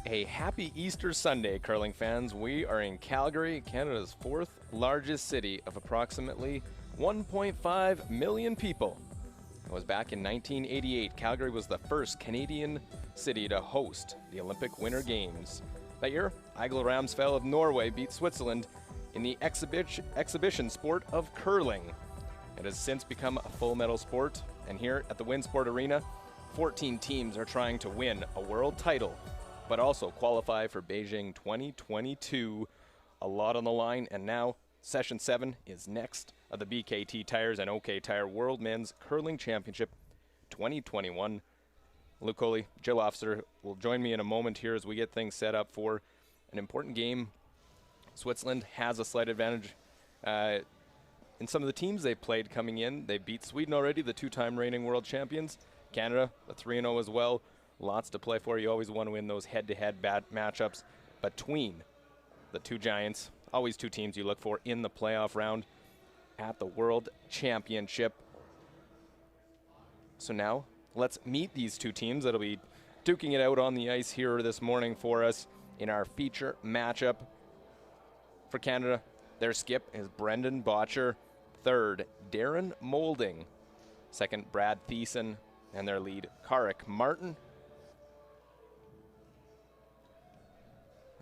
A happy Easter Sunday, curling fans. We are in Calgary, Canada's fourth largest city of approximately 1.5 million people. It was back in 1988. Calgary was the first Canadian city to host the Olympic Winter Games. That year, Igel Ramsfjell of Norway beat Switzerland in the exhibition sport of curling. It has since become a full medal sport, and here at the Winsport Arena, 14 teams are trying to win a world title, but also qualify for Beijing 2022. A lot on the line, and now Session 7 is next of the BKT Tires and OK Tire World Men's Curling Championship 2021. Luke Coley, Jill Officer, will join me in a moment here as we get things set up for an important game. Switzerland has a slight advantage in some of the teams they've played coming in. They beat Sweden already, the two-time reigning world champions. Canada, a 3-0 as well. Lots to play for. You always want to win those head-to-head matchups between the two giants. Always two teams you look for in the playoff round at the World Championship. So now, let's meet these two teams that'll be duking it out on the ice here this morning for us in our feature matchup. For Canada, their skip is Brendan Botcher. Third, Darren Moulding. Second, Brad Thiessen. And their lead, Karik Martin.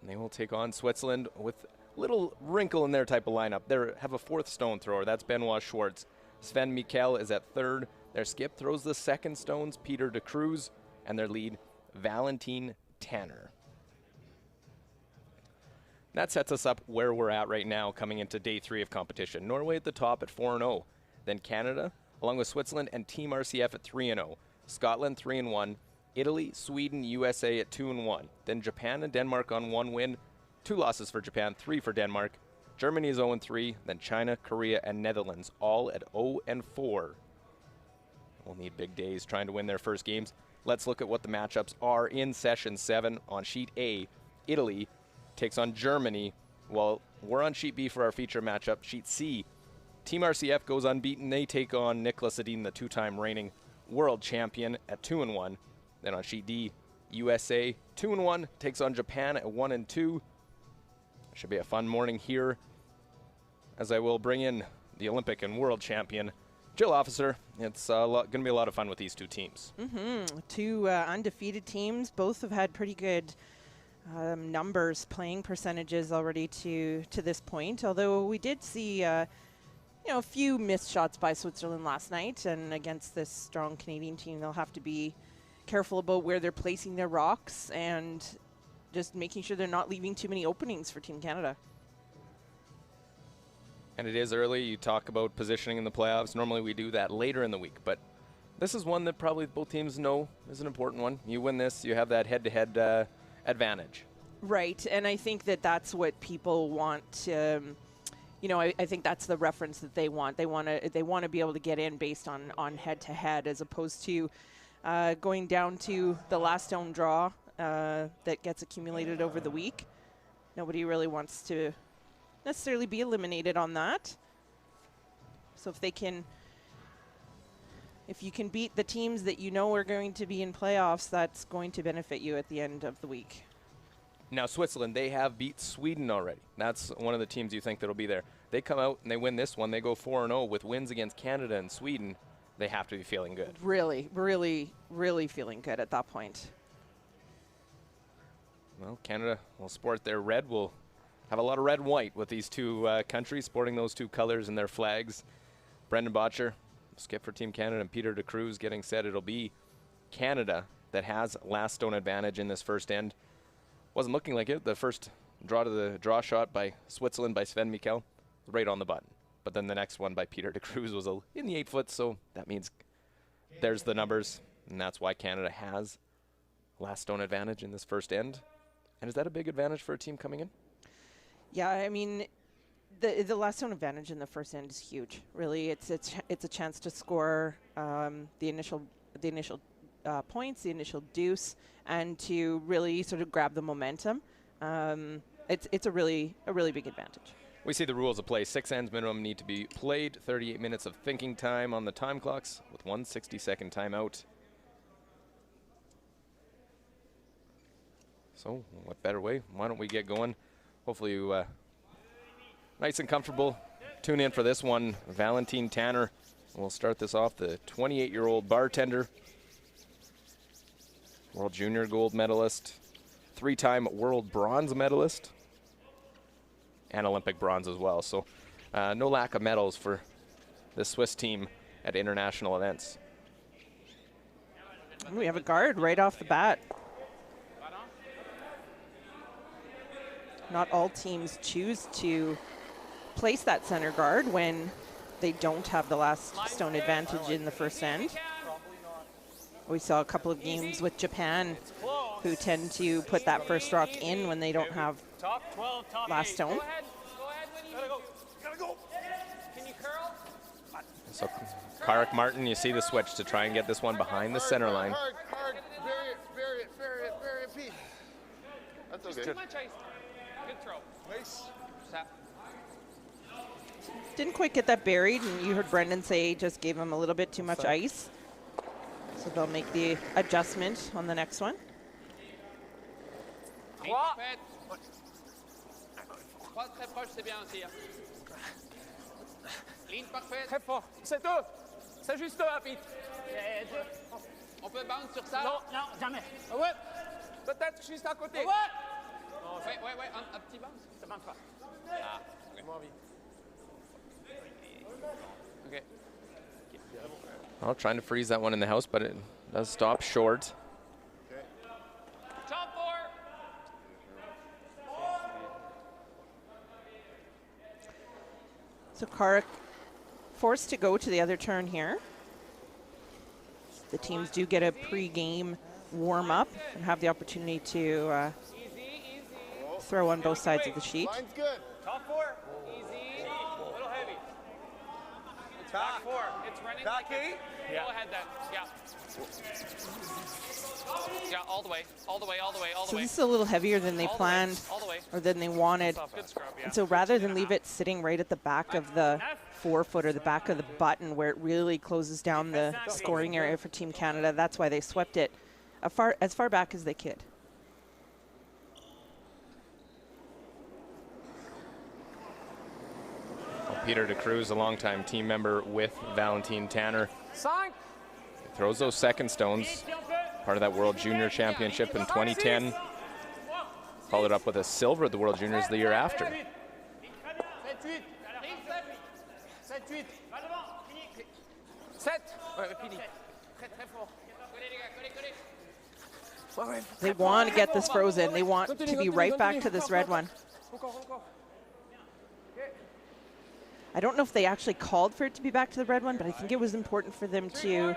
And they will take on Switzerland with a little wrinkle in their type of lineup. They have a fourth stone thrower. That's Benoit Schwartz. Sven Mikkel is at third. Their skip throws the second stones, Peter de Cruz. And their lead, Valentin Tanner. That sets us up where we're at right now coming into day 3 of competition. Norway at the top at 4-0. Then Canada, along with Switzerland and Team RCF at 3-0. Scotland 3-1. Italy, Sweden, USA at 2-1. Then Japan and Denmark on 1 win. 2 losses for Japan, 3 for Denmark. Germany is 0-3. Then China, Korea, and Netherlands all at 0-4. We'll need big days trying to win their first games. Let's look at what the matchups are in Session 7. On Sheet A, Italy takes on Germany. Well, we're on Sheet B for our feature matchup. Sheet C, Team RCF goes unbeaten. They take on Nicolas Edin, the two-time reigning world champion, at 2-1. Then on Sheet D, USA 2-1 takes on Japan at 1-2. Should be a fun morning here, as I will bring in the Olympic and world champion, Jill Officer. It's going to be a lot of fun with these two teams. Two undefeated teams. Both have had pretty good numbers, playing percentages already to this point. Although we did see a few missed shots by Switzerland last night, and against this strong Canadian team, they'll have to be careful about where they're placing their rocks and just making sure they're not leaving too many openings for Team Canada. And it is early. You talk about positioning in the playoffs. Normally we do that later in the week, but this is one that probably both teams know is an important one. You win this, you have that head-to-head advantage. Right, and I think that's what people want. I think that's the reference that they want. They want to be able to get in based on head-to-head, as opposed to going down to the last stone draw that gets accumulated over the week. Nobody really wants to necessarily be eliminated on that. So if you can beat the teams that you know are going to be in playoffs, that's going to benefit you at the end of the week. Now, Switzerland, they have beat Sweden already. That's one of the teams you think that'll be there. They come out and they win this one. They go 4-0 with wins against Canada and Sweden. They have to be feeling good. Really, really, really feeling good at that point. Well, Canada will sport their red. We'll have a lot of red and white with these two countries sporting those two colors in their flags. Brendan Botcher, skip for Team Canada, and Peter de Cruz getting set. It'll be Canada that has last stone advantage in this first end. Wasn't looking like it. The first draw shot by Switzerland by Sven Mikkel, right on the button. But then the next one by Peter de Cruz was in the 8 foot, so that means there's the numbers, and that's why Canada has last stone advantage in this first end. And is that a big advantage for a team coming in? Yeah, I mean, the last stone advantage in the first end is huge. Really, it's a chance to score the initial points, the initial deuce, and to really sort of grab the momentum. It's a really big advantage. We see the rules of play. 6 ends minimum need to be played. 38 minutes of thinking time on the time clocks with 1 60-second timeout. So what better way? Why don't we get going? Hopefully you nice and comfortable. Tune in for this one. Valentine Tanner. We'll start this off, the 28-year-old bartender, World Junior gold medalist, 3-time World bronze medalist, and Olympic bronze as well. So no lack of medals for the Swiss team at international events. We have a guard right off the bat. Not all teams choose to place that center guard when they don't have the last stone advantage in the first end. We saw a couple of games with Japan who tend to put that first rock in when they don't have last stone. So Karik Martin, you see the switch to try and get this one behind the center line. That's okay. Too much ice. Good throw. Nice. Didn't quite get that buried, and you heard Brendan say just gave him a little bit too much ice. So they'll make the adjustment on the next one. Trois très proche, c'est bien aussi. Ligne parfaite. Très fort. C'est deux. C'est juste deux à vite. On peut bounce sur ça? Non, non, jamais. Ouais. Peut-être juste à côté. Ouais. Ouais, un petit bounce. Ça bounce pas. Ah, okay. Okay. Well, trying to freeze that one in the house, but it does stop short. Okay. Top four. So Karik forced to go to the other turn here. The teams do get a pre-game warm-up and have the opportunity to throw on both sides of the sheet. Line's good. Top four. Easy. A little heavy. It's back four. It's running like it. Go ahead then. Yeah. Yeah, all the way. All the way, all the way, all the So way. this is a little heavier than they planned All the way. or than they wanted. Good scrub, yeah. And so rather than leave it sitting right at the back of the forefoot or the back of the button where it really closes down the scoring area for Team Canada, that's why they swept it as far back as they could. Well, Peter De Cruz, a longtime team member with Valentine Tanner, throws those second stones, part of that World Junior Championship in 2010. Followed up with a silver at the World Juniors the year after. They want to get this frozen. They want to be right back to this red one. I don't know if they actually called for it to be back to the red one, but I think it was important for them to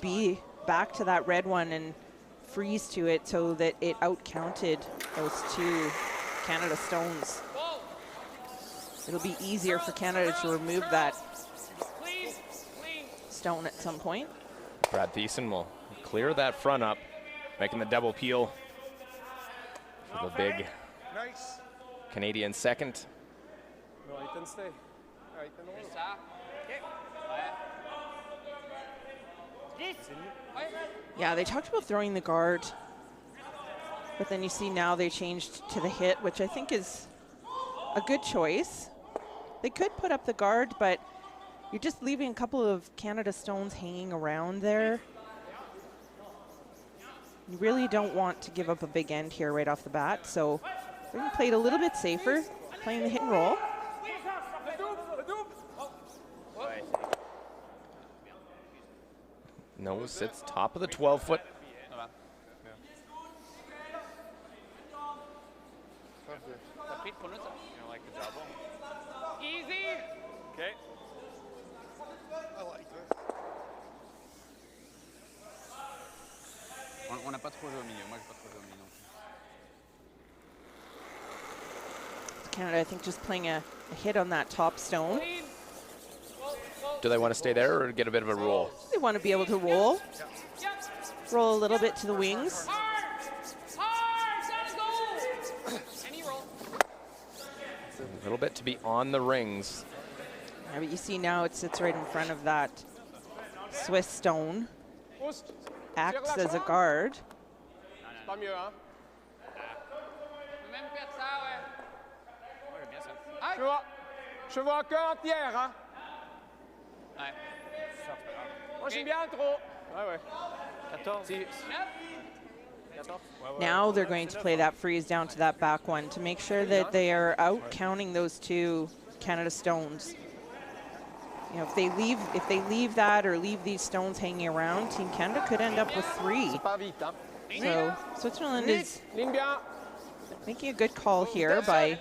be back to that red one and freeze to it so that it out-counted those two Canada stones. It'll be easier for Canada to remove that stone at some point. Brad Thiessen will clear that front up, making the double peel for the big Canadian second. Yeah, they talked about throwing the guard, but then you see now they changed to the hit, which I think is a good choice. They could put up the guard, but you're just leaving a couple of Canada stones hanging around there. You really don't want to give up a big end here right off the bat, so they're going to play it a little bit safer, playing the hit and roll. Nose sits top of the 12-foot. Easy. Okay. I like this. On n'a pas trop joué au milieu. Moi, j'ai pas trop joué au milieu non plus. Canada, I think, just playing a hit on that top stone. Do they want to stay there or get a bit of a roll? They want to be able to roll. Roll a little bit to the wings. A little bit to be on the rings. Yeah, but you see now it sits right in front of that Swiss stone. Acts as a guard. Même faire ça, ouais. Ouais, j'aime bien ça. Je vois que entière, hein. Ouais. Moi, j'aime bien trop. Ouais, ouais. 14. 9. Now they're going to play that freeze down to that back one to make sure that they are out counting those two Canada stones. You know, if they leave that or leave these stones hanging around, Team Canada could end up with 3. Pas vite, hein. So Switzerland is Ligne bien. making a good call here by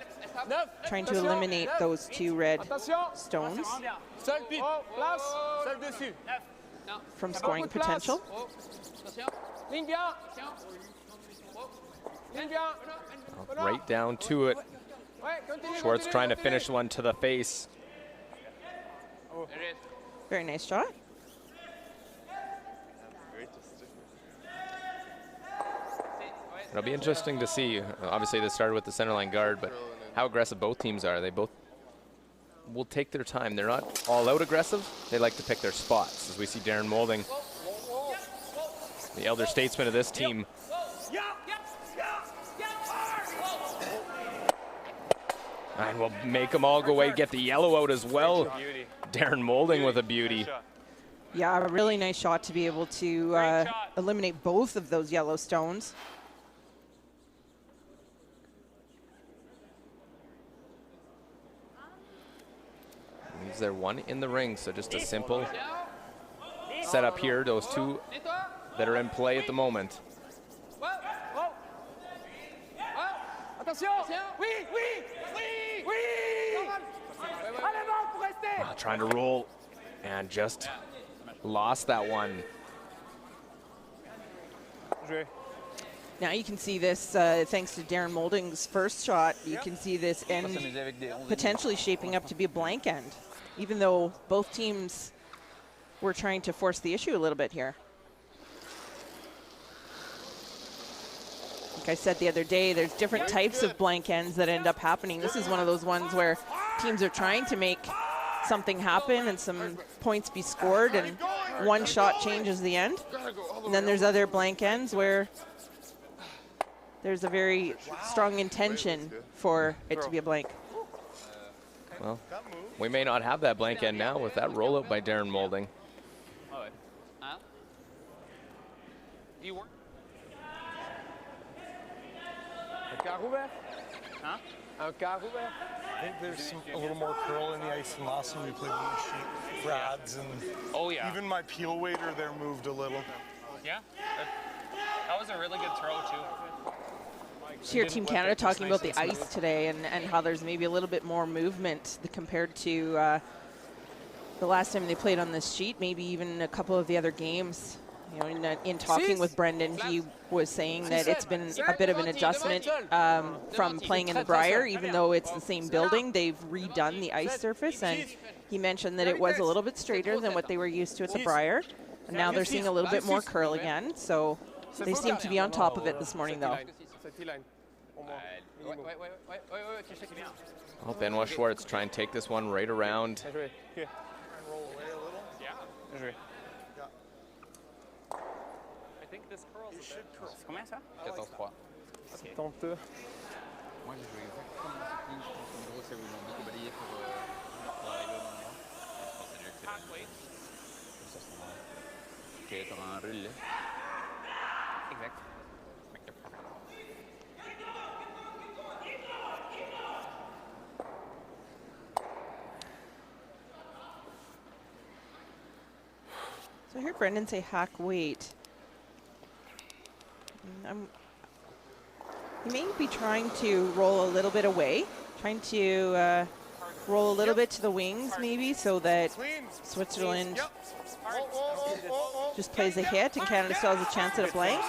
trying to eliminate those 2 red stones Seul pied. Place. Seul dessus. from scoring potential. Ligne bien. Ligne bien. Right down to it. Ouais, continue. Schwartz continue, trying to continue. finish one to the face. Very nice shot. It'll be interesting to see. Obviously, this started with the centerline guard, but how aggressive both teams are. They both will take their time. They're not all out aggressive. They like to pick their spots. As we see Darren Moulding, the elder statesman of this team. And we'll make them all go away, get the yellow out as well. Darren Moulding with a beauty. Yeah, a really nice shot to be able to eliminate both of those yellow stones. Leaves there one in the ring, so just a simple setup here. Those 2 that are in play at the moment. Attention. Oui, oui, oui, oui. Allez, bon, pour rester. Trying to roll and just lost that one. Now you can see this, thanks to Darren Moulding's first shot, you can see this end potentially shaping up to be a blank end, even though both teams were trying to force the issue a little bit here. Like I said the other day, there's different types of blank ends that end up happening. This is one of those ones where teams are trying to make something happen and some points be scored, and one shot changes the end. And then there's other blank ends where there's a very strong intention for it to be a blank. Well, we may not have that blank end now with that rollout by Darren Moulding. You work? Un quart ouvert. Huh? Un quart ouvert. I think there's a little more curl in the ice than last time we played on the sheet. Frads and even my peel waiter there moved a little. Yeah, that was a really good throw too. Hear Team Canada talking about the ice today and how there's maybe a little bit more movement compared to the last time they played on this sheet, maybe even a couple of the other games. You know, in talking with Brendan, he was saying that it's been a bit of an adjustment from playing in the Briar, even though it's the same building. They've redone the ice surface, and he mentioned that it was a little bit straighter than what they were used to at the Briar. And now they're seeing a little bit more curl again, so they seem to be on top of it this morning, though. Oh, Benoit Schwartz try and take this one right around. I think this curls a bit. Combien ça? 14-3. Ok. Tente. Moi, je jouais exactement dans cette ligne. Je pense qu'en gros, c'est où ils ont beaucoup balayé pour arriver au bon endroit. Je pense que c'est mieux que c'est Halfway. ça. Ok, t'auras un rulle là. Exact. So I heard Brendan say hack weight. He may be trying to roll a little bit away, trying to roll a little bit to the wings maybe, so that Switzerland just plays a hit and Canada still has a chance at a blank.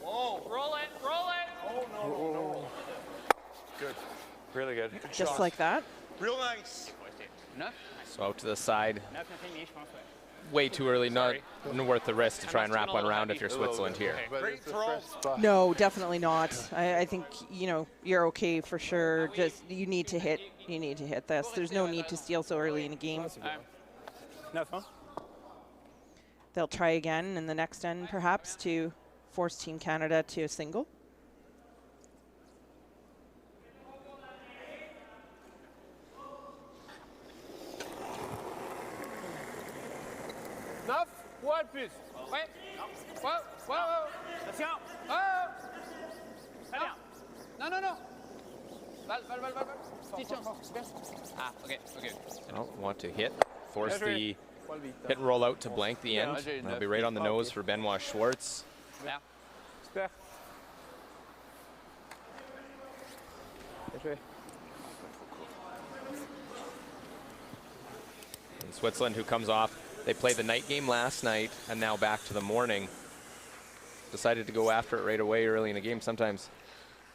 Roll it. Good. Really good. Just like that. Real nice. So out to the side. 9,5 je pense, ouais. Way too early, not worth the risk to try and wrap one around if you're Switzerland here. Great throw. No, definitely not. I think, you know, you're okay for sure. Just you need to hit this. There's no need to steal so early in a game. 9, hein? they'll try again in the next end, perhaps, to force Team Canada to a single. Poil plus. Ouais. Wow, wow. Attention. Oh. Très bien. Non, non, non. Val. Petite chance. Super. Ah, okay. Well, want to force the hit and roll out to blank the end. That'll be right on the nose for Benoit Schwartz. Super. Bien joué. And Switzerland, who comes off, they played the night game last night and now back to the morning. Decided to go after it right away early in the game. Sometimes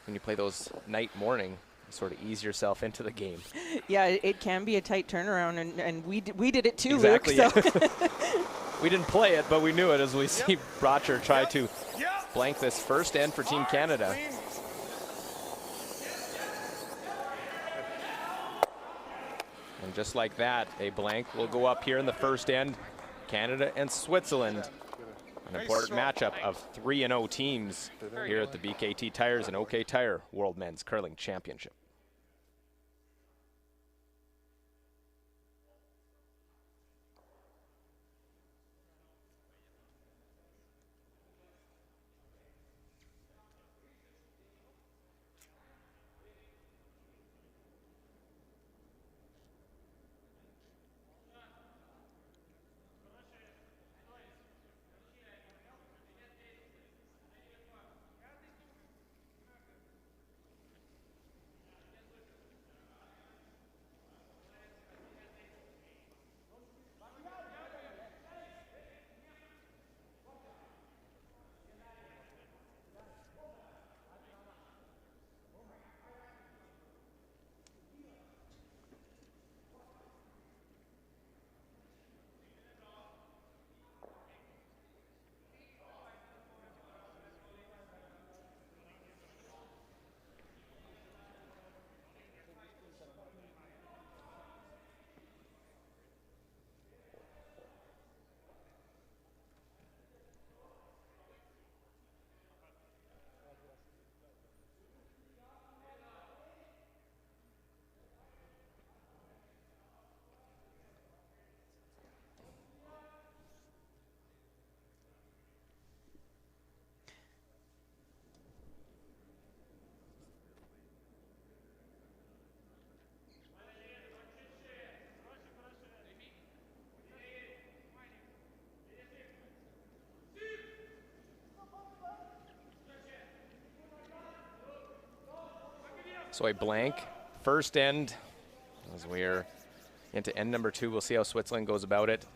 when you play those night morning, you sort of ease yourself into the game. Yeah, it can be a tight turnaround, and we did it too, exactly, Luke. So. Yeah. We didn't play it, but we knew it as we see Brocher try to blank this first end for Team Canada. And just like that, a blank will go up here in the first end. Canada and Switzerland. An important matchup of 3-0 teams here at the BKT Tires and OK Tire World Men's Curling Championship. So a blank first end as we're into end number 2. We'll see how Switzerland goes about it.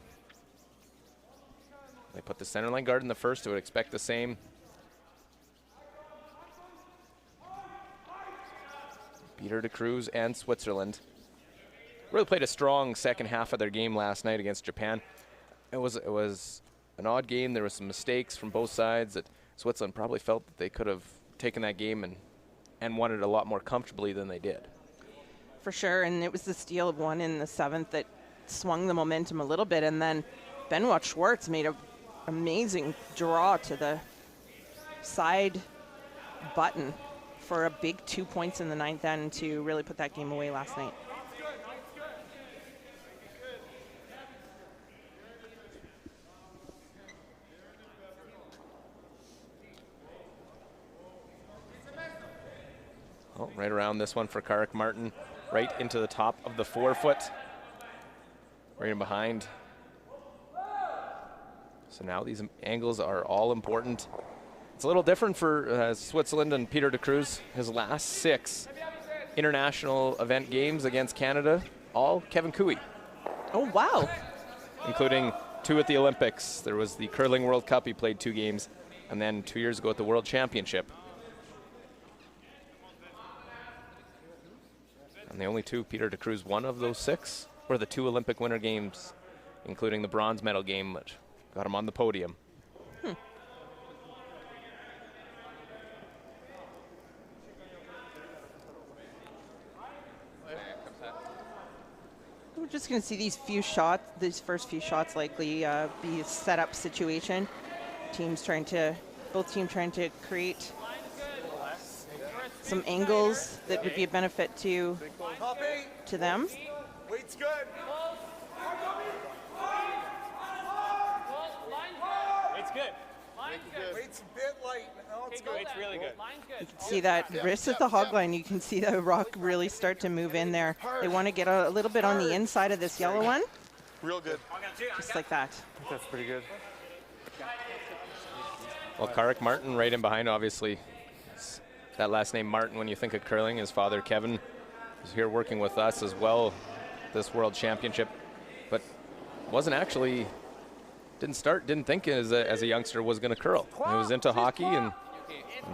They put the center line guard in the first. I would expect the same. Peter de Cruz and Switzerland really played a strong second half of their game last night against Japan. It was an odd game. There were some mistakes from both sides that Switzerland probably felt that they could have taken that game and won it a lot more comfortably than they did. For sure, and it was the steal of one in the 7th that swung the momentum a little bit, and then Benoit Schwartz made an amazing draw to the side button for a big 2 points in the 9th end to really put that game away last night. Oh, right around this one for Karik Martin, right into the top of the forefoot, right in behind. So now these angles are all important. It's a little different for Switzerland and Peter de Cruz. His last 6 international event games against Canada, all Kevin Cooey. Oh, wow. Including 2 at the Olympics. There was the Curling World Cup, he played 2 games, and then 2 years ago at the World Championship. And the only 2 Peter de Cruz won of those 6 were the 2 Olympic Winter Games, including the bronze medal game, which got him on the podium. just going to see these first few shots likely be a setup situation. Both teams trying to create some angles that would be a benefit to them. Weight's good. It's good. Weight's a bit light. No, it's good. It's really good. You can see that wrist at the hog line. You can see the rock really start to move in there. They want to get a little bit on the inside of this yellow one. Real good. Just like that. That's pretty good. Well, Karek Martin right in behind, obviously. That last name Martin, when you think of curling, his father Kevin is here working with us as well this World Championship, but didn't think as a youngster was going to curl. He was into hockey and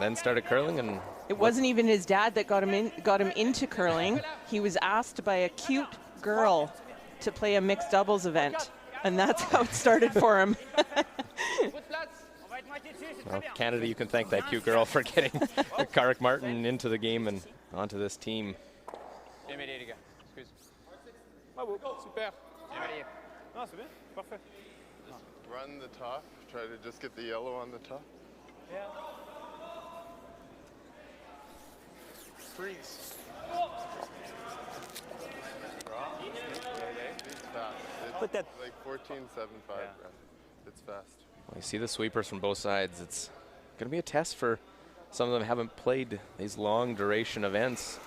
then started curling. And it wasn't even his dad that got him into curling. He was asked by a cute girl to play a mixed doubles event, and that's how it started for him. Well, Canada, you can thank that cute girl for getting Karek Martin into the game and onto this team. Bien mêlé, les gars. Excuse. Bravo, super. Bien mêlé. Non, c'est bien, parfait. Run the top, try to just get the yellow on the top. Yeah. Freeze. It's fast. Put that. Like 14.75. It's fast. Well, you see the sweepers from both sides. It's going to be a test for some of them haven't played these long duration events.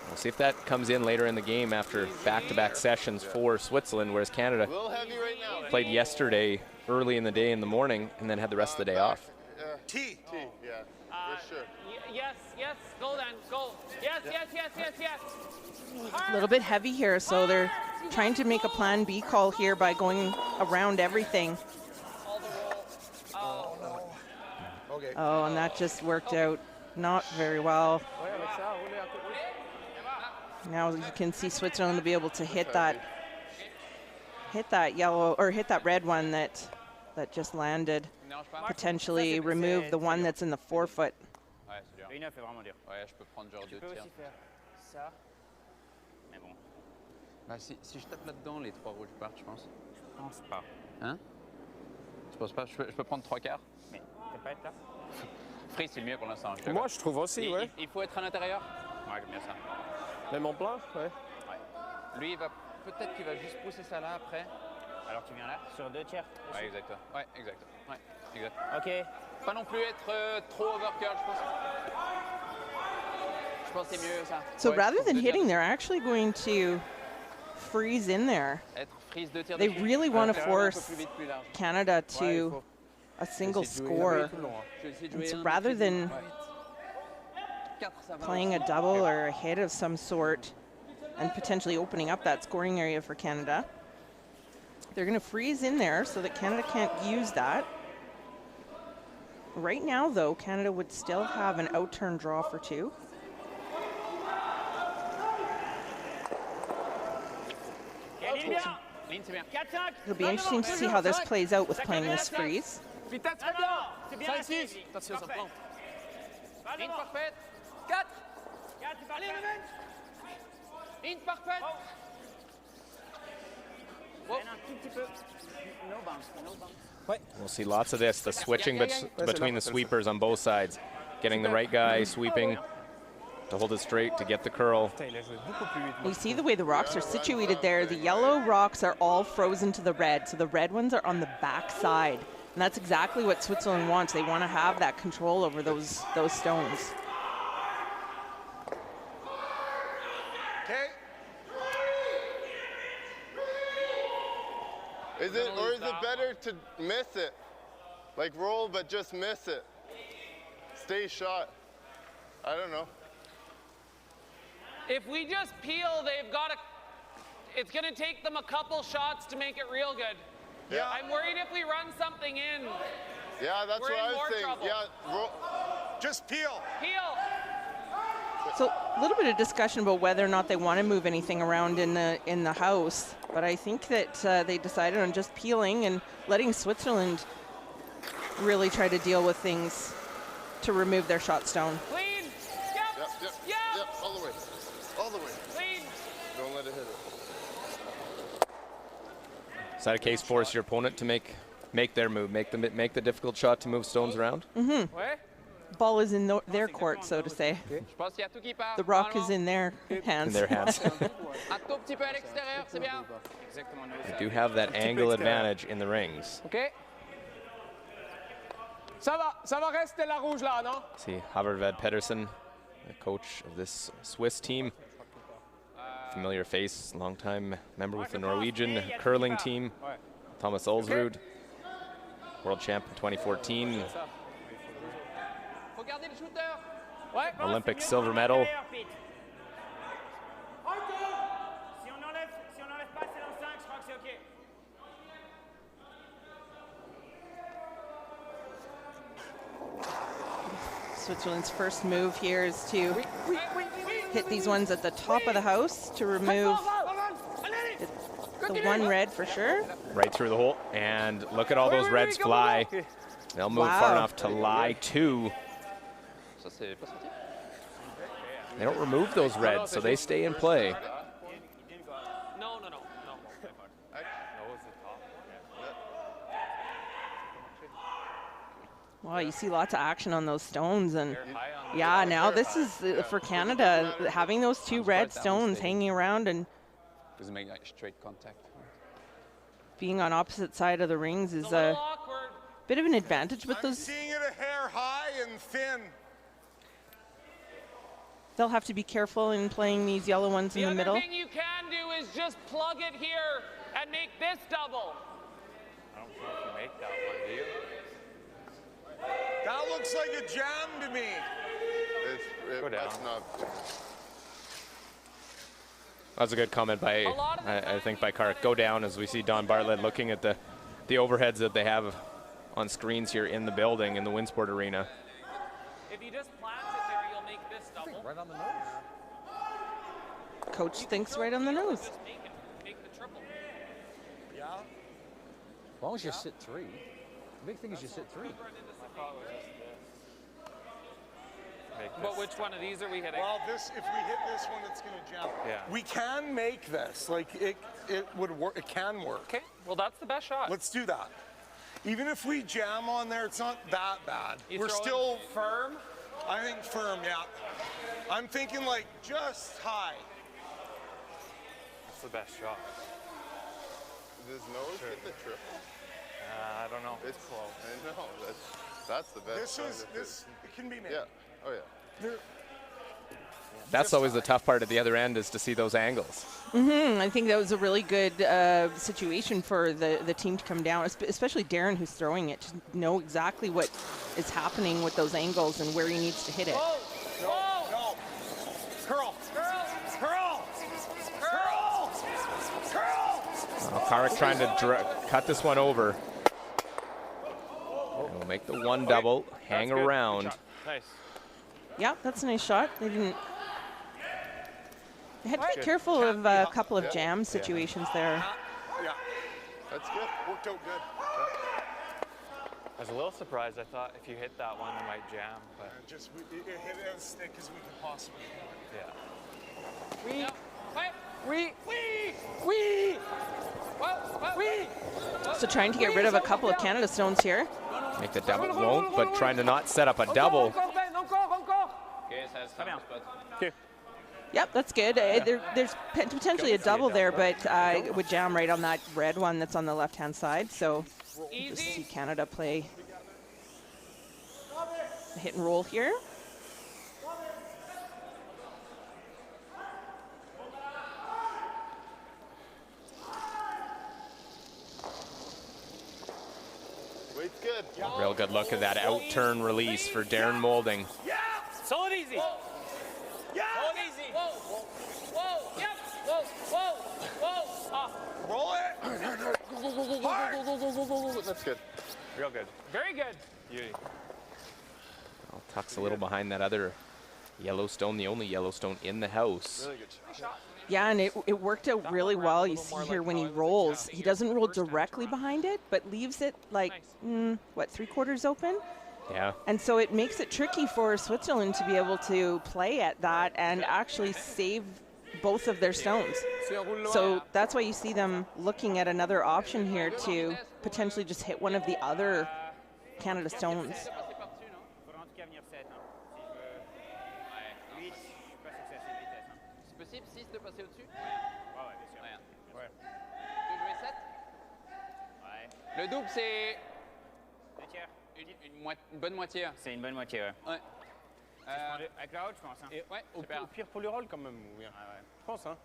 We'll see if that comes in later in the game after back-to-back sessions for Switzerland, whereas Canada A little heavy right now. played yesterday early in the day in the morning and then had the rest of the day off. T. Yeah, for sure. Yes, go then, go. Yes. A little bit heavy here, so they're trying to make a plan B call here by going around everything. Okay. Oh, and that just worked out not very well. Now you can see Switzerland will be able to hit that yellow or hit that red one that just landed. Potentially remove the one that's in the forefoot. Ouais, c'est dur. Une fait vraiment dur. Ouais, je peux prendre genre 2 Tu peux tirs. aussi faire ça. Mais bon, Bah, si je tape là-dedans, les 3 rouges partent, je pense. je pense pas. Hein? Tu penses pas? Je peux prendre 3 quarts? Mais t'es pas être là? Free, c'est le mieux pour l'instant. Moi, je trouve aussi, ouais. Il faut être à l'intérieur? Ouais, j'aime bien ça. Même en plein, ouais. Ouais. Lui, peut-être qu'il va juste pousser ça là après. Alors tu viens là, sur 2 tiers. Ouais, exact. Ouais, exact. Ouais, exact. Ok. Pas non plus être trop overcurl, je pense. Je pense que c'est mieux ça. So Ouais, rather je than pense hitting, they're actually going to freeze in there. Être freeze 2 tirs They dessus. really want to Faire un peu force plus vite, plus large. Canada Ouais, il to faut- a single essayer de jouer score. tout le long, hein. Je vais essayer de And jouer so un rather petit than peu. 4, ça va. playing a double or a hit of some sort and potentially opening up that scoring area for Canada, they're going to freeze in there so that Canada can't use that. Right now, though, Canada would still have an out-turn draw for 2. Ligne, c'est bien. 4-5. It'll be interesting to see how this plays out with playing this freeze. Vitesse, très bien. C'est bien. 5-6. Attention, ça prend. Ligne Ligne parfaite. 4. 4, c'est parti. Ligne parfaite. Un tout petit peu. No bounce. We'll see lots of this, the switching between the sweepers on both sides, getting the right guy sweeping to hold it straight, to get the curl. Putain, il a joué beaucoup plus vite. You see the way the rocks are situated there. The yellow rocks are all frozen to the red, so the red ones are on the back side. And that's exactly what Switzerland wants. They want to have that control over those stones. Okay. Is it better to miss it? Like roll, but just miss it. Stay shot. I don't know. If we just peel, it's going to take them a couple shots to make it real good. Yeah. I'm worried if we run something in. Yeah, that's We're what in I was more saying. trouble. Yeah, roll. Just peel. Peel. So a little bit of discussion about whether or not they want to move anything around in the house, but I think that they decided on just peeling and letting Switzerland really try to deal with things to remove their shot stone. Clean. Yep, all the way. All the way. Clean. Don't let it hit it. Is that a case force your opponent to make their move, make the difficult shot to move stones around? Mm-hmm. Ball is in their court, so to say. The rock is in their hands. In their hands. They do have that angle advantage in the rings. Okay. Ça va rester la rouge là, non? See, Haverved Pedersen, the coach of this Swiss team. Familiar face, longtime member with the Norwegian curling team. Thomas Ulsrud, world champ in 2014. Olympic silver medal. Switzerland's first move here is to hit these ones at the top of the house to remove the one red for sure. Right through the hole, and look at all those reds fly. They'll move far enough to lie two. They don't remove those reds, so they stay in play. Wow, you see lots of action on those stones, and yeah, now this is for Canada, having those two red stones hanging around and doesn't make like straight contact. Being on opposite side of the rings is a bit of an advantage, but I'm seeing it a hair high and thin. They'll have to be careful in playing these yellow ones in the middle. The other thing you can do is just plug it here and make this double. I don't know if you make that one, do you? That looks like a jam to me. That's not. That's a good comment by, I think, by Kark. Go down, as we see Don Bartlett looking at the overheads that they have on screens here in the building in the Winsport Arena. If you just plant it there, you'll make this double. Right on the nose. Coach thinks right on the nose. Make the triple. Yeah. As long as you sit three. The big thing is you sit three. But which one of these are we hitting? Well, if we hit this one, it's going to jump. Yeah. We can make this. Like, it would work. It can work. Okay, well, that's the best shot. Let's do that. Even if we jam on there, it's not that bad. We're We're still firm? I think firm, yeah. I'm thinking like just high. That's the best shot. Does nose hit the triple? I don't know. It's close. I know. That's the best. This it can be made. Yeah. Oh yeah. That's always the tough part at the other end, is to see those angles. I think that was a really good situation for the team to come down, especially Darren, who's throwing it, to know exactly what is happening with those angles and where he needs to hit it. No. Curl. Kark trying to cut this one over. And we'll make the one double, hang around. Nice. Yeah, that's a nice shot. They had to be careful of a couple of jam situations there. Yeah. That's good. Worked out good. I was a little surprised. I thought if you hit that one, it might jam. But Just hit it as thick as we can possibly. yeah. So trying to get rid of a couple of Canada stones here. Make the double, won't, but trying to not set up a double. Yep, that's good. There's potentially a double there, but it would jam right on that red one that's on the left-hand side. So we'll just see Canada play a hit and roll here. Weight's good. Real good look at that out-turn release for Darren Moulding. Yeah! Solid easy. Yeah! Solid easy. Whoa. Yep. Whoa. Roll it. Hard. That's good. Real good. Very good. Beauty. I'll tucks a little behind that other Yellowstone, the only Yellowstone in the house. Really good shot. Yeah, and it worked out really well. You see here when he rolls, he doesn't roll directly behind it, but leaves it like, 3/4 open? Yeah. And so it makes it tricky for Switzerland to be able to play at that and actually save both of their stones. So that's why you see them looking at another option here to potentially just hit one of the other Canada stones. Le double, c'est une bonne moitié. C'est une bonne moitié, ouais. Ouais. Avec la haute, je pense. Hein. Ouais, Au pire pour le roll quand même. Oui. Je pense. Hein.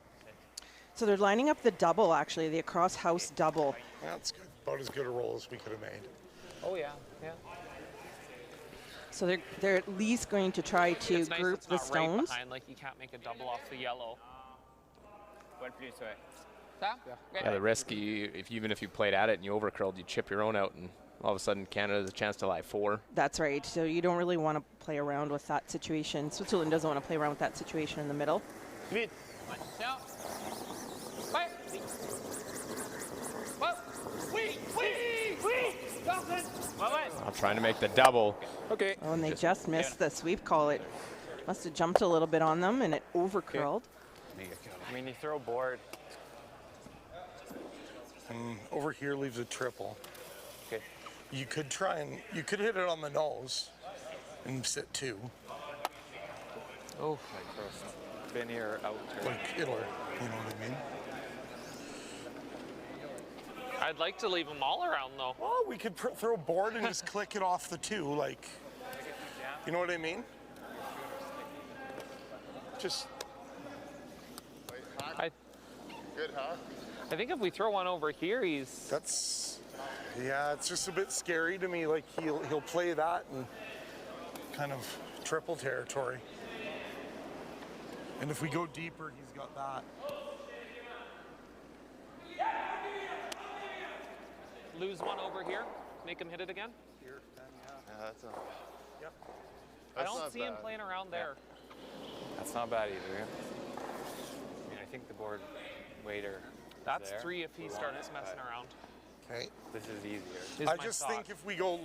So they're lining up the double, actually, the across house double. That's good. About as good a roll as we could have made. Oh, yeah. Yeah. So they're at least going to try to It's nice group it's the not stones. right behind, like you can't make a double off the yellow. Poil plus, ouais. Ça? Yeah, the risk, even if you played at it and you overcurled, you chip your own out, and all of a sudden Canada has a chance to lie 4. That's right. So you don't really want to play around with that situation. Switzerland doesn't want to play around with that situation in the middle. Vite. Tiens. Ouais. Oui. I'm trying to make the double. Okay. Oh, and they just missed the sweep call. It must have jumped a little bit on them, and it overcurled. I mean, you throw board. Over here leaves a triple. Okay. You could you could hit it on the nose and sit 2. Oh, my first. Benny or out. Like Idler, you know what I mean? I'd like to leave them all around, though. Oh, we could throw a board and just click it off the 2, like, you know what I mean? Just. Good, huh? I think if we throw one over here, Yeah, it's just a bit scary to me. Like he'll play that and kind of triple territory. And if we go deeper, he's got that. lose one over here, make him hit it again. Yeah, that's not. Yep. I don't see him playing around there. That's not bad either. I mean, I think the board waiter. That's 3 if he starts messing around. Okay. This is easier. Is I my just thought. think if we go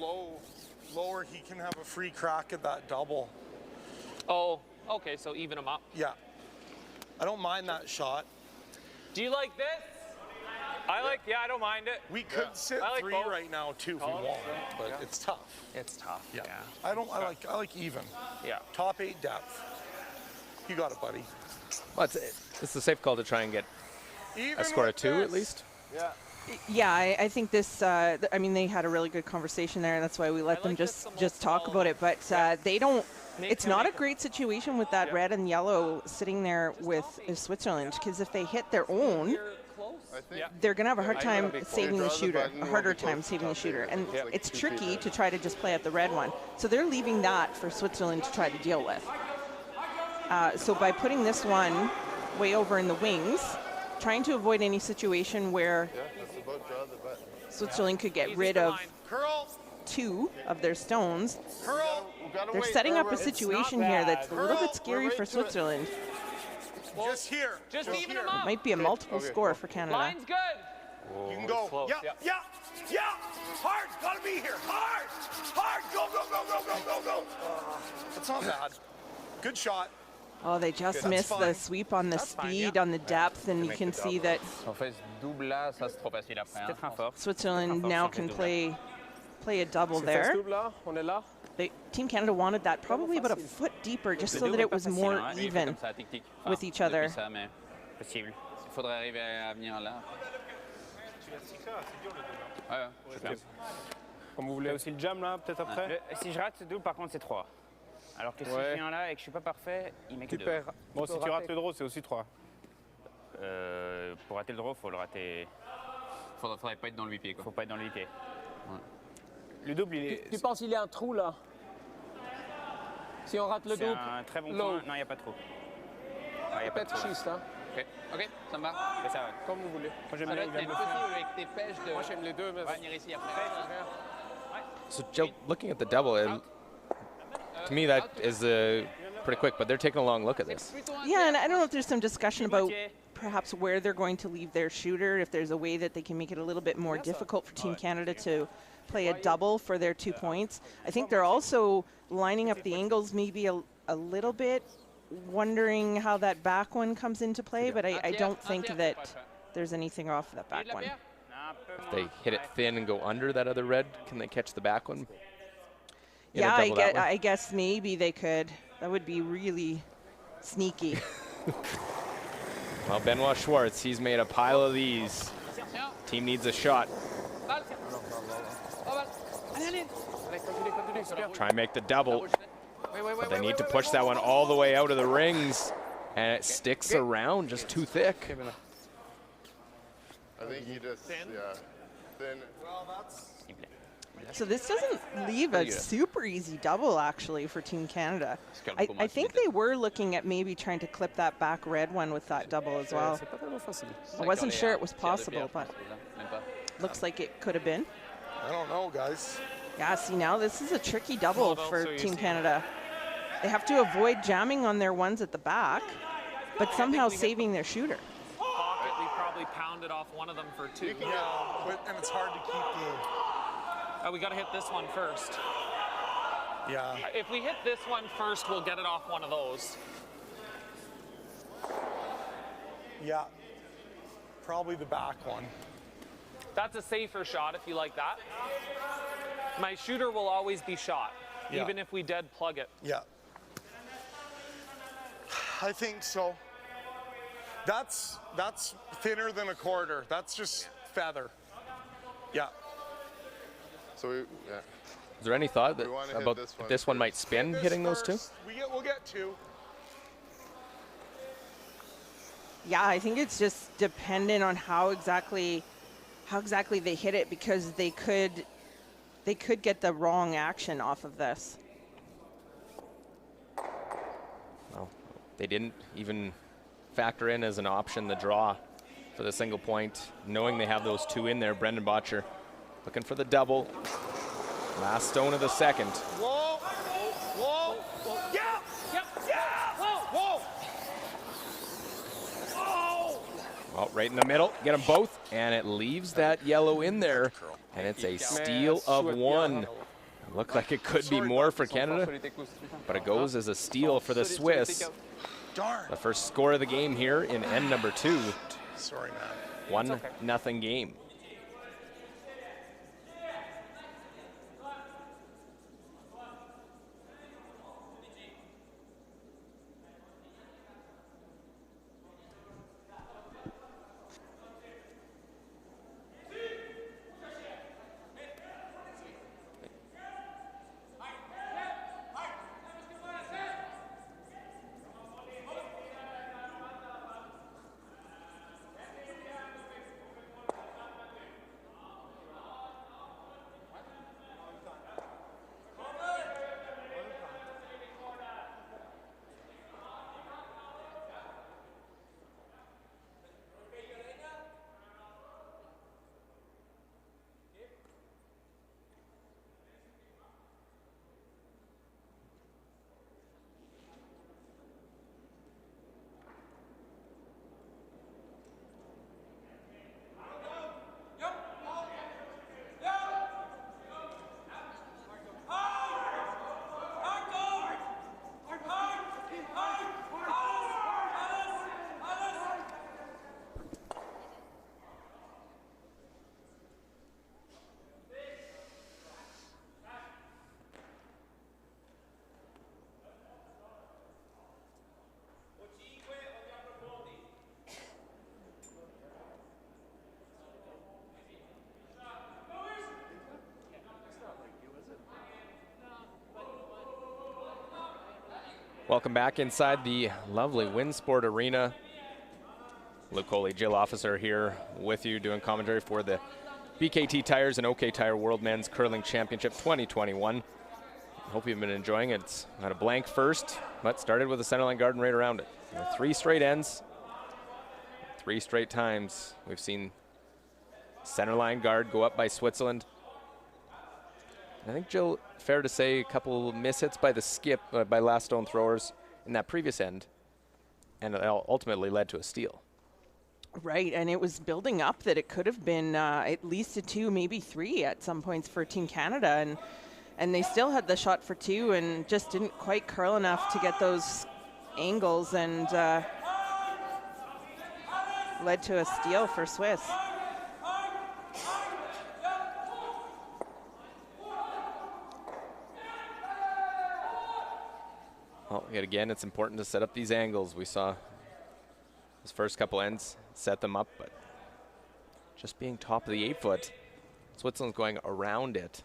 lower, he can have a free crack at that double. Oh, okay, so even them up. Yeah. I don't mind that shot. Do you like this? I don't mind it. We could sit I like 3 both. right now too if we want, but it's tough. It's tough. Yeah. I like even. Yeah. Top 8 depth. You got it, buddy. Well, it's a safe call to try and get Even a score of with 2 at this. least. Yeah. Yeah, I think this. I mean, they had a really good conversation there, and that's why we let them like this the just most talk about it. But they don't. It's him not a make it. great situation with that red and yellow sitting there with Switzerland, because if they hit their own, I think they're going to have a hard I time gotta be close. saving the Draw the shooter, button, a we'll harder be close time to saving the top shooter. eight. And It's like it's 2 feet tricky there. to try to just play at the red one. So they're leaving that for Switzerland to try to deal with. So by putting this one way over in the wings, trying to avoid any situation where Yeah, that's about draw the button. Switzerland could get Easy rid for of mine. Curl. 2 of their stones. Curl. We gotta They're wait, setting up we're- a situation here that's a little bit scary for Switzerland. Just here. Just Just even here. them up. Might be a multiple Okay. score for Canada. Line's good. You can go. close. Yeah. Hard. Gotta be here. Hard. Go. That's not bad. Good shot. Oh, they just missed the fine. sweep on the That's fine, speed, yeah. on the depth, and you can see that Si on fait ce double là, ça c'est trop facile après. Peut-être un fort. Switzerland now can play a double C'est there. double là, on est là. Team Canada wanted that probably about a foot deeper, just so that it was more even Comme ça, tic tic. with each other. Ça, mais Possible. il faudrait arriver à venir là. Ouais, je pense. Comme vous voulez aussi le jam là, peut-être après. Si je rate ce double, par contre, c'est 3. Alors que si Ouais. je fais un là et que je suis pas parfait, il met que Tu 2. perds. Bon, si tu rates le draw, c'est aussi 3. Pour rater le draw, faut le rater. Faudrait pas être dans le 8 pieds quoi. Faut pas être dans le 8 pieds. Le double, il est. Tu penses qu'il y a un trou là? Si on rate le C'est double, un très bon low. point. Non, il n'y a pas trop. Il n'y a pas de peut-être trop. schiste, hein? Ok, ça me va. Mais ça va. Comme vous voulez. Moi j'aime Ça doit bien, être il vient de le possible faire. avec tes pêches de Moi j'aime les deux, mais venir ici après. So Joe, looking at the double, to me that is pretty quick, but they're taking a long look at this. Yeah, and I don't know if there's some discussion about perhaps where they're going to leave their shooter, if there's a way that they can make it a little bit more difficult for Team Canada to play a double for their 2 points. I think they're also lining up the angles maybe a little bit wondering how that back one comes into play, but I don't think that there's anything off that back one. If they hit it thin and go under that other red, can they catch the back one? Yeah, I guess maybe they could. That would be really sneaky. Well, Benoit Schwartz, he's made a pile of these. Team needs a shot. Try and make the double. But they need to push that one all the way out of the rings. And it sticks around just too thick. I think you just, thin. Well, that's... So this doesn't leave a super easy double, actually, for Team Canada. I think they were looking at maybe trying to clip that back red one with that double as well. I wasn't sure it was possible, but looks like it could have been. I don't know, guys. Yeah, see, now this is a tricky double for Team Canada. They have to avoid jamming on their ones at the back, but somehow saving their shooter. Pocket, we probably pounded off one of them for 2. Yeah, and it's hard to keep the... We got to hit this one first. Yeah. If we hit this one first, we'll get it off one of those. Yeah. Probably the back one. That's a safer shot if you like that. My shooter will always be shot, even if we dead plug it. Yeah. I think so. That's thinner than a quarter. That's just feather. Yeah. So is there any thought that about this one might spin hitting those two? We'll get 2. Yeah, I think it's just dependent on how exactly they hit it, because they could get the wrong action off of this. Well, they didn't even factor in as an option the draw for the single point, knowing they have those 2 in there. Brendan Botcher looking for the double. Last stone of the second. Whoa! Whoa! Whoa! Yeah! Yeah! Yeah! Whoa! Whoa! Well, right in the middle. Get them both. And it leaves that yellow in there. And it's a steal of 1. Looked like it could be more for Canada, but it goes as a steal for the Swiss. Darn. The first score of the game here in end number 2. Sorry, man. 1-0 game. Welcome back inside the lovely Winsport Arena. Luke Coley, Jill Officer here with you doing commentary for the BKT Tires and OK Tire World Men's Curling Championship 2021. Hope you've been enjoying it. It's had a blank first, but started with a centerline garden right around it. 3 straight ends, 3 straight times we've seen centerline guard go up by Switzerland. I think, Jill, fair to say a couple mishits by the skip, by last stone throwers in that previous end, and it ultimately led to a steal. Right, and it was building up that it could have been at least a 2, maybe 3 at some points for Team Canada, and they still had the shot for 2 and just didn't quite curl enough to get those angles and led to a steal for Swiss. Well, yet again, it's important to set up these angles. We saw those first couple ends set them up, but just being top of the 8-foot, Switzerland's going around it.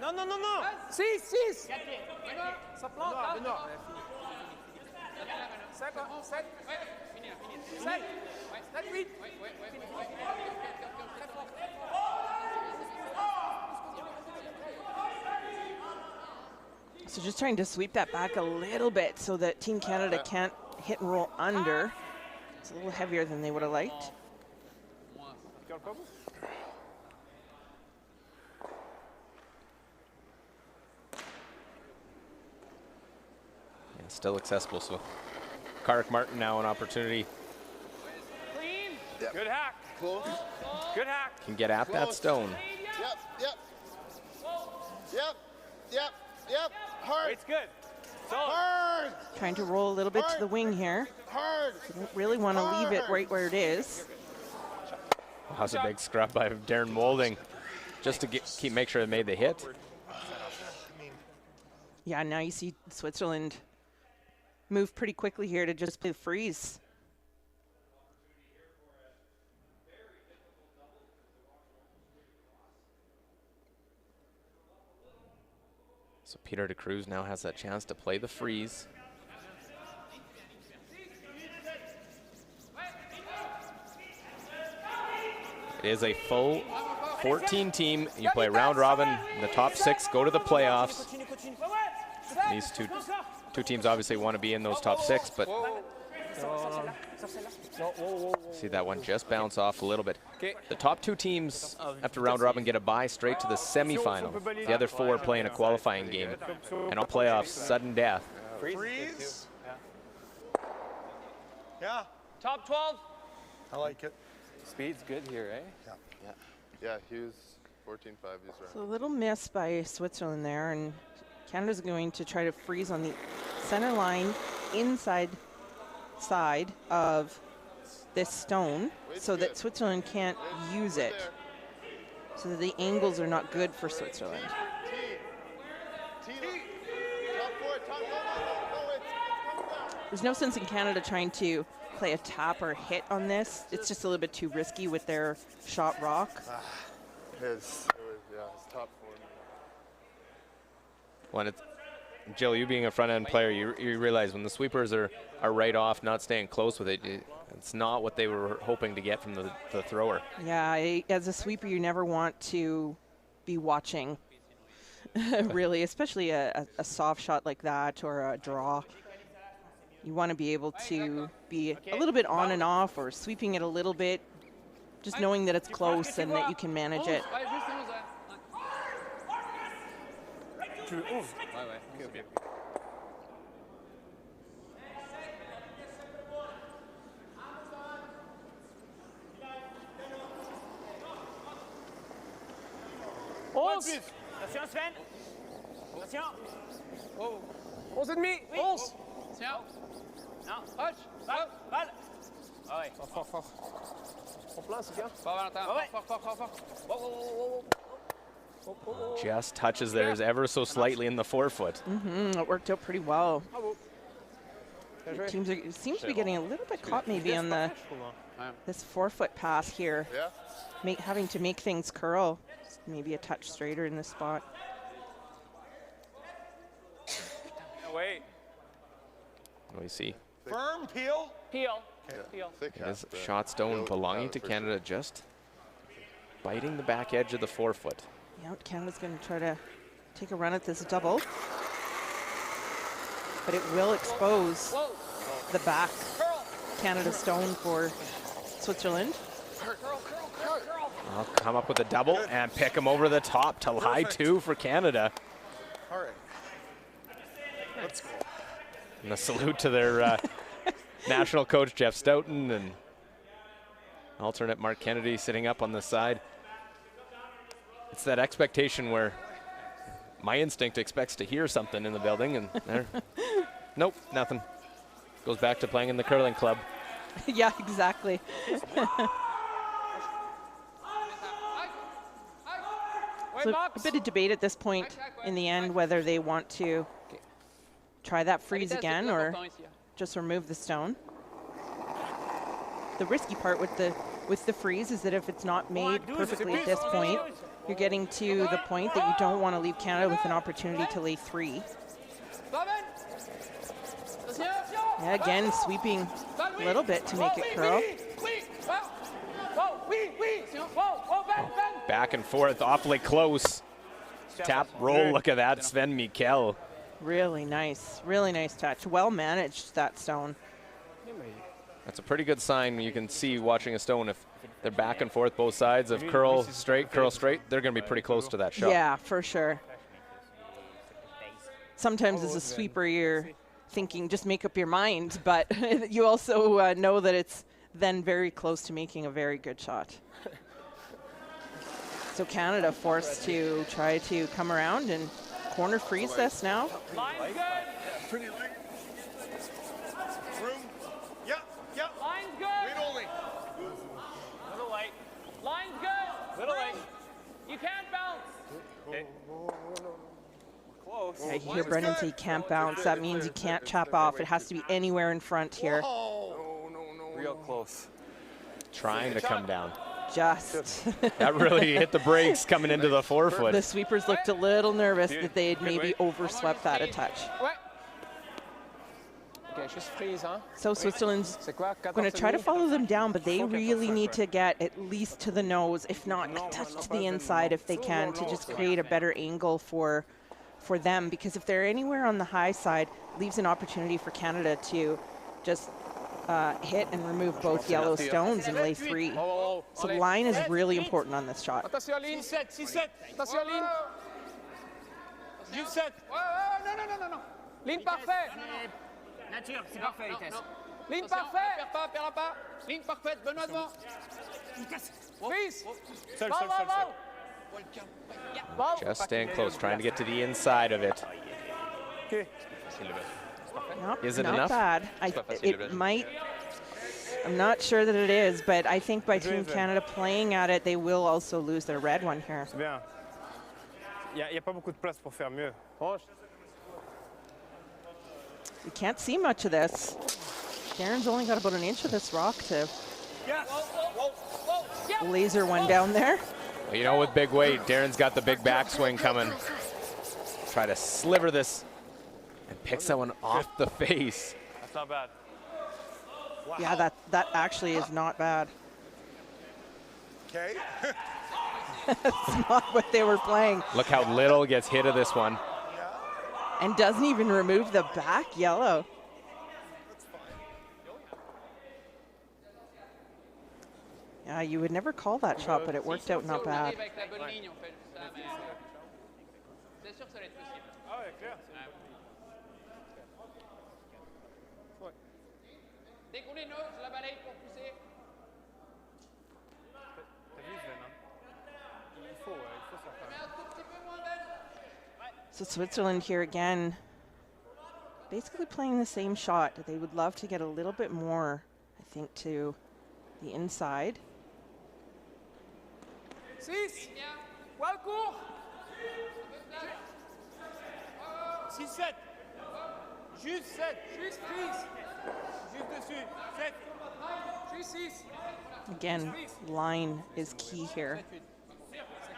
Non, non, non, non. 6, 6. Ça plante, hein. 7, 7. 7, 8. So just trying to sweep that back a little bit so that Team Canada can't hit and roll under. It's a little heavier than they would have liked. And still accessible, so Karek Martin now an opportunity. Clean. Yep. Good hack. Close. Good hack. Can get at that stone. Yep, yep. Yep, yep, yep. Hard. It's good. Hard. Trying to roll a little bit to the wing here. Hard. Don't really want to leave it right where it is. That was a big scrub by Darren Molding just to make sure they made the hit. Yeah, now you see Switzerland move pretty quickly here to just play the freeze. So Peter de Cruz now has that chance to play the freeze. It is a full 14 team. You play round robin. The top 6 go to the playoffs. These two teams obviously want to be in those top 6, but see that one just bounce off a little bit. The top 2 teams after round robin get a bye straight to the semifinal. The other 4 play in a qualifying game. And on playoffs, sudden death. Freeze? Yeah. Top 12. I like it. Speed's good here, eh? Yeah. Yeah, he was 14-5. He's right. So a little miss by Switzerland there, and Canada's going to try to freeze on the center line inside side of this stone so that Switzerland can't use it. So that the angles are not good for Switzerland. There's no sense in Canada trying to play a tap or hit on this. It's just a little bit too risky with their shot rock. His top 4. When it's Jill, you being a front-end player, you realize when the sweepers are right off, not staying close with it, it's not what they were hoping to get from the thrower. Yeah, as a sweeper, you never want to be watching, really, especially a soft shot like that or a draw. You want to be able to be a little bit on and off or sweeping it a little bit, just knowing that it's close and that you can manage it. Attention Sven. Attention. 11 et demi. 11. Tiens. Non. Touch. Balle. Balle. Ah ouais. Fort, fort. En plein, c'est bien. Fort, Valentin. Ouais. Fort, fort, fort, fort. Just touches theirs ever so slightly in the forefoot. It worked out pretty well. Teams seem to be getting a little bit caught maybe on this forefoot pass here. Yeah. Having to make things curl. Maybe a touch straighter in this spot. No, wait. What do we see? Firm, peel. Peel. Yeah. Peel. Thick It is half, shot stone belonging to Canada, just biting the back edge of the forefoot. Yeah, Canada's going to try to take a run at this double. But it will expose the back Canada stone for Switzerland. I'll come up with a double and pick him over the top to lie 2 for Canada. All right. Let's go. And a salute to their national coach Jeff Stoughton and alternate Mark Kennedy sitting up on the side. It's that expectation where my instinct expects to hear something in the building, and there, nope, nothing. Goes back to playing in the curling club. Yeah, exactly. So a bit of debate at this point in the end whether they want to try that freeze again or just remove the stone. The risky part with the freeze is that if it's not made perfectly at this point, you're getting to the point that you don't want to leave Canada with an opportunity to lay 3. Yeah, again, sweeping a little bit to make it curl. Back and forth, awfully close. Tap, roll, look at that, Sven Mikkel. Really nice touch. Well managed, that stone. That's a pretty good sign. You can see watching a stone, if they're back and forth both sides of curl straight, they're going to be pretty close to that shot. Yeah, for sure. Sometimes as a sweeper, you're thinking just make up your mind, but you also know that it's then very close to making a very good shot. So Canada forced to try to come around and corner freeze this now. Line's good. Pretty light. Room. Yep. Line's good. Wait only. Little light. Line's good. Little light. You can't bounce. Close. Yeah, you hear Brendan say can't bounce. That means you can't chop off. It has to be anywhere in front here. Real close. Trying to come down. Just. That really hit the brakes coming into the forefoot. The sweepers looked a little nervous that they had maybe overswept that a touch. Okay, just freeze, huh? So Switzerland's going to try to follow them down, but they really need to get at least to the nose, if not a touch to the inside if they can, to just create a better angle for them. Because if they're anywhere on the high side, it leaves an opportunity for Canada to just hit and remove both yellow stones and lay 3. So line is really important on this shot. Attention à ligne. 6-7. Attention à ligne. Juste 7. Non. Ligne parfaite. Nature, c'est parfait, vitesse. Ligne parfaite. Perds pas. Ligne parfaite. Benoît devant. Freeze. Seul. Just staying close, trying to get to the inside of it. Nope, Is it not enough? bad. It might. I'm not sure that it is, but I think by Team Canada playing at it, they will also lose their red one here. C'est bien. Il n'y a pas beaucoup de place pour faire mieux. We can't see much of this. Darren's only got about an inch of this rock to laser one down there. Well, you know, with big weight, Darren's got the big backswing coming. Try to sliver this and picks that one off the face. That's not bad. Wow. Yeah, that actually is not bad. Okay. That's not what they were playing. Look how little gets hit of this one. And doesn't even remove the back yellow. Yeah, you would never call that shot, but it worked out not bad. So Switzerland here again, basically playing the same shot. They would love to get a little bit more, I think, to the inside. 6. Well court. 6-7. Juste 7. Juste freeze. Juste dessus. 7. Juste 6. Again, line is key here.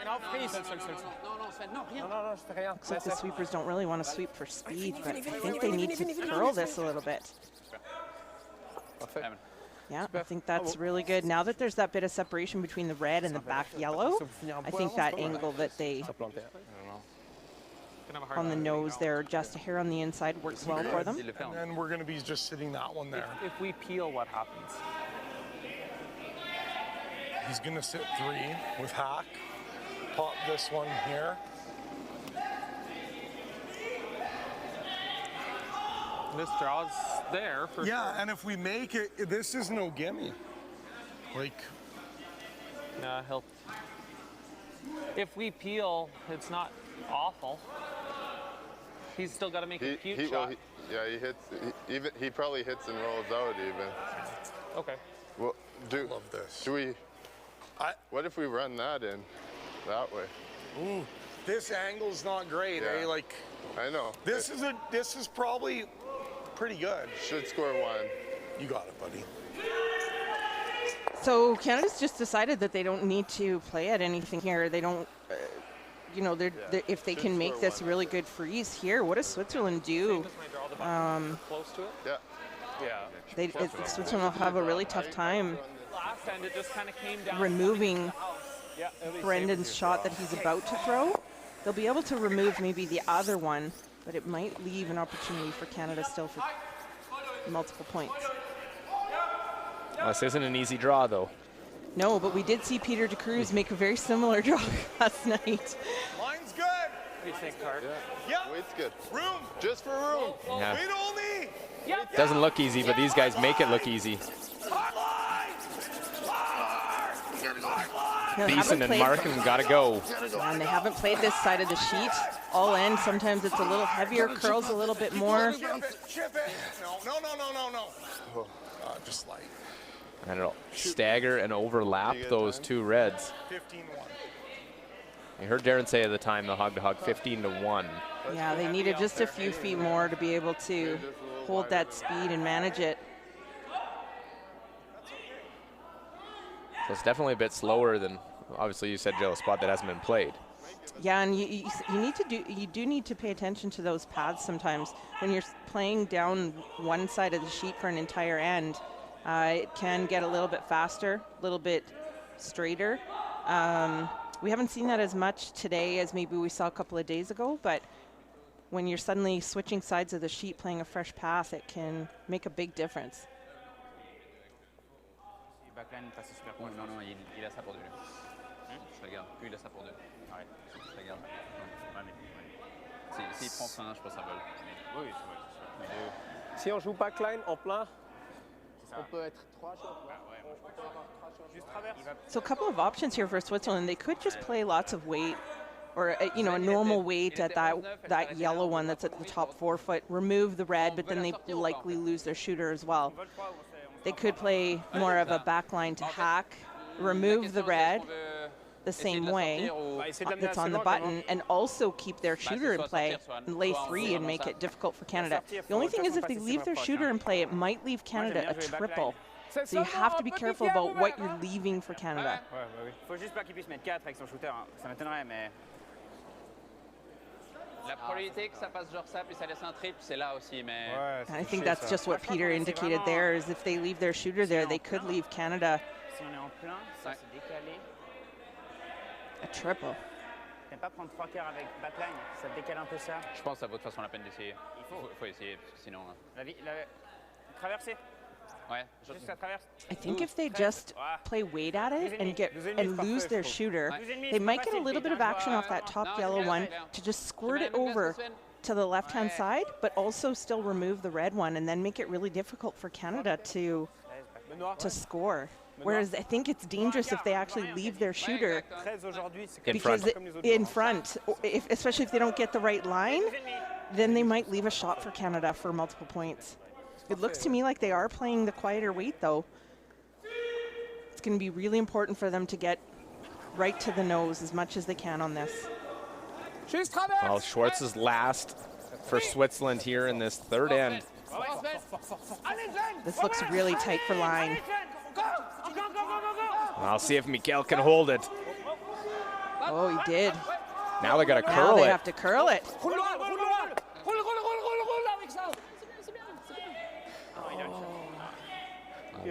Non, freeze. Looks like the sweepers don't really want to sweep for speed, but I think they need to curl this a little bit. Yeah, I think that's really good. Now that there's that bit of separation between the red and the back yellow, I think that angle that they on the nose there, just a hair on the inside, works well for them. And then we're going to be just sitting that one there. If we peel, what happens? He's going to sit 3 with hack. Pop this one here. This draw's there for Yeah, sure. and if we make it, this is no gimme. Like, Nah, he'll. If we peel, it's not awful. He's still got to make a cute shot. He hits. He probably hits and rolls out even. Okay. Well, love this. What if we run that in that way? Ooh, this angle's not great, Yeah. Like, I know. this is probably pretty good. Should score 1. You got it, buddy. So Canada's just decided that they don't need to play at anything here. They don't, if they can make this really good freeze here, what does Switzerland do? Close to it? Yeah. Switzerland will have a really tough time Last end, it just kind of came down. removing Yeah, at least Brendan's shot that he's about to throw. They'll be able to remove maybe the other one, but it might leave an opportunity for Canada still for multiple points. Well, this isn't an easy draw, though. No, but we did see Peter de Cruz make a very similar draw last night. Line's good. What do you think, Cart? Yeah. Weight's good. Room. Just for room. Yeah. Weight only. Doesn't look easy, but these guys make it look easy. Beeson and Markham got to go. And they haven't played this side of the sheet. All in, sometimes it's a little heavier, curls a little bit more. Chip it. No. Just like And it'll stagger and overlap those two reds. 15-1. I heard Darren say at the time the hog-to-hog 15-1. Yeah, they needed just a few feet more to be able to hold that speed and manage it. So it's definitely a bit slower than, obviously you said, Joe, a spot that hasn't been played. Yeah, and you do need to pay attention to those paths sometimes. When you're playing down one side of the sheet for an entire end, it can get a little bit faster, a little bit straighter. We haven't seen that as much today as maybe we saw a couple of days ago, but when you're suddenly switching sides of the sheet, playing a fresh path, it can make a big difference. Non, il a ça pour 2. Je regarde. Lui, il a ça pour 2. Ouais, je regarde. S'il prend fin, je pense que ça vole. Oui, c'est vrai. Si on joue backline en plein, On peut être 3 shots. So a couple of options here for Switzerland. They could just play lots of weight, or a normal weight at that yellow one that's at the top 4 foot. Remove the red, but then they likely lose their shooter as well. They could play more of a backline to hack, remove the red the same way that's on the button, and also keep their shooter in play and lay 3 and make it difficult for Canada. The only thing is if they leave their shooter in play, it might leave Canada a triple. So you have to be careful about what you're leaving for Canada. Faut juste pas qu'il puisse mettre 4 avec son shooter. Ça m'étonnerait, mais. La probabilité que ça passe genre ça, puis ça laisse un triple, c'est là aussi, mais. And I think that's just what Peter indicated there, is if they leave their shooter there, they could leave Canada Si on est en plein, ça c'est décalé. a triple. T'aimes pas prendre 3 quarts avec backline, ça décale un peu ça. Je pense que ça vaut de toute façon la peine d'essayer. Il faut essayer, parce que sinon. La traversée. Ouais. Juste la traverse. I think if they just play weight at it and lose their shooter, they might get a little bit of action off that top yellow one to just squirt it over to the left-hand side, but also still remove the red one and then make it really difficult for Canada to score. Whereas I think it's dangerous if they actually leave their shooter in front, especially if they don't get the right line, then they might leave a shot for Canada for multiple points. It looks to me like they are playing the quieter weight, though. It's going to be really important for them to get right to the nose as much as they can on this. Well, Schwartz is last for Switzerland here in this third end. This looks really tight for line. I'll see if Mikael can hold it. Oh, he did. Now they got to curl Now they it. have to curl it.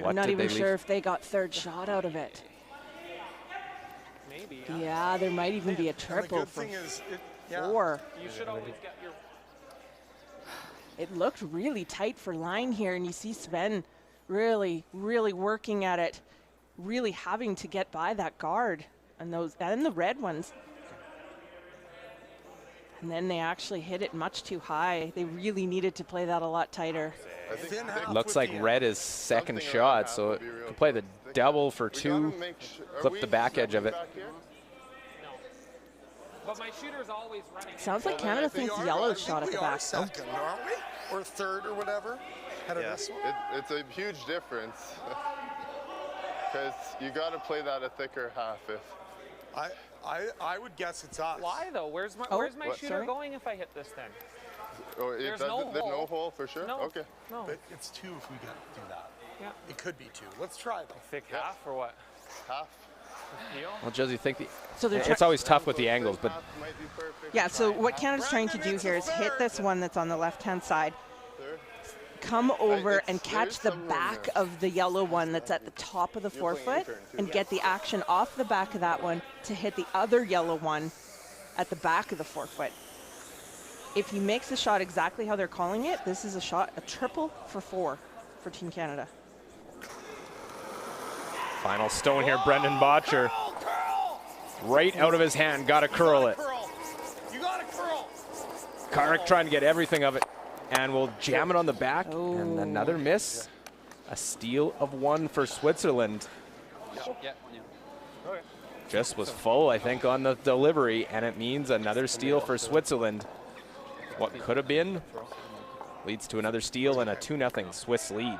I'm not even sure if they got third shot out of it. Maybe. Yeah, there might even be a triple for 4. You should always get your. It looked really tight for line here, and you see Sven really, really working at it, really having to get by that guard and the red ones. And then they actually hit it much too high. They really needed to play that a lot tighter. Looks like red is second shot, so it can play the double for 2, clip the back edge of it. But my shooter's always running. Sounds like Canada thinks yellow shot at the back. Second, aren't we? Or third or whatever. Yes, it's a huge difference. Because you got to play that a thicker half. If I would guess it's us. Why though? Where's my shooter going if I hit this thing? Oh, there's no hole for sure? No. Okay. No. But it's 2 if we do that. Yeah. It could be 2. Let's try though. Thick half or what? Half. Well, Josie, think so it's always tough with the angles, but yeah. So what Canada's trying to do here is hit this one that's on the left-hand side, come over and catch the back of the yellow one that's at the top of the forefoot, and get the action off the back of that one to hit the other yellow one at the back of the forefoot. If he makes the shot exactly how they're calling it, this is a triple for 4 for Team Canada. Final stone here, Brendan Botcher. Right out of his hand, got to curl it. You got to curl. Karek trying to get everything of it, and will jam it on the back, and another miss. A steal of 1 for Switzerland. Just was full, I think, on the delivery, and it means another steal for Switzerland. What could have been leads to another steal and a 2-0 Swiss lead.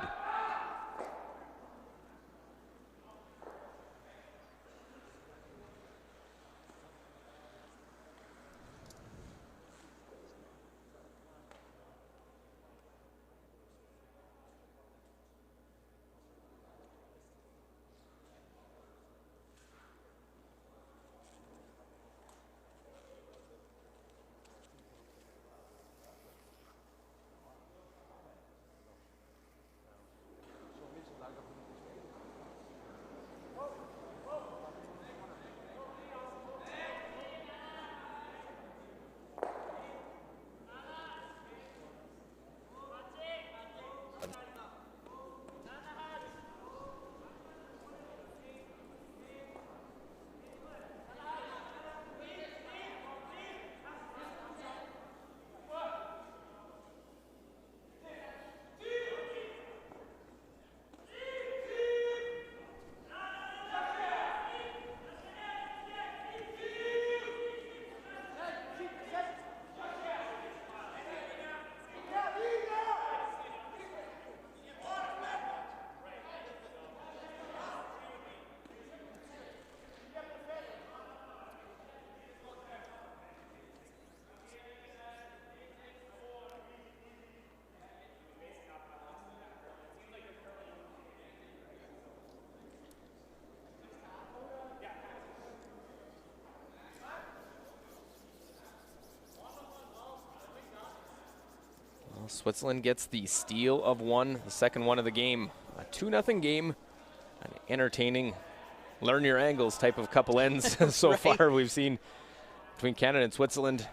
Switzerland gets the steal of 1, the second one of the game. A 2-0 game, an entertaining, learn your angles type of couple ends so far we've seen between Canada and Switzerland.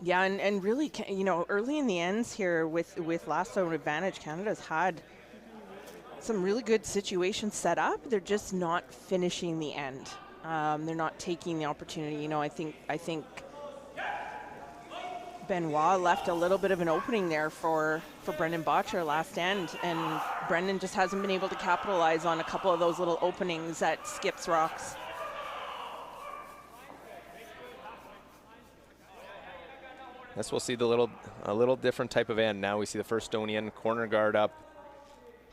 Yeah, and really, you know, early in the ends here with lasso advantage, Canada's had some really good situations set up. They're just not finishing the end. They're not taking the opportunity. You know, I think Benoit left a little bit of an opening there for Brendan Botcher last end, and Brendan just hasn't been able to capitalize on a couple of those little openings at Skips Rocks. Guess we'll see a little different type of end. Now we see the first Estonian corner guard up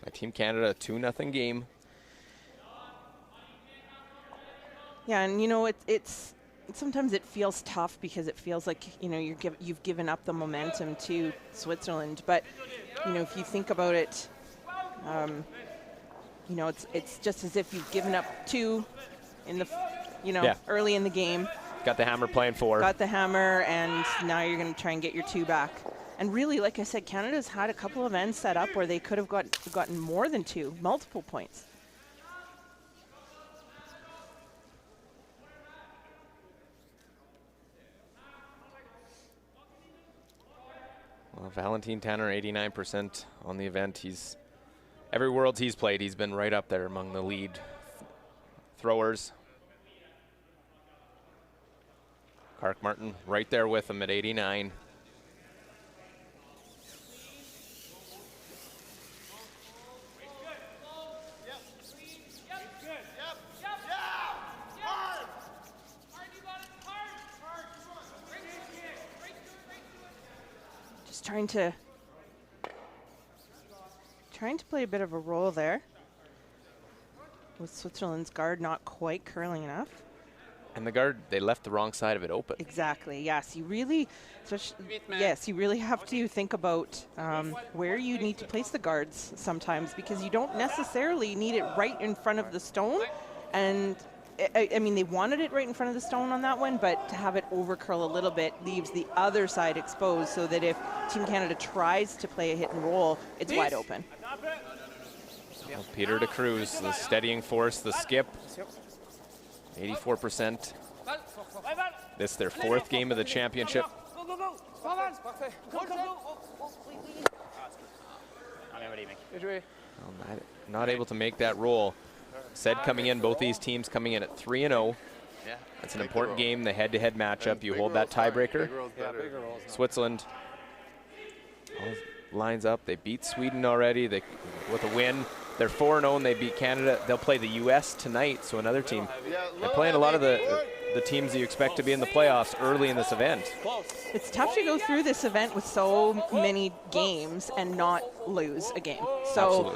by Team Canada, a 2-0 game. Yeah, and you know it's sometimes it feels tough because it feels like, you know, you've given up the momentum to Switzerland. But, you know, if you think about it, you know, it's just as if you've given up 2 in the, you know, early in the game. Got the hammer playing 4. Got the hammer, and now you're going to try and get your 2 back. And really, like I said, Canada's had a couple of ends set up where they could have gotten more than 2, multiple points. Well, Valentin Tanner, 89% on the event. Every Worlds he's played, he's been right up there among the lead throwers. Park Martin right there with him at 89. Just trying to play a bit of a role there, with Switzerland's guard not quite curling enough. And the guard, they left the wrong side of it open. Exactly. Yes, you really, yes, you really have to think about where you need to place the guards sometimes, because you don't necessarily need it right in front of the stone. And I mean, they wanted it right in front of the stone on that one, but to have it over curl a little bit leaves the other side exposed, so that if Team Canada tries to play a hit and roll, it's wide open. Well, Peter de Cruz, the steadying force, the skip, 84%. This is their 4th game of the championship. Well, not able to make that roll. Said coming in, both these teams coming in at 3-0. That's an important game, the head-to-head matchup. You hold that tiebreaker. Switzerland lines up. They beat Sweden already. With a win, they're 4-0 and they beat Canada. They'll play the U.S. tonight, so another team. They're playing a lot of the teams you expect to be in the playoffs early in this event. It's tough to go through this event with so many games and not lose a game. So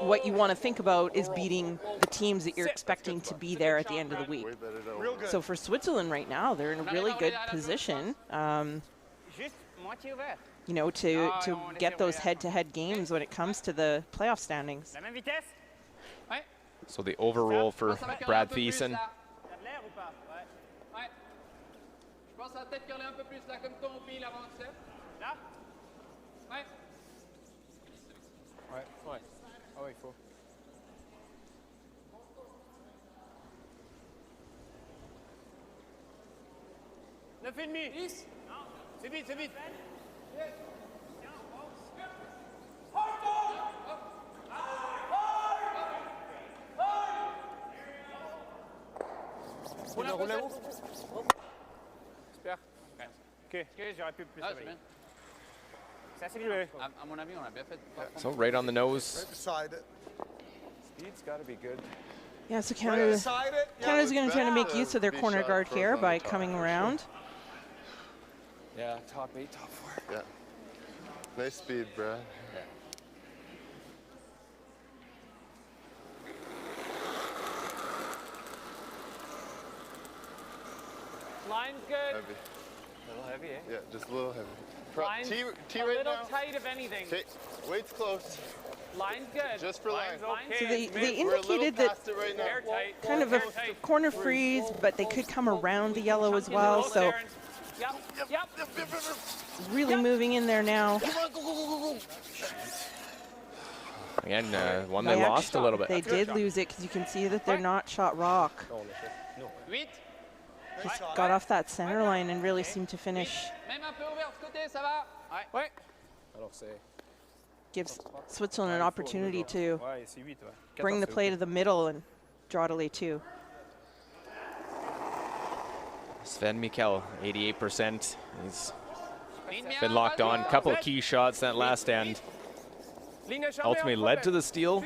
what you want to think about is beating the teams that you're expecting to be there at the end of the week. So for Switzerland right now, they're in a really good position, you know, to get those head-to-head games when it comes to the playoff standings. So the overroll for Brad Thiessen. Ça va peut-être curler un peu plus là, comme ton pile avant le set. Là? Ouais. Ouais, ouais. Ah ouais, il faut. 9,5. 10. Non, c'est vite, c'est vite. Roulez où? Super. Ok, j'aurais pu plus. C'est assez bien. À mon avis, on a bien fait. So right on the nose. Right beside it. Speed's got to be good. Yeah, so Canada's going to try to make use of their corner guard here by coming around. Yeah, top 8, top 4. Yeah. Nice speed, Brad. Yeah. Line's good. Heavy. A little heavy, eh? Yeah, just a little heavy. Line's T a right little now. tight if anything. Weight's close. Line's good. Just for line. Line's So okay. they indicated that Right now. Airtight. kind of a corner freeze, but they could come around the yellow as well. So Yep. really moving in there now. Again, one they lost a little bit. They did lose it because you can see that they're not shot rock. Just got off that center line and really seemed to finish. Gives Switzerland an opportunity to bring the play to the middle and draw to lay 2. Sven Mikkel, 88%. He's been locked on. A couple of key shots that last end. Ultimately led to the steal.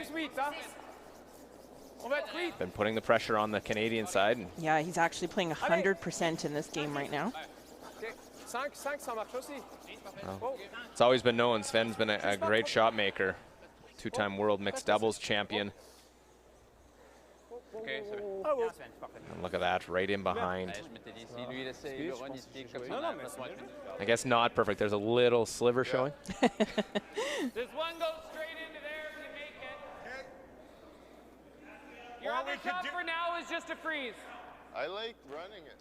Been putting the pressure on the Canadian side. Yeah, he's actually playing 100% in this game right now. Well, it's always been known Sven's been a great shot maker. 2-time world mixed doubles champion. And look at that, right in behind. I guess not perfect. There's a little sliver showing. This one goes straight into there if you make it. Your other shot for now is just a freeze. I like running it.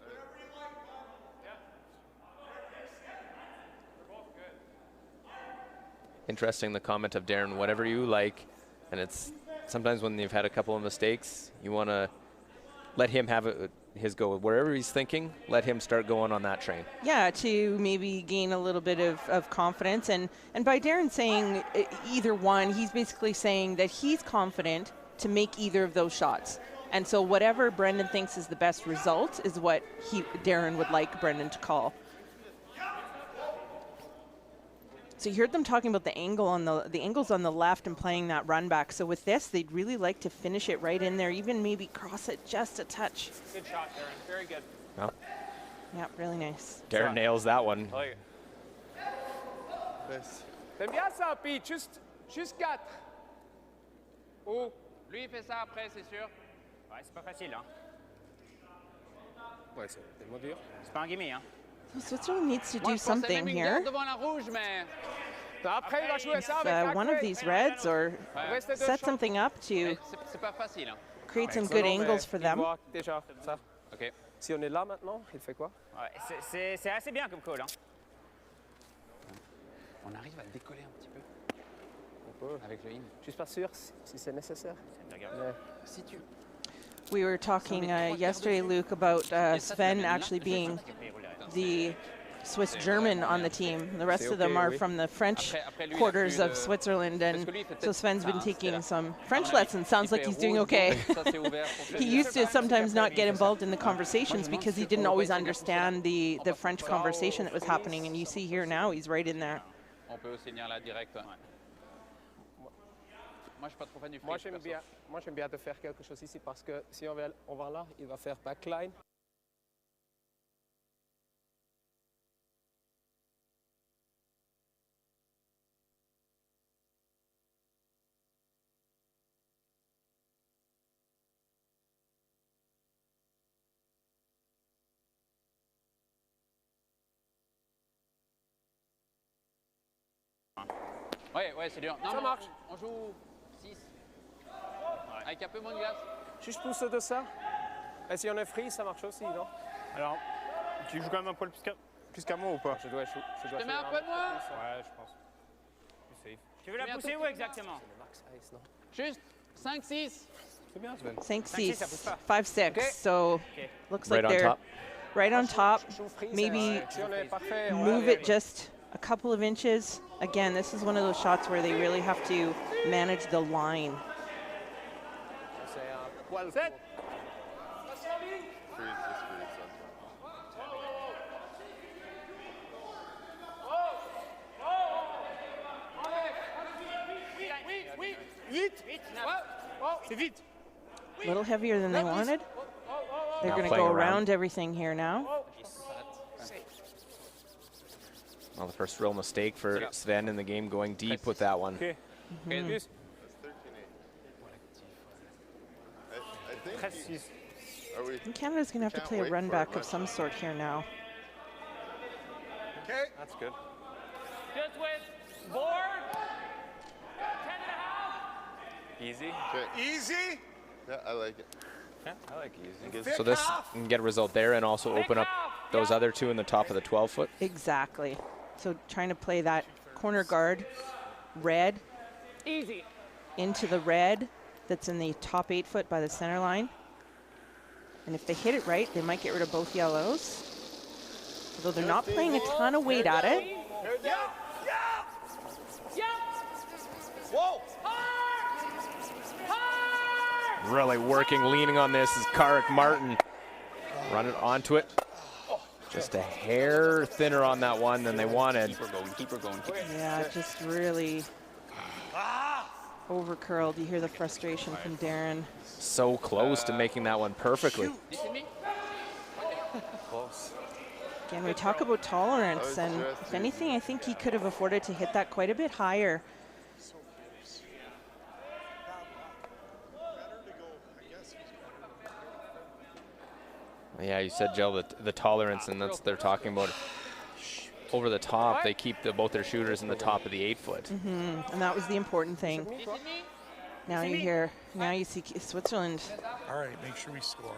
Interesting the comment of Darren, whatever you like. And it's sometimes when you've had a couple of mistakes, you want to let him have his go. Wherever he's thinking, let him start going on that train. Yeah, to maybe gain a little bit of confidence. And by Darren saying either one, he's basically saying that he's confident to make either of those shots. And so whatever Brendan thinks is the best result is what Darren would like Brendan to call. So you heard them talking about the angle on the angles on the left and playing that run back. So with this, they'd really like to finish it right in there, even maybe cross it just a touch. Good shot, Darren. Very good. Oh. Yeah, really nice. Darren nails that one. Like T'aimes bien ça, Pete? Juste 4. Oh, lui, il fait ça après, c'est sûr. Ouais, c'est pas facile, hein. Ouais, c'est tellement dur. C'est pas un gimme, hein. So Switzerland needs to Moi, do je pensais même something une here. garde devant la rouge, mais après, il va jouer ça avec One of Ackley. these reds or Restez deux set shots. something up to C'est pas facile, hein. create some good angles for them. Déjà, ça. OK. Si on est là maintenant, il fait quoi? Ouais, c'est assez bien comme call, hein. On arrive à décoller un petit peu On peut. avec le in. Je suis pas sûr si c'est nécessaire. Mais Si tu... We were talking yesterday, Luke, about Sven actually being the Swiss German on the team. The rest of them are from the French quarters of Switzerland, and so Sven's been taking some French lessons. Sounds like he's doing okay. He used to sometimes not get involved in the conversations because he didn't always understand the French conversation that was happening, and you see here now he's right in there. On peut aussi venir là direct. Ouais. Moi, je suis pas trop fan du moi, flick, j'aime bien de faire quelque chose ici parce que si on va là, il va faire backline. Ouais, c'est dur. Non, Ça marche. On joue 6. Avec un peu moins de glace. Juste pousse de ça. Et si on est free, ça marche aussi, non? Alors, tu joues quand même un poil plus qu'à moi ou pas? Je dois Je te mets un peu de moins. Ouais, je pense. Plus safe. Tu veux la pousser où exactement? Juste 5-6. C'est bien, Sven. 5-6, 5-6. So looks Right like on they're top. right on top. Joue free, Maybe si on est parfait, move it just a couple of inches. Again, this is one of those shots where they really have to manage the line. C'est un poil. C'est vite. A little heavier than they wanted. They're Now going to playing go around. around everything here now. Well, the first real mistake for Sven in the game, going deep with that one. Okay. Mhm. And Canada's going to have to play a run back of some sort here now. Okay. That's good. Just with board. 10.5. Easy? Easy? Yeah, I like it. Yeah, I like easy. So this can get a result there and also open up those other two in the top of the 12-foot. Exactly. So trying to play that corner guard red Easy. into the red that's in the top 8-foot by the center line. And if they hit it right, they might get rid of both yellows. Although they're not playing a ton of weight at it. Whoa! Really working, leaning on this is Karik Martin. Run it onto it. Just a hair thinner on that one than they wanted. Keep her going. Yeah, just really over curled. You hear the frustration from Darren. So close to making that one perfectly. Close. Again, we talk about tolerance, and if anything, I think he could have afforded to hit that quite a bit higher. Yeah, you said, Jill, the tolerance, and that's they're talking about over the top. They keep both their shooters in the top of the 8-foot. And that was the important thing. Now you hear, now you see Switzerland All right, make sure we score.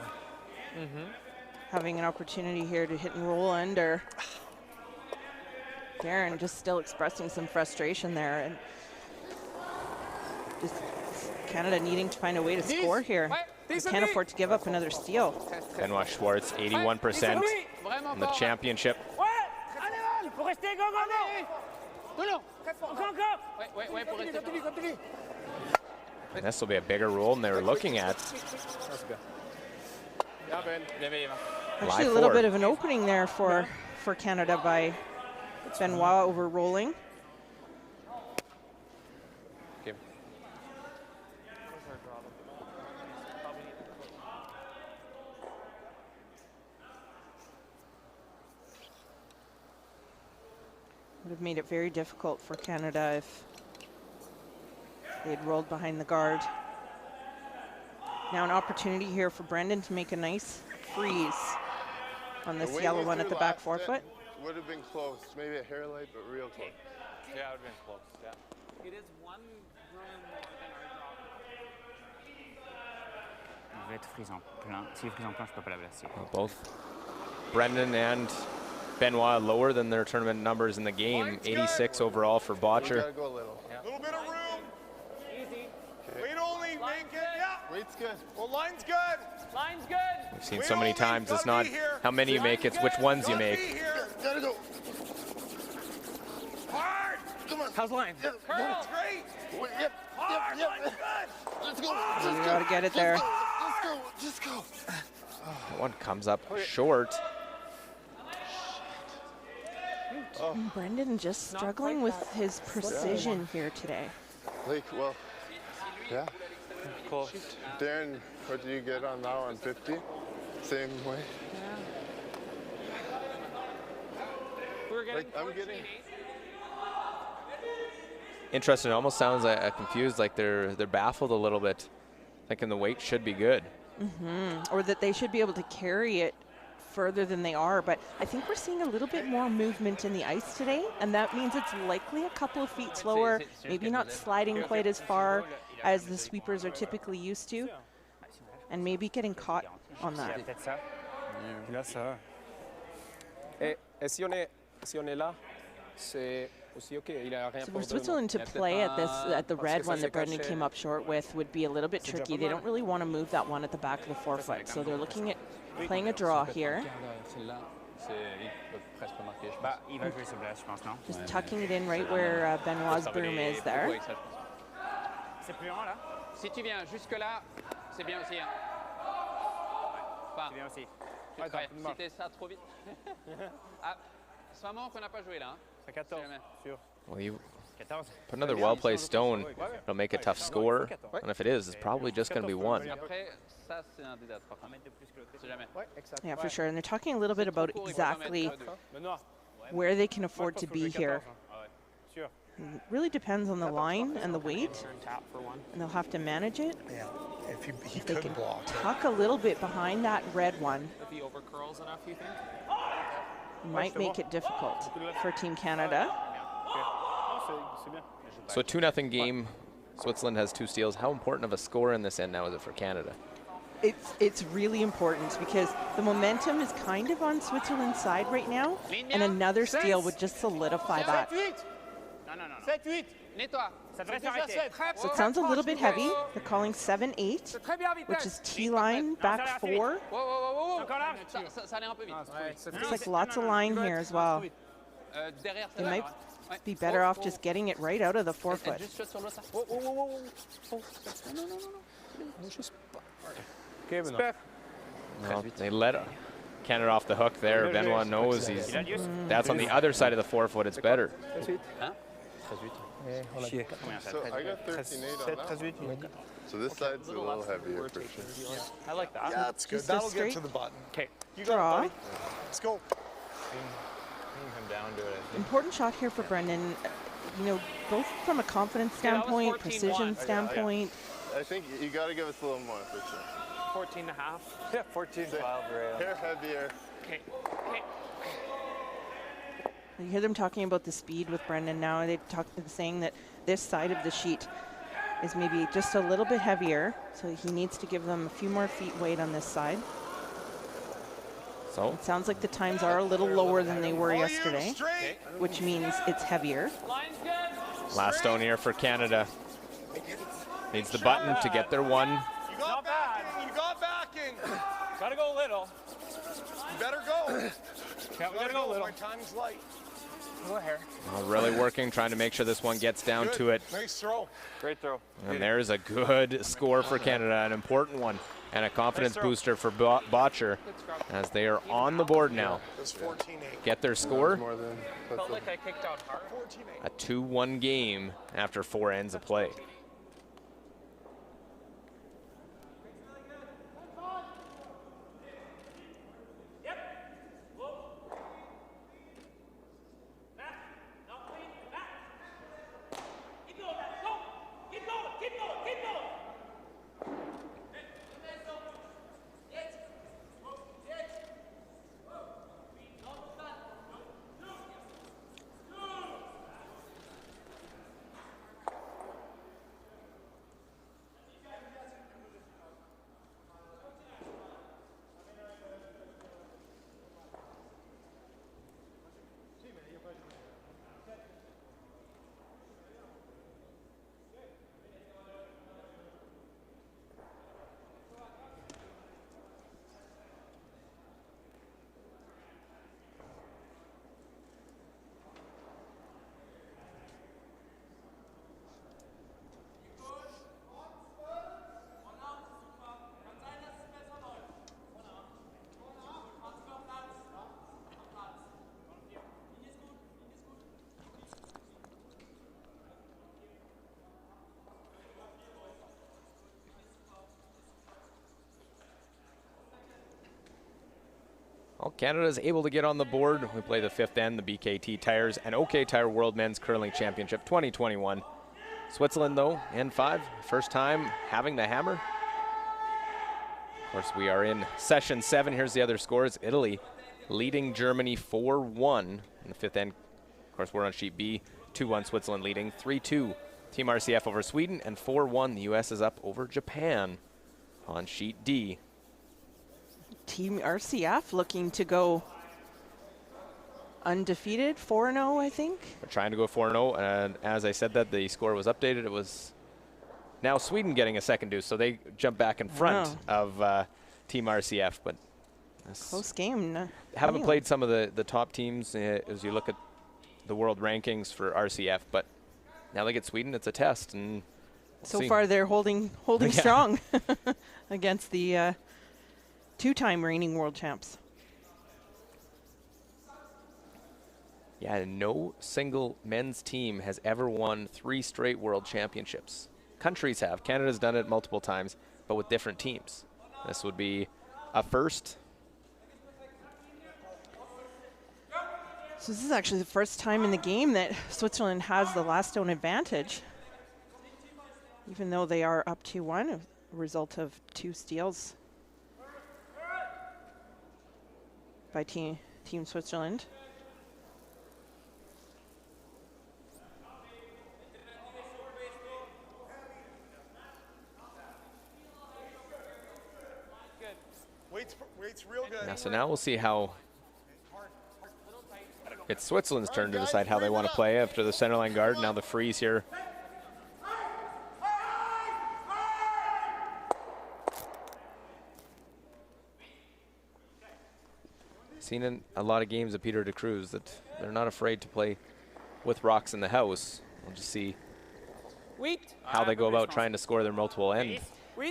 having an opportunity here to hit and roll under. Darren just still expressing some frustration there, and just Canada needing to find a way to score here. They can't afford to give up another steal. Benoit Schwartz, 81% in the championship. And this will be a bigger role than they were looking at. Actually, a little bit of an opening there for Canada by Benoit over rolling. Would have made it very difficult for Canada if they had rolled behind the guard. Now an opportunity here for Brendan to make a nice freeze on this yellow one at the back forefoot. Would have been close, maybe a hair light, but real close. Yeah, it would have been close, yeah. It is one room within our drop. Je vais être frise en plein. Si je frise en plein, je peux pas la placer. Both Brendan and Benoit lower than their tournament numbers in the game. 86 overall for Botcher. Gotta go a little. A little bit of room. Easy. Weight only, make it, yeah. Weight's good. Well, line's good. Line's good. We've seen so many times, it's not how many you make, it's which ones you make. Gotta go. Hard. Come on. How's line? Curl. Great. Yep. Hard. Yep. Line's good. Let's go. You gotta get it there. Let's go. Just go. That one comes up short. Brendan just struggling with his precision here today. Like, well, yeah. Close. Darren, what did you get on that one? 50? Same way? We're getting Like, I'm getting... Interesting, it almost sounds like confused, like they're baffled a little bit, thinking the weight should be good. Or that they should be able to carry it further than they are, but I think we're seeing a little bit more movement in the ice today, and that means it's likely a couple of feet slower, maybe not sliding quite as far as the sweepers are typically used to, and maybe getting caught on that. Là, ça. Et si on est là, c'est aussi OK. Il a rien So pour for Switzerland to play at the red one that Brendan came up short with would be a little bit tricky. They don't really want to move that one at the back of the forefoot, so they're looking at playing a draw here. Il va jouer ce blast, je pense, non? Just tucking it in right where Benoit's broom is there. C'est plus grand là? Si tu viens jusque là, c'est bien aussi. Hein. Enfin, C'est bien aussi. tu si t'es ça trop vite. Ah, c'est un moment qu'on n'a pas joué là. Hein. C'est 14, sûr. Well, you put another well-placed stone, it'll make a tough score, and if it is, it's probably just going to be one. Après, ça c'est un des dates. C'est jamais. Yeah, for sure. And they're talking a little bit about exactly where they can afford to be here. It really depends on the line and the weight, and they'll have to manage it. Yeah, if They can tuck a little bit behind that red one. If he overcurls enough, you think? Might make it difficult for Team Canada. So a 2-0 game, Switzerland has 2 steals. How important of a score in this end now is it for Canada? It's really important because the momentum is kind of on Switzerland's side right now, and another steal would just solidify that. So it sounds a little bit heavy. They're calling 7-8, which is T-line, back 4. Looks like lots of line here as well. They might be better off just getting it right out of the forefoot. Well, they let Canada off the hook there. Benoit knows that's on the other side of the forefoot. It's better. So I got 13.8 on that one. So this side's a little heavier for sure. I like that. Yeah, that's good. Just a That'll get straight to the button. Okay. You got draw. it, buddy. Let's go. Come down to it, I think. Important shot here for Brendan. You know, both from a confidence standpoint, precision standpoint. I think you got to give us a little more for sure. 14 and a half. Yeah, 14-12 right. Hair heavier. Okay. You hear them talking about the speed with Brendan now. They're saying that this side of the sheet is maybe just a little bit heavier, so he needs to give them a few more feet weight on this side. So it sounds like the times are a little lower than they were yesterday, which means it's heavier. last stone here for Canada. Needs the button to get their one. You got backing. You got backing. Gotta go little. You better go. Yeah, we gotta go little. My time's light. Really working, trying to make sure this one gets down to it. Nice throw. Great throw. And there's a good score for Canada, an important one, and a confidence booster for Botcher as they are on the board now. Get their score. Felt like I kicked out hard. A 2-1 game after 4 ends of play. Well, Canada is able to get on the board. We play the 5th end, the BKT Tires and OK Tire World Men's Curling Championship 2021. Switzerland, though, N5, first time having the hammer. Of course, we are in session 7. Here's the other scores. Italy leading Germany 4-1 in the 5th end. Of course, we're on sheet B. 2-1 Switzerland leading. 3-2 Team RCF over Sweden, and 4-1 the U.S. is up over Japan on sheet D. Team RCF looking to go undefeated, 4-0, I think. We're trying to go 4-0, and as I said that, the score was updated. It was now Sweden getting a second deuce, so they jump back in front of Team RCF. But close game. Haven't played some of the top teams as you look at the world rankings for RCF, but now they get Sweden. It's a test, and so far they're holding strong against the 2-time reigning world champs. Yeah, no single men's team has ever won 3 straight world championships. Countries have. Canada's done it multiple times, but with different teams. This would be a first. So this is actually the first time in the game that Switzerland has the last stone advantage, even though they are up 2-1, a result of 2 steals by Team Switzerland. Weight's real good. Yeah, so now we'll see how it's Switzerland's turn to decide how they want to play after the centerline guard. Now the freeze here. Seen in a lot of games of Peter de Cruz that they're not afraid to play with rocks in the house. We'll just see how they go about trying to score their multiple end.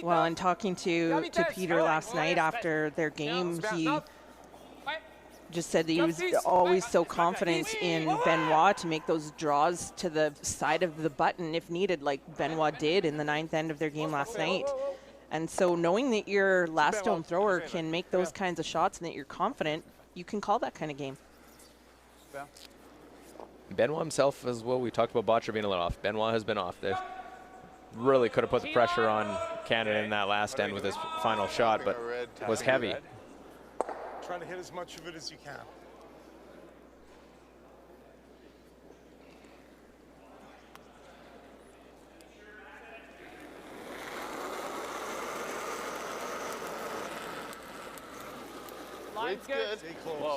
Well, and talking to Peter last night after their game, he just said that he was always so confident in Benoit to make those draws to the side of the button if needed, like Benoit did in the 9th end of their game last night. And so knowing that your last stone thrower can make those kinds of shots and that you're confident, you can call that kind of game. Benoit himself as well. We talked about Botcher being a little off. Benoit has been off. They really could have put the pressure on Canada in that last end with his final shot, but was heavy. Trying to hit as much of it as you can. Line's good.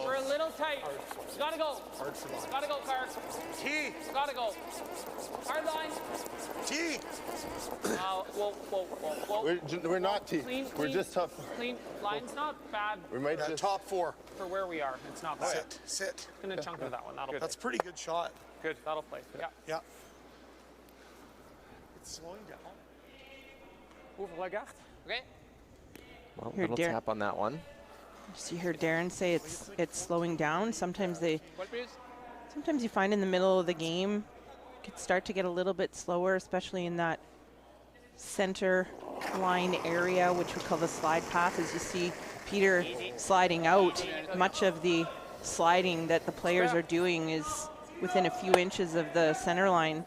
We're a little tight. It's gotta go. It's gotta go, Carr. T. It's gotta go. Hard line. T. Whoa. We're not T. We're just tough. Clean. Line's not bad. We might just top 4. For where we are, it's not bad. Sit. Gonna chunk into that one. That'll That's a pretty good shot. Good. That'll play. Yeah. It's slowing down. Ouvre la garde. Okay. Well, Here, little tap on that one. You hear Darren say it's slowing down. Sometimes you find in the middle of the game it could start to get a little bit slower, especially in that center line area, which we call the slide path. As you see Peter sliding out, much of the sliding that the players are doing is within a few inches of the center line,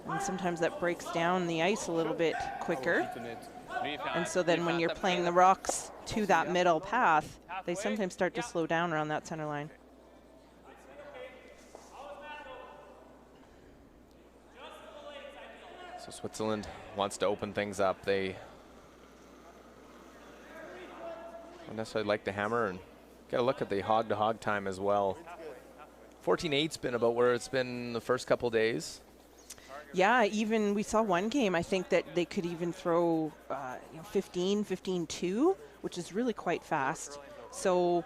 and sometimes that breaks down the ice a little bit quicker. And so then when you're playing the rocks to that middle path, they sometimes start to slow down around that center line. So Switzerland wants to open things up. They don't necessarily like the hammer, and get a look at the hog-to-hog time as well. 14-8's been about where it's been the first couple days. Yeah, even we saw one game, I think that they could even throw 15-2, which is really quite fast. So,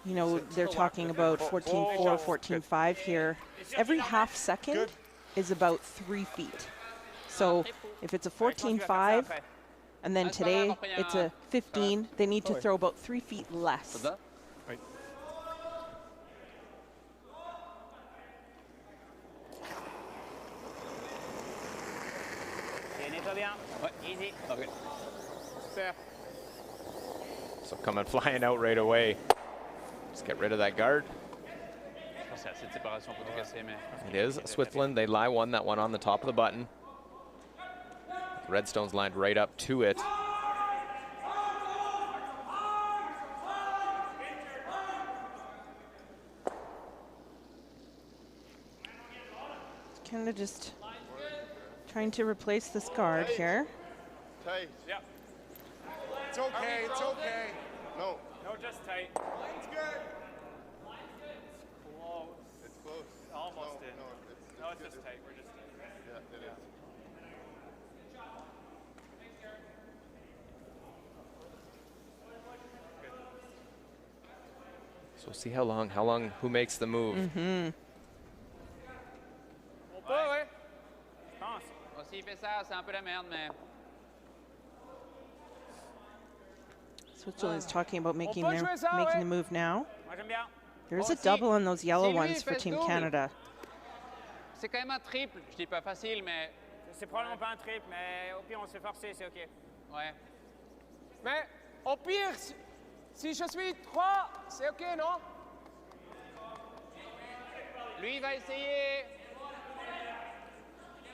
they're talking about 14-4, 14-5 here. Every half second is about 3 feet. So if it's a 14-5, and then today it's a 15, they need to throw about 3 feet less. Easy. Okay. So coming flying out right away. Just get rid of that guard. It is Switzerland. They lie one, that one on the top of the button. Redstone's lined right up to it. Kind of just trying to replace this guard here. Tight. Yeah. It's okay. It's okay. No. No, just tight. Line's good. Close. It's close. Almost in. No, it's just tight. We're just. Yeah, it is. So see how long, who makes the move. Mm-hmm. Ouais. S'il fait ça, c'est un peu la merde, mais. Switzerland's talking about making the move now. There's a Bon, double on those yellow si lui, ones il for fait ce Team double, Canada. C'est quand même un triple. Je dis pas facile, mais. C'est probablement pas un triple, mais au pire, on se fait forcer, c'est OK. Ouais. Mais au pire, si je suis 3, c'est OK, non? Lui, il va essayer.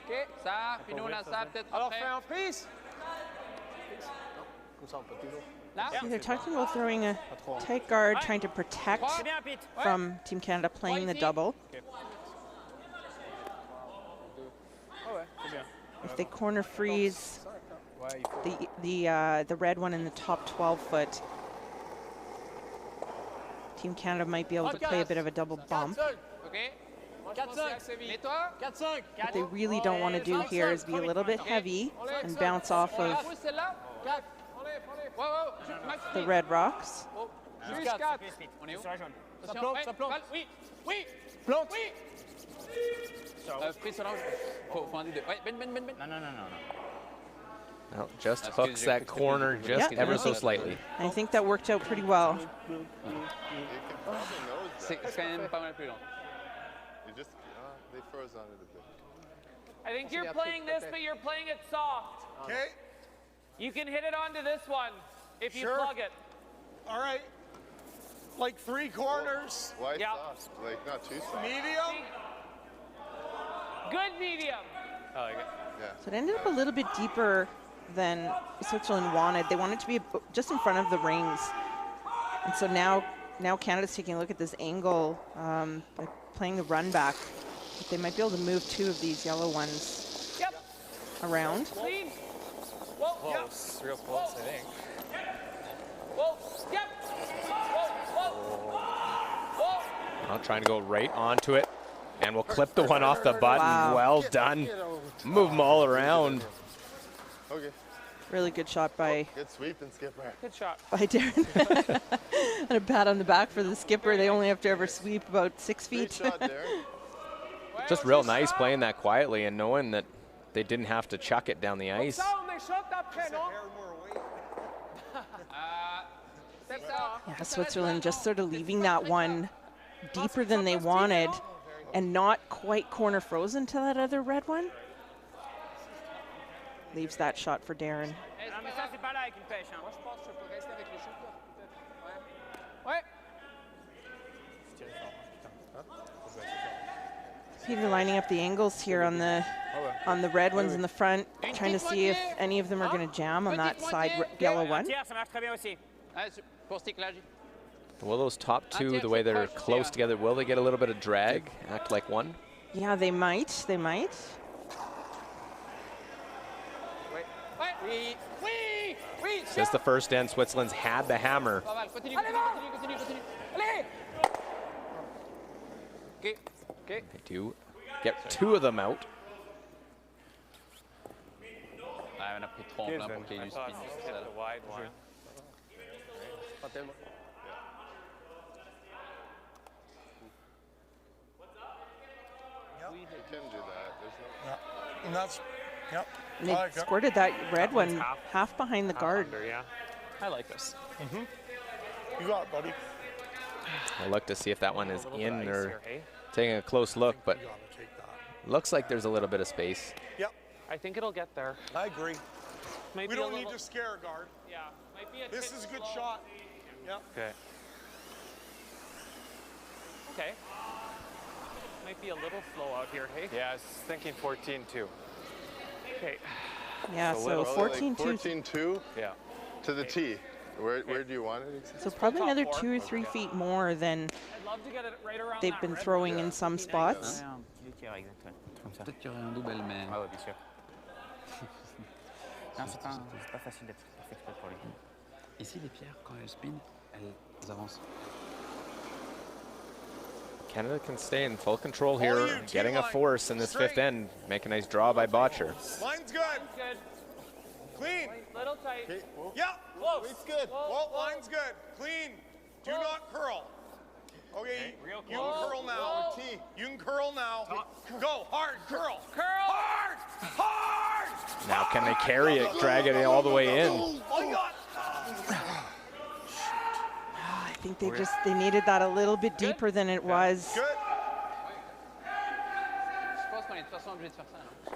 OK. Ça, puis nous, on a ça peut-être Alors, après. fais un freeze. Là? See, they're talking about throwing a tight guard, trying to protect from Team Canada playing the double. If they corner freeze the red one in the top 12-foot, Team Canada might be able to play a bit of a double bump. OK. 4-5. Et toi? 4-5. What they really don't want to do here is be a little bit heavy and bounce off of the red rocks. Juste 4. On est où? Ça plante, ça plante. Oui, oui. Plante. Oui. Prise sur l'ange. Faut un des deux. Ouais, Ben. Non. Well, just hooks that corner just ever so slightly. I think that worked out pretty well. C'est quand même pas mal plus long. They froze on it a bit. I think you're playing this, but you're playing it soft. Okay. You can hit it onto this one if you plug it. All right. Like 3 corners. Why soft? Like not too soft. Medium. Good medium. I like it. Yeah. So it ended up a little bit deeper than Switzerland wanted. They wanted to be just in front of the rings. And so now Canada's taking a look at this angle by playing the run back. But they might be able to move 2 of these yellow ones around. Clean. Close. Real close, I think. Now trying to go right onto it. And we'll clip the one off the button. Wow. Well done. Move them all around. Okay. Really good shot by Good sweep and skipper. Good shot. by Darren. And a pat on the back for the skipper. They only have to ever sweep about 6 feet. Great shot, Darren. Just real nice playing that quietly and knowing that they didn't have to chuck it down the ice. Yeah, Switzerland just sort of leaving that one deeper than they wanted and not quite corner frozen to that other red one. Leaves that shot for Darren. Peter lining up the angles here on the red ones in the front, trying to see if any of them are going to jam on that side yellow one. Will those top two, the way they're close together, will they get a little bit of drag, act like one? Yeah, they might. They might. Since the first end, Switzerland's had the hammer. They do get two of them out. You can do that. There's no... Yeah. And that's, yep. And they squirted that red one half behind the guard. Under, yeah. I like this. You got it, buddy. I'll look to see if that one is in or taking a close look, but looks like there's a little bit of space. Yep. I think it'll get there. I agree. Might We be a don't little- need to scare a guard. Yeah. Might be a This tick is a good slow. shot. Yep. Okay. Okay. Might be a little slow out here, hey? Yeah, I was thinking 14-2. Okay. Yeah, so 14-2. 14-2 Yeah. to the tee. Where do you want it? So probably another 2 or 3 feet more than I'd love to get it right around they've that been red throwing one. in some spots. Peut-être qu'il y aurait un double, mais. Ah ouais, bien sûr. Non, c'est pas facile d'être fait exprès pour lui. Ici, les pierres, quand elles spin, elles avancent. Canada can stay in full control here, All you, getting a T-line. force in this Straight. fifth end. Make a nice draw by Botcher. Line's good. Good. Clean. Little tight. Yeah. Close. It's good. Well, line's good. Clean. Do not curl. Okay, Real you close. can curl now. Whoa. You can curl now. Go hard, curl. Curl. Hard, hard. Now can they carry it, drag it all the way in? Oh, you got. I think they needed that a little bit deeper than it was. Good.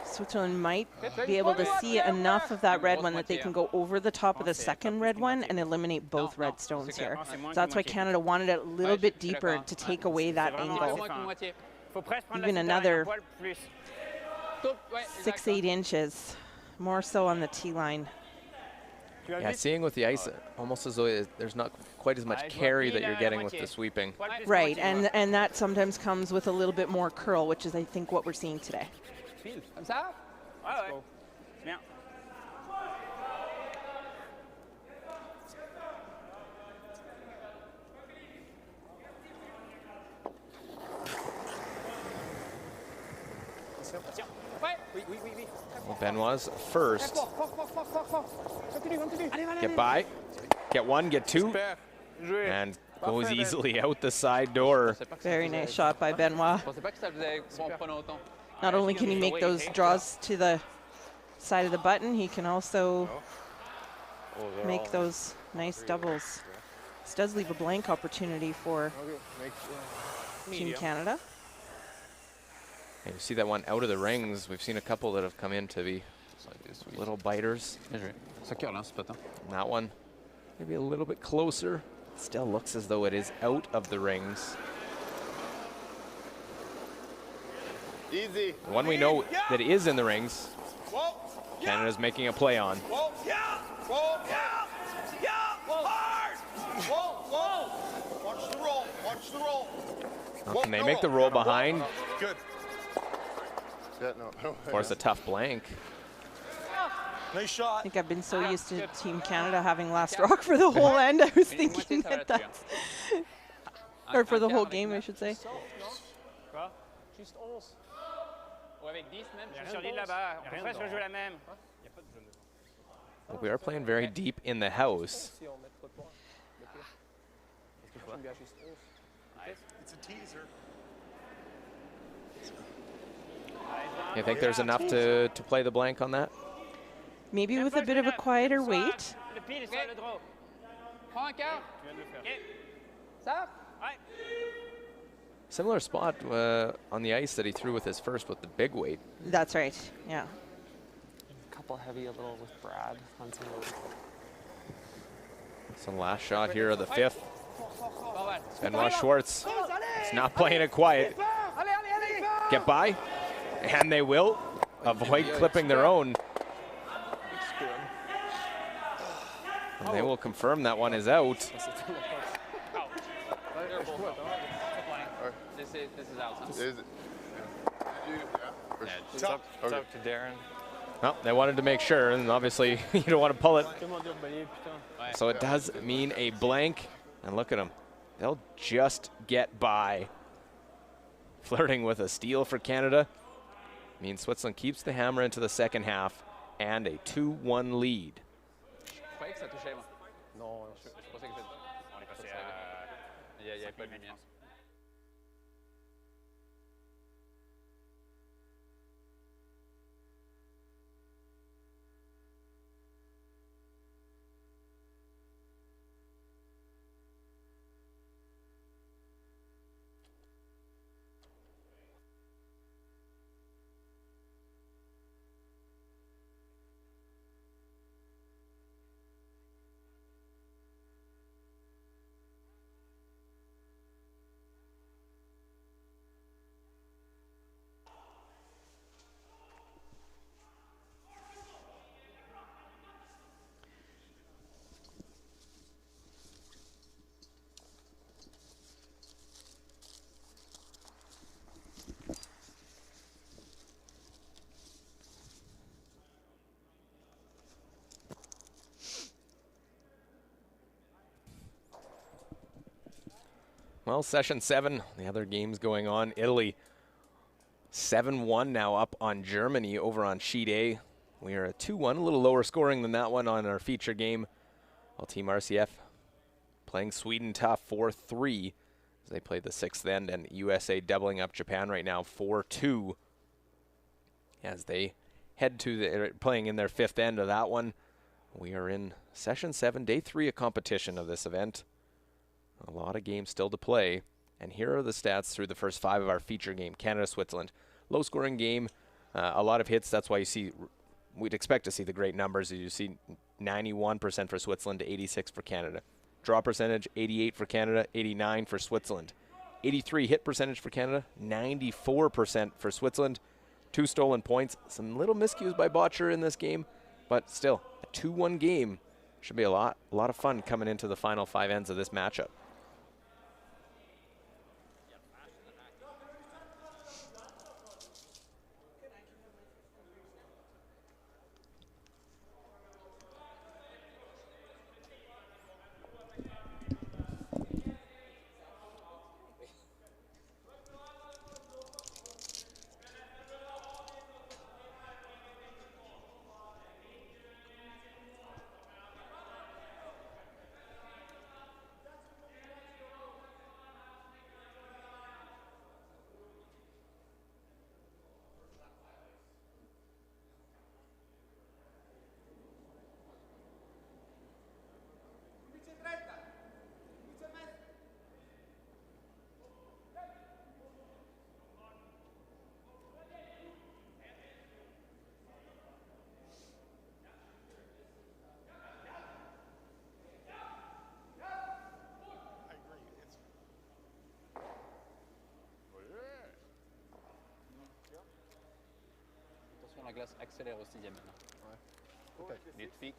Switzerland might be able to see enough of that red one that they can go over the top of the second red one and eliminate both red stones here. So that's why Canada wanted it a little bit deeper to take away that angle. Even another 6-8 inches, more so on the tee line. Yeah, seeing with the ice, almost as though there's not quite as much carry that you're getting with the sweeping. Right, and that sometimes comes with a little bit more curl, which is, I think, what we're seeing today. Comme ça? Ouais, ouais. Bien. Well, Benoit's first. Get by, get one, get two, and goes easily out the side door. Very nice shot by Benoit. Not only can he make those draws to the side of the button, he can also make those nice doubles. This does leave a blank opportunity for Team Canada. And you see that one out of the rings. We've seen a couple that have come in to be little biters. And that one maybe a little bit closer. Still looks as though it is out of the rings. Easy. The one we know that is in the rings, Canada's making a play on. Whoa, yeah, whoa, yeah, yeah, hard. Whoa, whoa. Watch the roll, watch the roll. Now, can they make the roll behind? Good. Yeah, no. Of course, a tough blank. Nice shot. I think I've been so used to Team Canada having last rock for the whole end. I was thinking that that's, or for the whole game, I should say. Juste 11. Ou avec 10 même. Je suis sur l'île là-bas. On peut presque jouer la même. Il n'y a pas de jaune devant. Well, we are playing very deep in the house. Si on met trop de points. Qu'est-ce que je vois? J'aime bien juste 11. It's a teaser. You think there's enough to play the blank on that? Maybe with a bit of a quieter weight. Le pile sur le draw. Prends un quart. Tu viens de le faire. Ok. Ça? Ouais. Similar spot on the ice that he threw with his first with the big weight. That's right, yeah. A couple heavy a little with Brad on some of those. So the last shot here of the fifth. Pas mal. Benoit Schwartz. It's not playing it quiet. Allez, allez, allez. Get by, and they will avoid clipping their own. And they will confirm that one is out. This is out. Huh? Is it? Yeah, it's up to Darren. Well, they wanted to make sure, and obviously you don't want to pull it. Comment dire balayer, putain. So it does mean a blank. And look at them. They'll just get by. Flirting with a steal for Canada. Means Switzerland keeps the hammer into the second half and a 2-1 lead. Je croyais que ça touchait, moi. Non, Je pensais que On est passé à. Il n'y avait pas de lumière. Well, session 7, the other games going on. Italy 7-1 now up on Germany over on sheet A. We are at 2-1, a little lower scoring than that one on our feature game. While Team RCF playing Sweden tough 4-3 as they play the 6th end, and USA doubling up Japan right now 4-2 as they head to playing in their 5th end of that one. We are in session 7, day 3 of competition of this event. A lot of games still to play. And here are the stats through the first 5 of our feature game, Canada-Switzerland. Low-scoring game, a lot of hits. That's why you see, we'd expect to see the great numbers. You see 91% for Switzerland to 86 for Canada. Draw percentage, 88 for Canada, 89 for Switzerland. 83 hit percentage for Canada, 94% for Switzerland. 2 stolen points. Some little miscues by Botcher in this game, but still, a 2-1 game. Should be a lot of fun coming into the final 5 ends of this matchup. La glace accélère aussi, Yamel. Ouais. Les tweaks.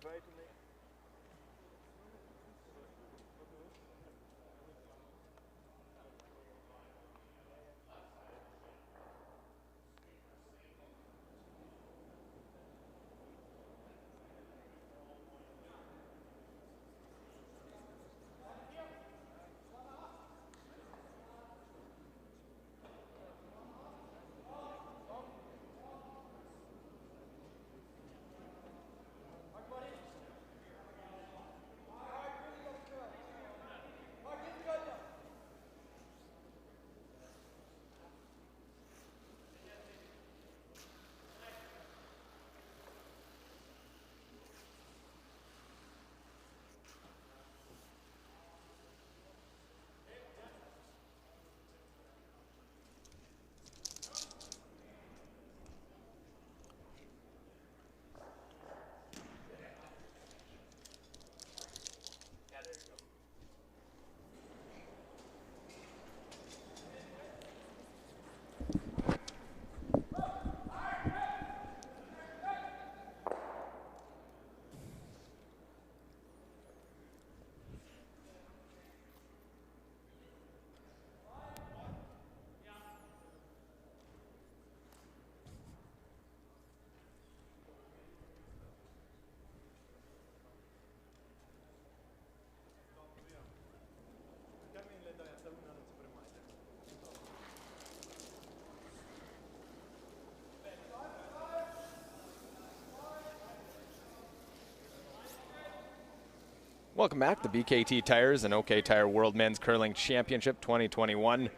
Welcome back to BKT Tires and OK Tire World Men's Curling Championship 2021. And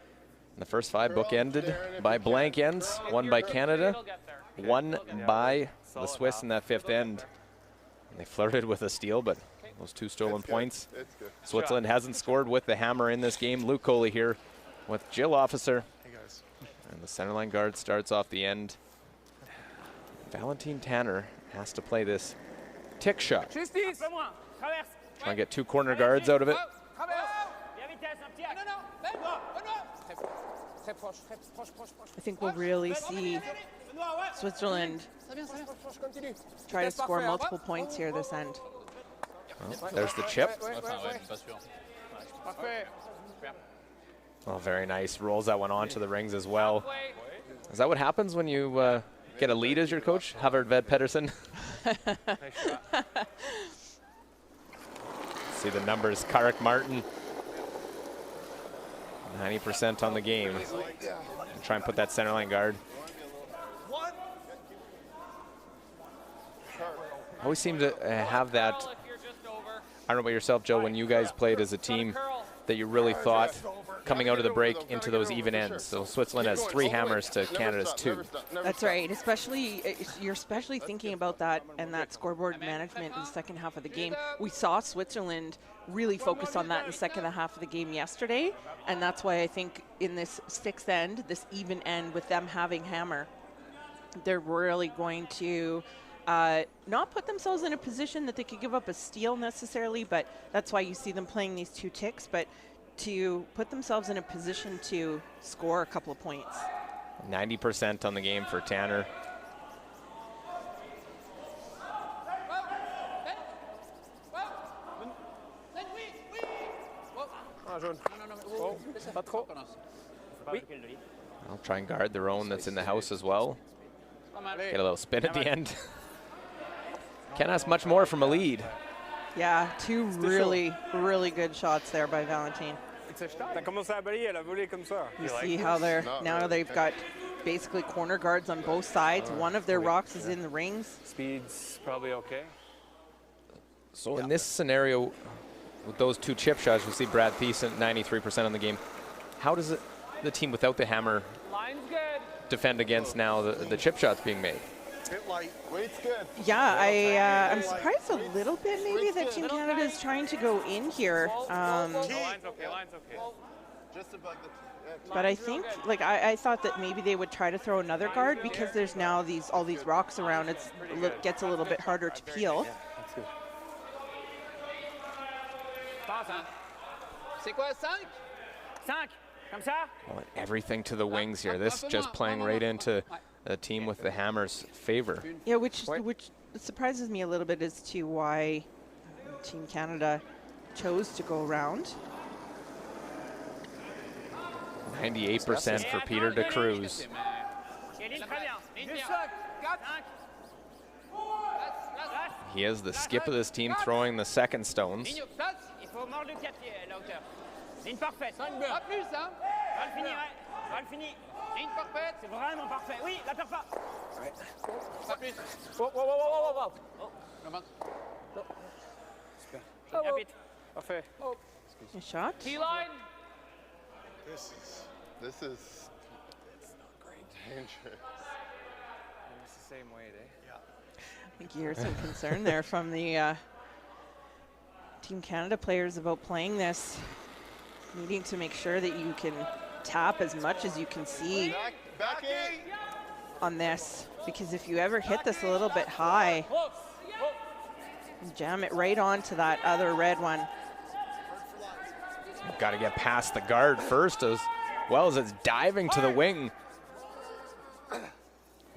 the first 5 bookended by blank ends, one by Canada, one by the Swiss in that 5th end. They flirted with a steal, but those 2 stolen points. Switzerland hasn't scored with the hammer in this game. Luke Coley here with Jill Officer. And the centerline guard starts off the end. Valentine Tanner has to play this tick shot. Try and get 2 corner guards out of it. I think we'll really see Switzerland try to score multiple points here this end. Oh, there's the chip. Oh, very nice. Rolls that one onto the rings as well. Is that what happens when you get a lead as your coach, Havard Ved Pedersen? See the numbers. Karik Martin, 90% on the game. And try and put that centerline guard. I always seem to have that. I don't know about yourself, Joe, when you guys played as a team, that you really thought coming out of the break into those even ends. So Switzerland has 3 hammers to Canada's 2. That's right. You're especially thinking about that and that scoreboard management in the second half of the game. We saw Switzerland really focus on that in the second half of the game yesterday, and that's why I think in this 6th end, this even end with them having hammer, they're really going to not put themselves in a position that they could give up a steal necessarily, but that's why you see them playing these 2 ticks, but to put themselves in a position to score a couple of points. 90% on the game for Tanner. I'll try and guard their own that's in the house as well. Get a little spin at the end. Can't ask much more from a lead. Yeah, 2 really, really good shots there by Valentine. You see how they've got basically corner guards on both sides. One of their rocks is in the rings. Speed's probably okay. So in this scenario, with those 2 chip shots, we see Brad Thies at 93% on the game. How does the team without the hammer defend against now the chip shots being made? Yeah, I'm surprised a little bit maybe that Team Canada is trying to go in here. But I think, like, I thought that maybe they would try to throw another guard because there's now all these rocks around. It gets a little bit harder to peel. Well, everything to the wings here. This just playing right into a team with the hammer's favor. Yeah, which surprises me a little bit as to why Team Canada chose to go around. 98% for Peter de Cruz. He is the skip of this team, throwing the second stones. Ligne parfaite. 5 pas plus, hein. Va le finir, ouais. Va le finir. Ligne parfaite. C'est vraiment parfait. Oui, la perds pas. Ouais. Pas plus. Oh, oh, oh, oh, oh, oh. Le manque. Super. Bien vite. Parfait. A shot. T-line. This is it's not great. Dangerous. It's the same weight, eh? Yeah. I think you hear some concern there from the Team Canada players about playing this. Needing to make sure that you can tap as much as you can see on this, because if you ever hit this a little bit high, jam it right onto that other red one. Got to get past the guard first, as well as it's diving to the wing.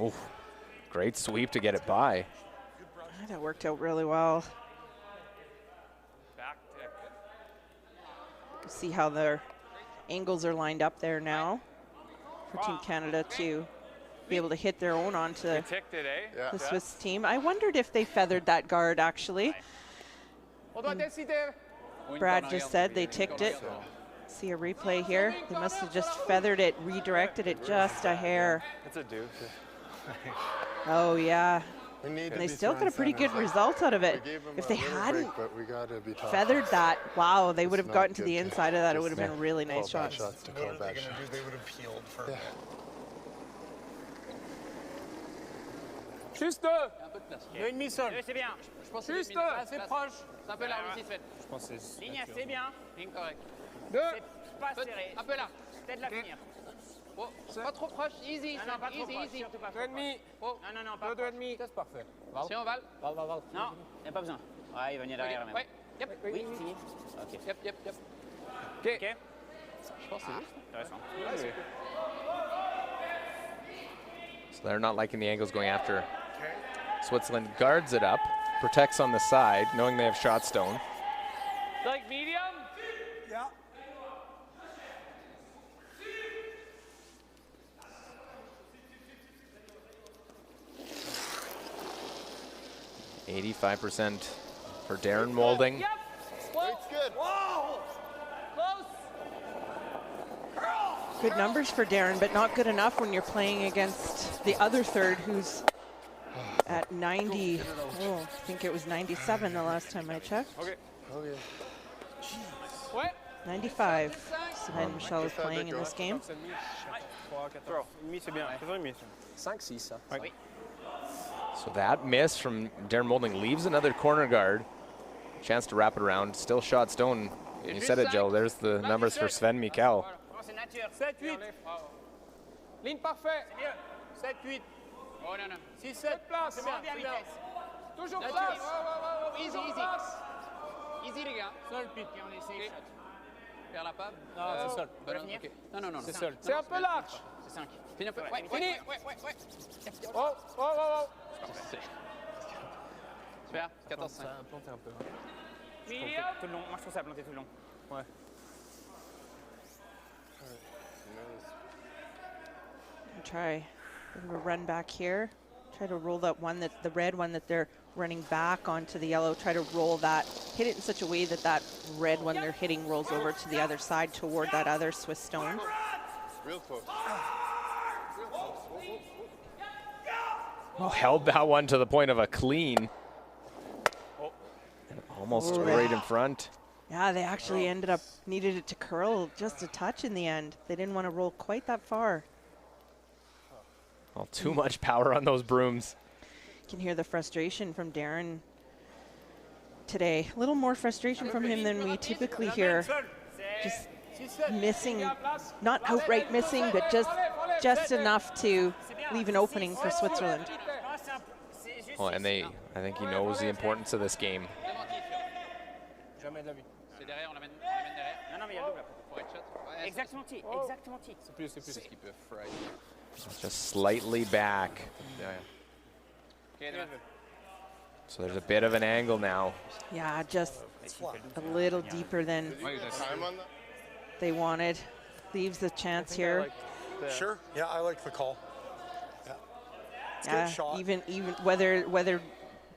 Ooh, great sweep to get it by. That worked out really well. See how their angles are lined up there now for Team Canada to be able to hit their own onto the Swiss team. I wondered if they feathered that guard, actually. Brad just said they ticked it. See a replay here. They must have just feathered it, redirected it just a hair. That's a deuce. Oh, yeah. And they still got a pretty good result out of it. If they hadn't feathered that, wow, they would have gotten to the inside of that. It would have been really nice shots. What are they going to do? They would have peeled for a bit. Juste Un peu de place. 2,5 sol. C'est bien. Je pense que Juste, assez proche. C'est un peu large ici, Sven. Je pense que c'est... Ligne assez bien. Ligne correcte. C'est pas serré. Un peu large. Peut-être la finir. Oh, pas trop proche. Easy. Non, non, pas trop easy, proche. easy. Surtout pas trop 2,5. Oh. Non, non, non, pas 2,5. C'est parfait. Attention, Val. Val. Non, il n'y a pas besoin. Ouais, il va venir derrière même. Ouais. Yep. Oui, fini. Ok. Yep. Ok. Je pense que c'est juste. Intéressant. So they're not liking the angles going after. Switzerland guards it up, protects on the side, knowing they have shot stone. Like medium? Yeah. 85% for Darren Molding. Yep. Weight's good. Whoa. Close. Good numbers for Darren, but not good enough when you're playing against the other third, who's at 90. Oh, I think it was 97 the last time I checked. Okay. 95. Sven Michel is playing in this game. 4,5 c'est bien. 5-6 ça. Oui. So that miss from Darren Molding leaves another corner guard. Chance to wrap it around. Still shot stone. You said it, Joe. There's the numbers for Sven Michel. C'est nature. 7-8. Ligne parfait. 7-8. Oh non. 6-7 place. C'est bien vitesse. Toujours Nature. place. Easy. Easy, les gars. Sol, puis on essaie shot. Vers la pave. Non, c'est sol. Ballon, finir? ok. Non. C'est sol. C'est un peu large. C'est 5. Finis un peu. Ouais. Fini. Oh. Oh. Super. 14-5. Ça a planté un peu. Medium. Tout le long. Moi, je trouve ça a planté tout le long. Ouais. Try a run back here. Try to roll that one, the red one that they're running back onto the yellow. Try to roll that, hit it in such a way that that red one they're hitting rolls over to the other side toward that other Swiss stone. Real close. Oh, held that one to the point of a clean. And almost right in front. Yeah, they actually ended up needed it to curl just a touch in the end. They didn't want to roll quite that far. Well, too much power on those brooms. You can hear the frustration from Darren today. A little more frustration from him than we typically hear. Just missing, not outright missing, but just enough to leave an opening for Switzerland. Well, and I think he knows the importance of this game. Jamais de la vie. C'est derrière, on l'amène derrière. Non, mais il y a le double. Pour être shot. Ouais, Exactement T. Exactement T. C'est plus. c'est ce qui peut fry. Just slightly back. Okay, So there's a bit of an angle now. Yeah, just a little deeper than Time on that? they wanted. Leaves the chance here. Sure. Yeah, I like the call. Yeah. It's a Yeah, good shot. even whether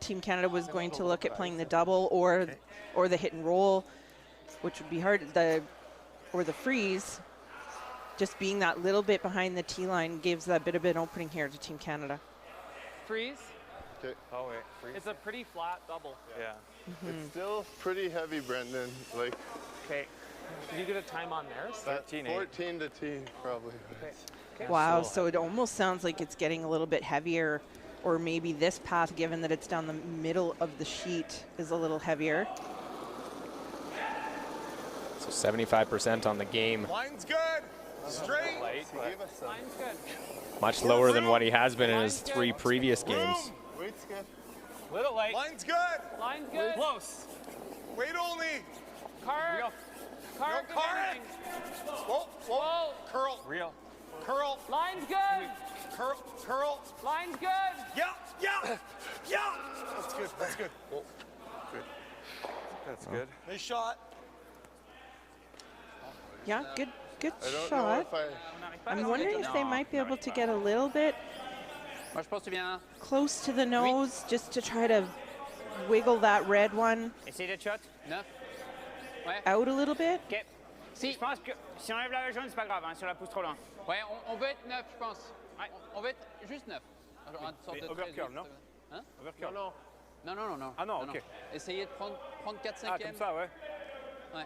Team Canada was going to look at playing the double or the hit and roll, which would be hard, or the freeze. Just being that little bit behind the tee line gives that bit of an opening here to Team Canada. Freeze. Okay. Oh, wait. Freeze. It's a pretty flat double. Yeah. It's still pretty heavy, Brendan. Like, Okay. Did you get a time on theirs? that 13-8. 14 to tee, probably. Okay. Wow, so it almost sounds like it's getting a little bit heavier, or maybe this path, given that it's down the middle of the sheet, is a little heavier. So 75% on the game. Line's good. Straight. Line's good. Much lower than what he has been in his 3 previous games. Weight's good. Little light. Line's good. Line's good. Close. Weight only. Car. Car. No car. Whoa. Curl. Real. Curl. Line's good. Curl. Line's good. Yeah. That's good. Whoa. That's good. Nice shot. Yeah, good I don't know shot. if I... I'm wondering if they might be able to get a little bit Moi, je pense que tu viens. close to the nose just to try to wiggle that red one Essayez d'être shot. 9. Ouais. out a little bit. Ok. Si. Je pense que si on enlève la jaune, c'est pas grave, hein, si on la pousse trop loin. Ouais, on veut être 9, je pense. On veut être juste 9. Genre, une sorte de overcurl, non? Hein? Non, non. Non, non, non, non. Ah non, non, ok. non. Essayez de prendre 4/5e. Ah, comme ça, ouais. Ouais.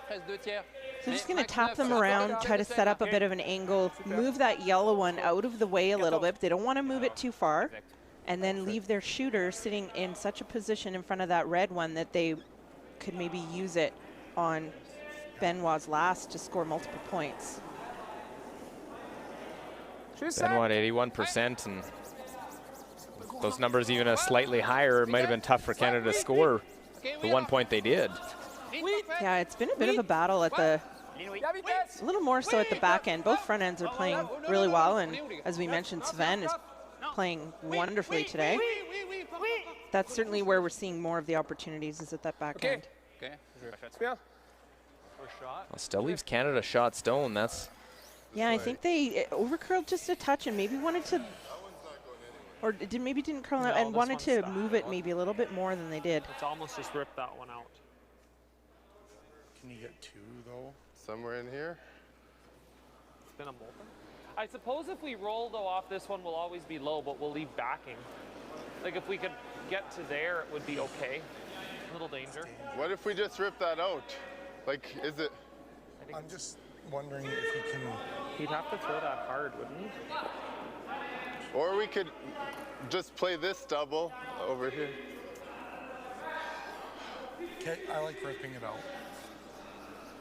Presque 2/3. So just going to tap them around, try to set up a bit of an angle, move that yellow one out of the way a little bit. They don't want to move it too far, and then leave their shooter sitting in such a position in front of that red one that they could maybe use it on Benoit's last to score multiple points. Benoit at 81%, and those numbers even a slightly higher. It might have been tough for Canada to score the 1 point they did. Yeah, it's been a bit of a battle at the, a little more so at the back end. Both front ends are playing really well, and as we mentioned, Sven is playing wonderfully today. That's certainly where we're seeing more of the opportunities, is at that back end. Well, still leaves Canada shot stone. That's Yeah, I think they overcurled just a touch and maybe wanted to, or maybe didn't curl out and wanted to move it maybe a little bit more than they did. It's almost just ripped that one out. Can you get 2 though? Somewhere in here? It's been a molten. I suppose if we roll though off this one, we'll always be low, but we'll leave backing. Like if we could get to there, it would be okay. A little danger. What if we just rip that out? Like, is it? I'm just wondering if he can. He'd have to throw that hard, wouldn't he? Or we could just play this double over here. Okay, I like ripping it out.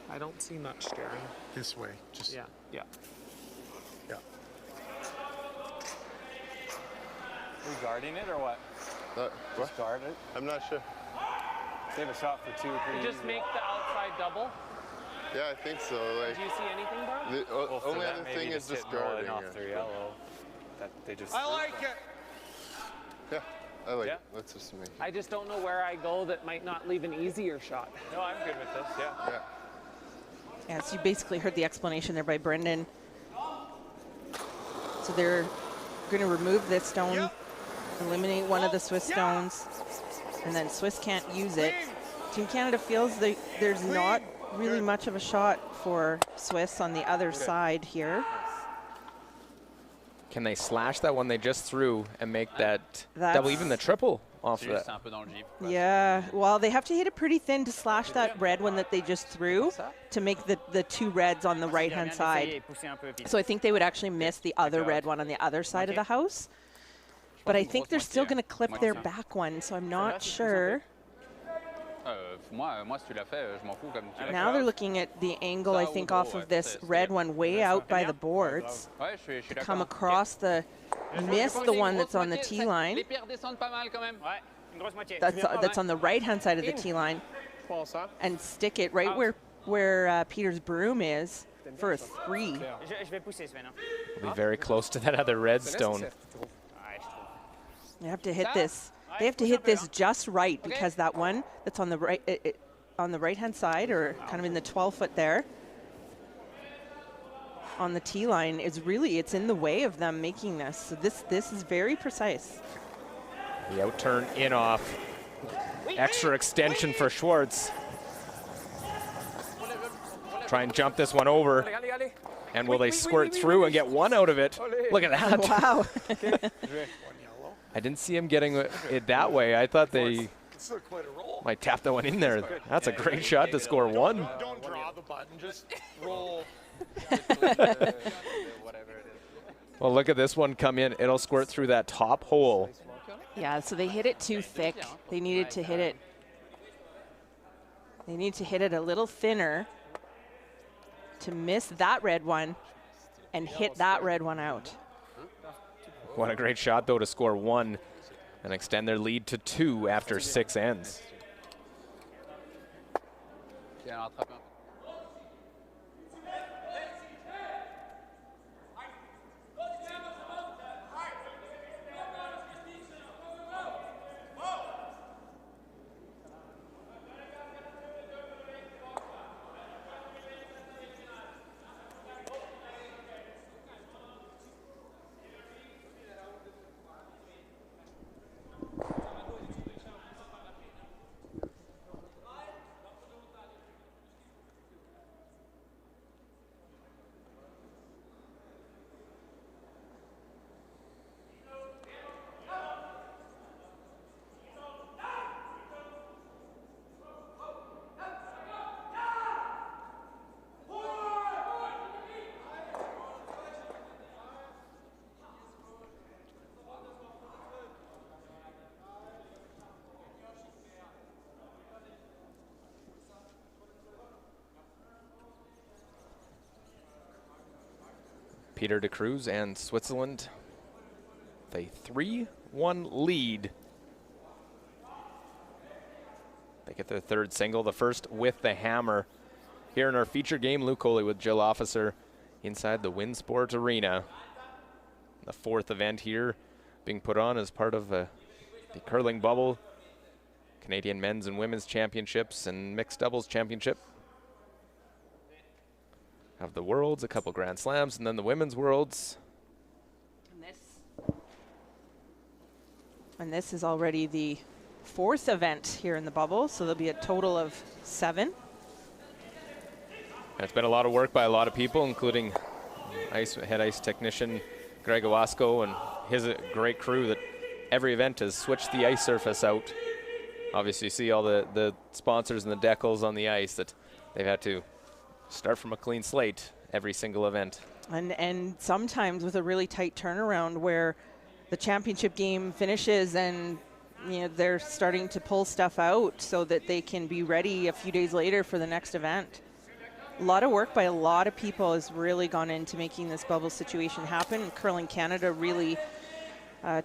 I don't see much staring. This way, just. Yeah, yeah. Yeah. Are we guarding it or what? What? Guard it? I'm not sure. They have a shot for 2 pretty Just easy. make the outside double. Yeah, I think so. Like, Do you see anything, Barb? the Well, for only that, other maybe thing is hit just Nolan guarding off it. their yellow. That they just. I like it. Yeah, I like Yeah. it. Let's just make it. I just don't know where I go that might not leave an easier shot. No, I'm good with this. Yeah. Yeah. Yeah, so you basically heard the explanation there by Brendan. So they're going to remove this stone, eliminate one of the Swiss stones, and then Swiss can't use it. Team Canada feels that there's not really much of a shot for Swiss on the other side here. Can they slash that one they just threw and make that double, even the triple off of that? Yeah, well, they have to hit it pretty thin to slash that red one that they just threw to make the 2 reds on the right-hand side. So I think they would actually miss the other red one on the other side of the house. But I think they're still going to clip their back one, so I'm not sure. Now they're looking at the angle, I think, off of this red one way out by the boards to come across miss the one that's on the tee line. That's on the right-hand side of the tee line, and stick it right where Peter's broom is for a 3. We'll be very close to that other red stone. They have to hit this. They have to hit this just right, because that one that's on the right, on the right-hand side, or kind of in the 12-foot there, on the tee line, is really, it's in the way of them making this. So this is very precise. The out-turn in off. Extra extension for Schwartz. Try and jump this one over. And will they squirt through and get one out of it? Look at that. Wow. I didn't see him getting it that way. I thought they might tap that one in there. That's a great shot to score 1. Don't draw the button, just roll. Well, look at this one come in. It'll squirt through that top hole. Yeah, so they hit it too thick. They needed to hit it. They need to hit it a little thinner to miss that red one and hit that red one out. What a great shot, though, to score 1 and extend their lead to 2 after 6 ends. Peter de Cruz and Switzerland with a 3-1 lead. They get their third single, the first with the hammer. Here in our feature game, Luke Coley with Jill Officer inside the WinSport Arena. The fourth event here being put on as part of the curling bubble, Canadian Men's and Women's Championships and Mixed Doubles Championship. Have the Worlds, a couple Grand Slams, and then the Women's Worlds. And this is already the fourth event here in the bubble, so there'll be a total of 7. And it's been a lot of work by a lot of people, including head ice technician Greg Owasco and his great crew that every event has switched the ice surface out. Obviously you see all the sponsors and the decals on the ice that they've had to start from a clean slate every single event. And sometimes with a really tight turnaround where the championship game finishes and they're starting to pull stuff out so that they can be ready a few days later for the next event. A lot of work by a lot of people has really gone into making this bubble situation happen. And Curling Canada really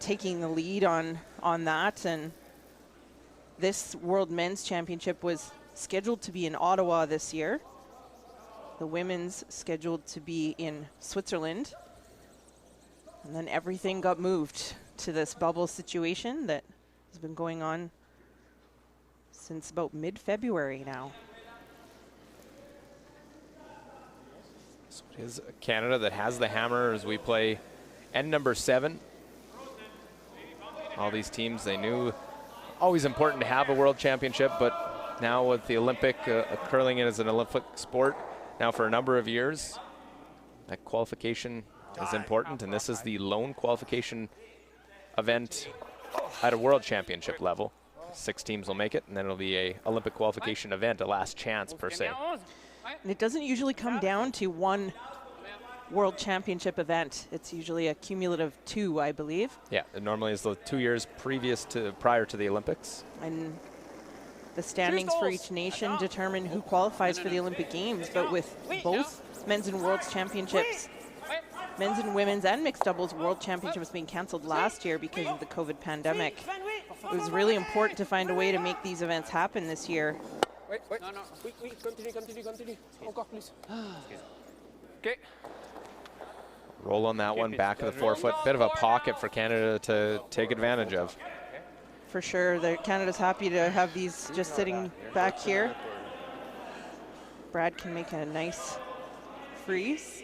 taking the lead on that. And this World Men's Championship was scheduled to be in Ottawa this year. The women's scheduled to be in Switzerland. And then everything got moved to this bubble situation that has been going on since about mid-February now. So it is Canada that has the hammer as we play end number 7. All these teams, they knew always important to have a world championship, but now with the Olympic, curling it as an Olympic sport now for a number of years, that qualification is important, and this is the lone qualification event at a world championship level. 6 teams will make it, and then it'll be a Olympic qualification event, a last chance per se. And it doesn't usually come down to one world championship event. It's usually a cumulative 2, I believe. Yeah, it normally is the 2 years prior to the Olympics. And the standings for each nation determine who qualifies for the Olympic Games, but with both men's and world's championships, men's and women's and mixed doubles world championships being canceled last year because of the COVID pandemic, it was really important to find a way to make these events happen this year. Wait. No. Oui, continue. Encore plus. Okay. Roll on that one, back of the forefoot. Bit of a pocket for Canada to take advantage of. For sure, Canada's happy to have these just sitting back here. Brad can make a nice freeze.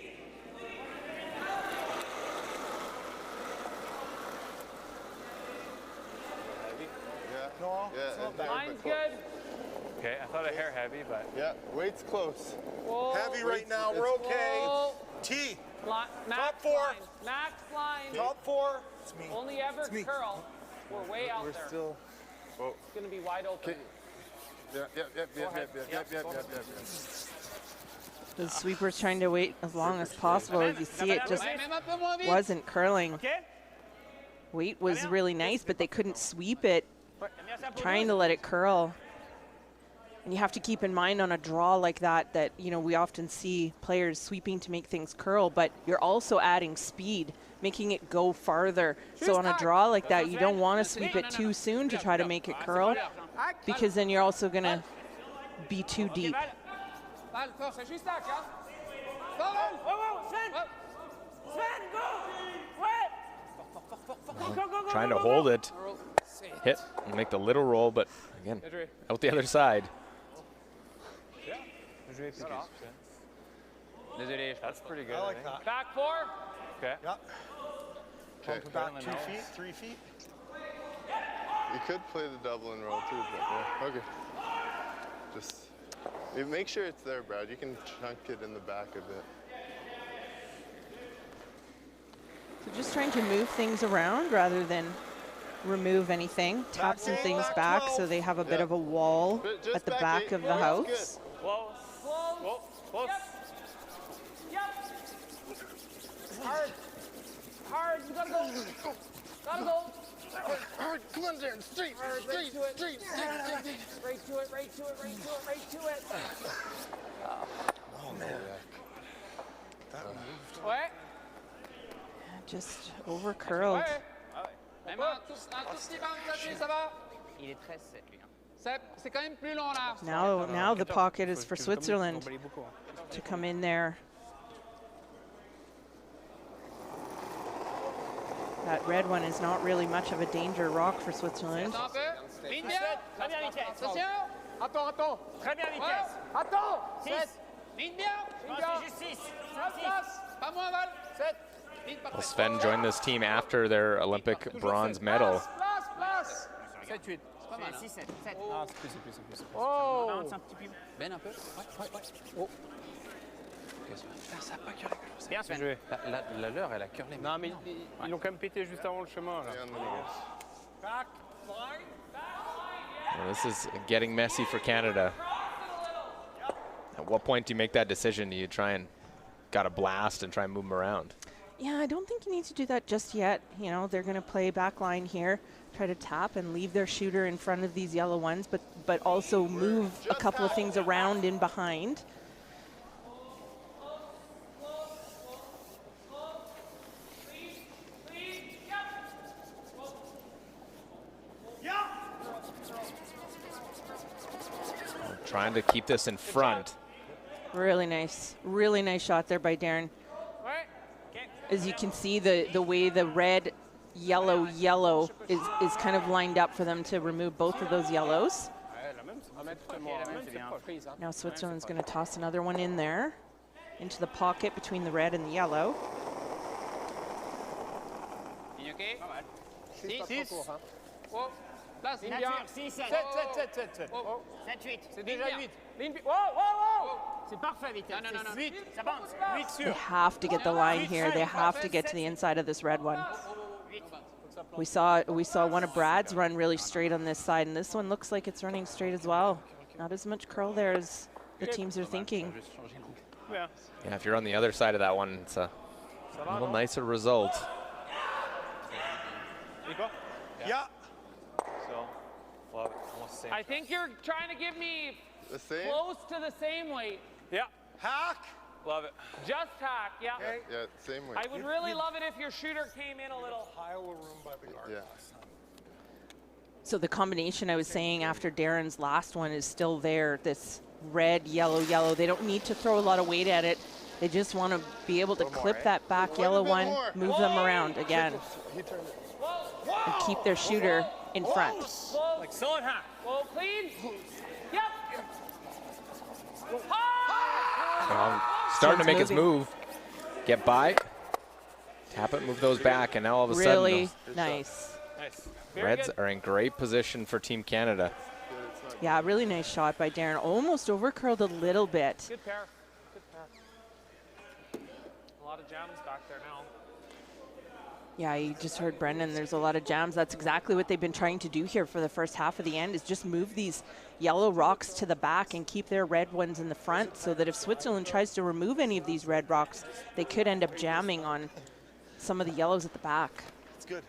Mine's good. Okay, I thought a hair heavy, but yeah, weight's close. Whoa. Heavy right now, we're okay. Whoa. T. Top 4. Max line. Top 4. It's me. Only ever curl. We're way out there. Still. Whoa. It's going to be wide open. Yep. The sweeper's trying to wait as long as possible. As you see, it just wasn't curling. Weight was really nice, but they couldn't sweep it, trying to let it curl. And you have to keep in mind on a draw like that, we often see players sweeping to make things curl, but you're also adding speed, making it go farther. So on a draw like that, you don't want to sweep it too soon to try to make it curl, because then you're also going to be too deep. Trying to hold it, hit, and make the little roll, but again, out the other side. That's pretty good. I like that. Back 4. Okay. Yep. Okay. Back 2 feet, 3 feet. You could play the double and roll too, but yeah. Okay. Just make sure it's there, Brad. You can chunk it in the back a bit. So just trying to move things around rather than remove anything. Tap some things back so they have a bit of a wall at the back of the house. Close. Yep. Hard. You gotta go. Hard. Come on, Darren. Straight to it. Right to it. Oh, man. That moved. What? Just over curled. Même un tout petit bounce là-dessus, ça va? Il est très sec, lui. C'est quand même plus long là. Now the pocket is for Switzerland to come in there. That red one is not really much of a danger rock for Switzerland. Attends un peu. Ligne bien. Très bien vitesse. Attention. Attends. Très bien vitesse. Attends. 6. Ligne bien. Je pense que c'est juste 6. Place. Pas moins, Val. 7. Well, Sven joined this team after their Olympic bronze medal. Place. 7-8. Pas mal. 6-7. 7. Ah, c'est plus. Oh. Balance un petit peu. Ben un peu. Ouais. Oh. Ça a pas curlé. Bien, Sven. La leur, elle a curlé. Non, mais ils l'ont quand même pété juste avant le chemin. Là. Well, this is getting messy for Canada. At what point do you make that decision? Do you try and got a blast and try and move them around? Yeah, I don't think you need to do that just yet. You know, they're going to play back line here, try to tap and leave their shooter in front of these yellow ones, but also move a couple of things around in behind. Trying to keep this in front. Really nice shot there by Darren. As you can see, the way the red, yellow is kind of lined up for them to remove both of those yellows. Now Switzerland's going to toss another one in there, into the pocket between the red and the yellow. OK. 6. Oh. Place. Ligne bien. 6, 7. 7. 7-8. C'est déjà 8. C'est parfait, vitesse. Non. 8. Ça bounce. 8 They sûr. have to get the line here. They have to get to the inside of this red one. We saw one of Brad's run really straight on this side, and this one looks like it's running straight as well. Not as much curl there as the teams are thinking. Yeah, if you're on the other side of that one, it's a little nicer result. Yeah. I think you're trying to give me The same? close to the same weight. Yeah. Hack. Love it. Just hack, yeah. Okay. Yeah, same way. I would really love it if your shooter came in a little. Pile of room by the guard. Yeah. So the combination I was saying after Darren's last one is still there, this red, yellow. They don't need to throw a lot of weight at it. They just want to be able to clip that back yellow one, move them around again, and keep their shooter in front. Like solid hack. Whoa, clean. Yep. Starting to make his move. Get by. Tap it, move those back, and now all of a sudden Really nice. Reds are in great position for Team Canada. Yeah, really nice shot by Darren. Almost overcurled a little bit. Good pair. A lot of jams back there now. Yeah, you just heard Brendan, there's a lot of jams. That's exactly what they've been trying to do here for the first half of the end, is just move these yellow rocks to the back and keep their red ones in the front, so that if Switzerland tries to remove any of these red rocks, they could end up jamming on some of the yellows at the back. It's good.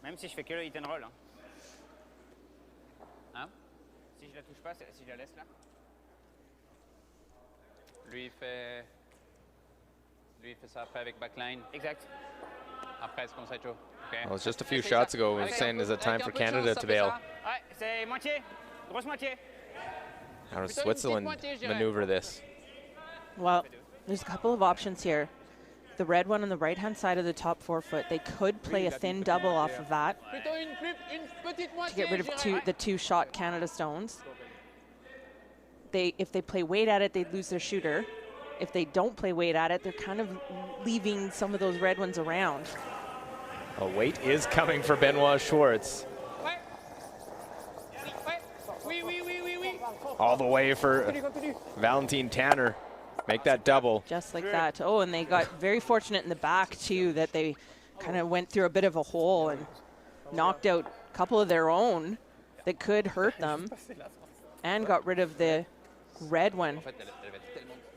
Même si je fais que le hit and roll. Hein? Si je la touche pas, si je la laisse là. Lui, il fait ça après avec backline. Exact. Après, c'est comme ça, Joe. Okay. Well, it was just a few shots ago we were saying, is it time for Canada to bail? Ouais, c'est moitié. Grosse moitié. How does Switzerland maneuver this? Well, there's a couple of options here. The red one on the right-hand side of the top forefoot, they could play a thin double off of that to get rid of the two shot Canada stones. If they play weight at it, they'd lose their shooter. If they don't play weight at it, they're kind of leaving some of those red ones around. A weight is coming for Benoit Schwartz. All the way for Valentin Tanner. Make that double. Just like that. Oh, and they got very fortunate in the back, too, that they kind of went through a bit of a hole and knocked out a couple of their own that could hurt them and got rid of the red one.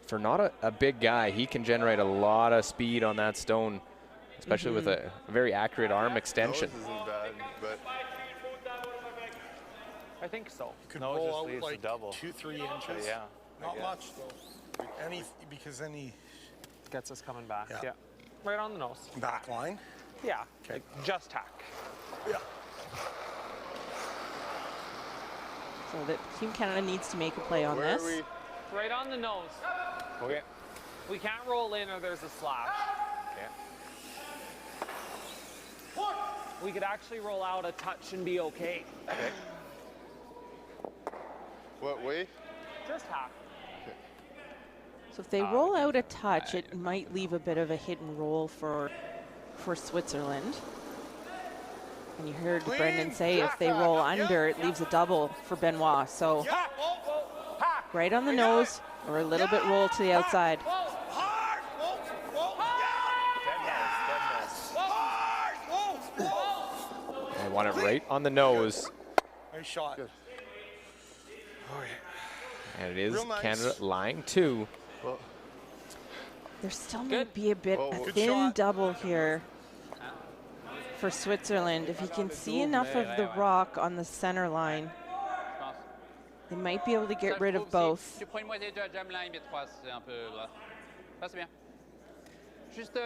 For not a big guy, he can generate a lot of speed on that stone, especially with a very accurate arm extension. Nose isn't bad, but I think so. You could No, it roll just out leaves the like double. 2-3 inches. Yeah. Not much though. Because then he Gets us coming back. Yeah. Yeah. Right on the nose. Back line? Yeah, like just hack. Yeah. So that Team Canada needs to make a play on Where this. are we? Right on the nose. Okay. We can't roll in or there's a slash. Okay. We could actually roll out a touch and be okay. Okay. What way? Just hack. So if they roll out a touch, it might leave a bit of a hit and roll for Switzerland. And you heard Brendan say if they roll under, it leaves a double for Benoit. So right on the nose or a little bit roll to the outside. They want it right on the nose. Nice shot. Good. And it is Nice. Canada line 2. There still might be a thin shot. double here for Switzerland. If you can see enough of the rock on the center line, they might be able to get rid of both. Tu prends une moitié de jam line, B3, c'est un peu bas. Ça, c'est bien. Juste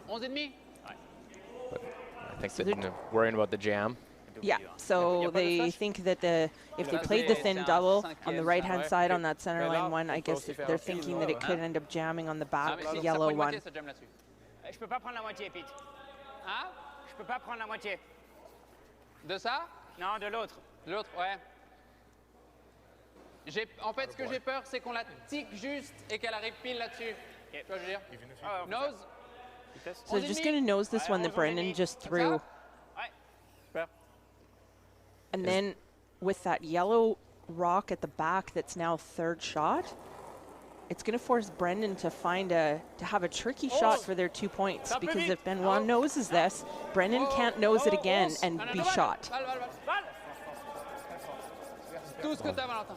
11,5. I think they're worrying about the jam. Yeah, so they think that if they played the thin double on the right-hand side on that center line one, I guess they're thinking that it could end up jamming on the back yellow one. Je peux pas prendre la moitié, Pete. Hein? Je peux pas prendre la moitié. De ça? Non, de l'autre. De l'autre, ouais. En fait, ce que j'ai peur, c'est qu'on la tique juste et qu'elle arrive pile là-dessus. Tu vois, je veux dire? Nose. So they're just going to nose this one that Brendan just threw. And then with that yellow rock at the back that's now third shot, it's going to force Brendan to have a tricky shot for their 2 points, because if Benoit noses this, Brendan can't nose it again and be shot.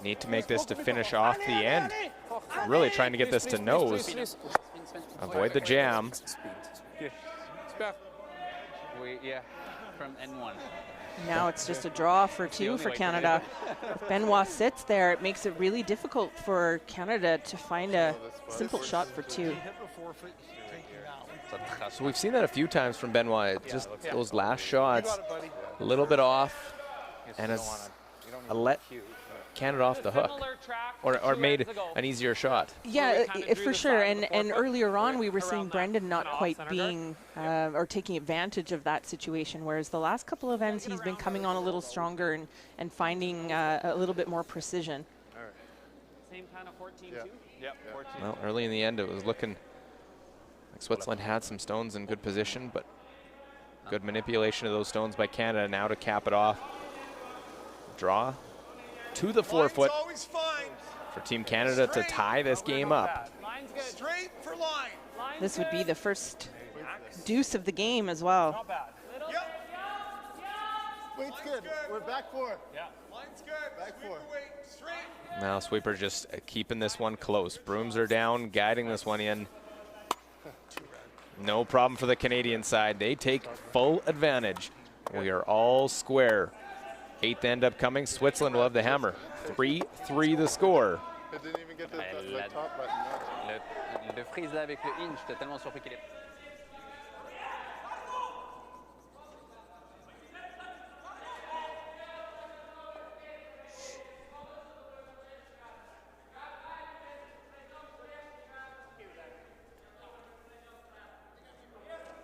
Need to make this to finish off the end. Really trying to get this to nose. Avoid the jam. Yeah, from N1. Now it's just a draw for 2 for Canada. If Benoit sits there, it makes it really difficult for Canada to find a simple shot for 2. So we've seen that a few times from Benoit. Just those last shots, a little bit off, and it's let Canada off the hook, or made an easier shot. Yeah, for sure. And earlier on, we were seeing Brendan not quite being or taking advantage of that situation, whereas the last couple of ends, he's been coming on a little stronger and finding a little bit more precision. Same kind of 14-2? Yep, 14. Well, early in the end, it was looking like Switzerland had some stones in good position, but good manipulation of those stones by Canada now to cap it off. Draw to the 4-foot for Team Canada to tie this game up. Straight for line. This would be the first deuce of the game as well. Weight's good. We're back 4. Yeah. Line's good. Back 4. Straight. Now Sweeper just keeping this one close. Brooms are down, guiding this one in. No problem for the Canadian side. They take full advantage. We are all square. 8th end up coming. Switzerland will have the hammer. 3-3 the score. It didn't even get the top button. Le freeze là avec le in, j'étais tellement surpris qu'il est.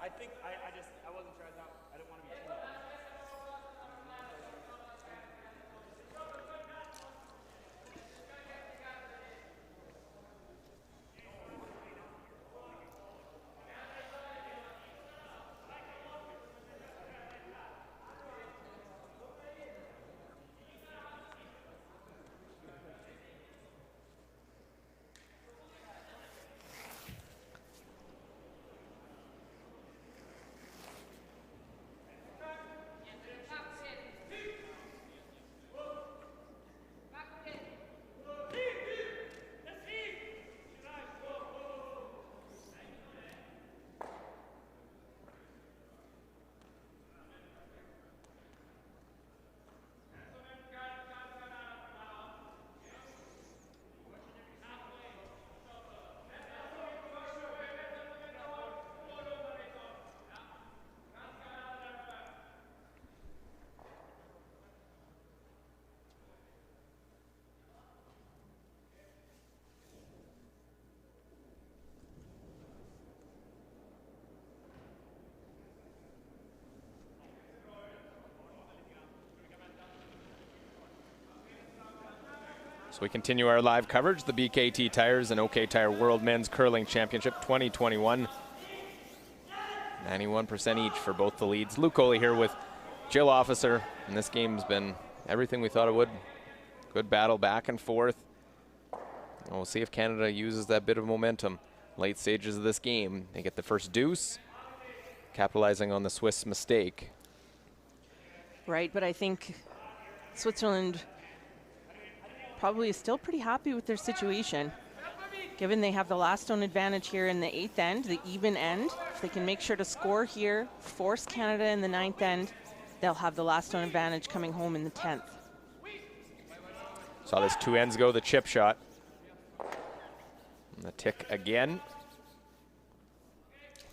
I wasn't sure. I didn't want to be too loud. So we continue our live coverage, the BKT Tires and OK Tire World Men's Curling Championship 2021. 91% each for both the leads. Luke Coley here with Jill Officer, and this game's been everything we thought it would. Good battle back and forth. And we'll see if Canada uses that bit of momentum. Late stages of this game, they get the first deuce, capitalizing on the Swiss mistake. Right, but I think Switzerland probably is still pretty happy with their situation, given they have the last stone advantage here in the 8th end, the even end. If they can make sure to score here, force Canada in the 9th end, they'll have the last stone advantage coming home in the 10th. Saw this 2 ends ago, the chip shot. And the tick again.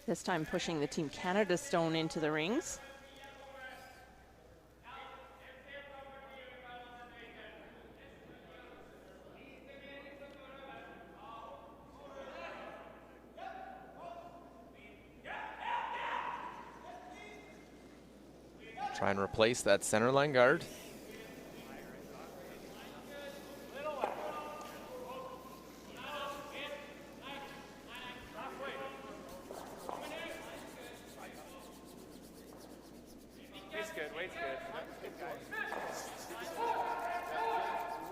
This time pushing the Team Canada stone into the rings. Try and replace that center line guard. Weight's good, weight's good.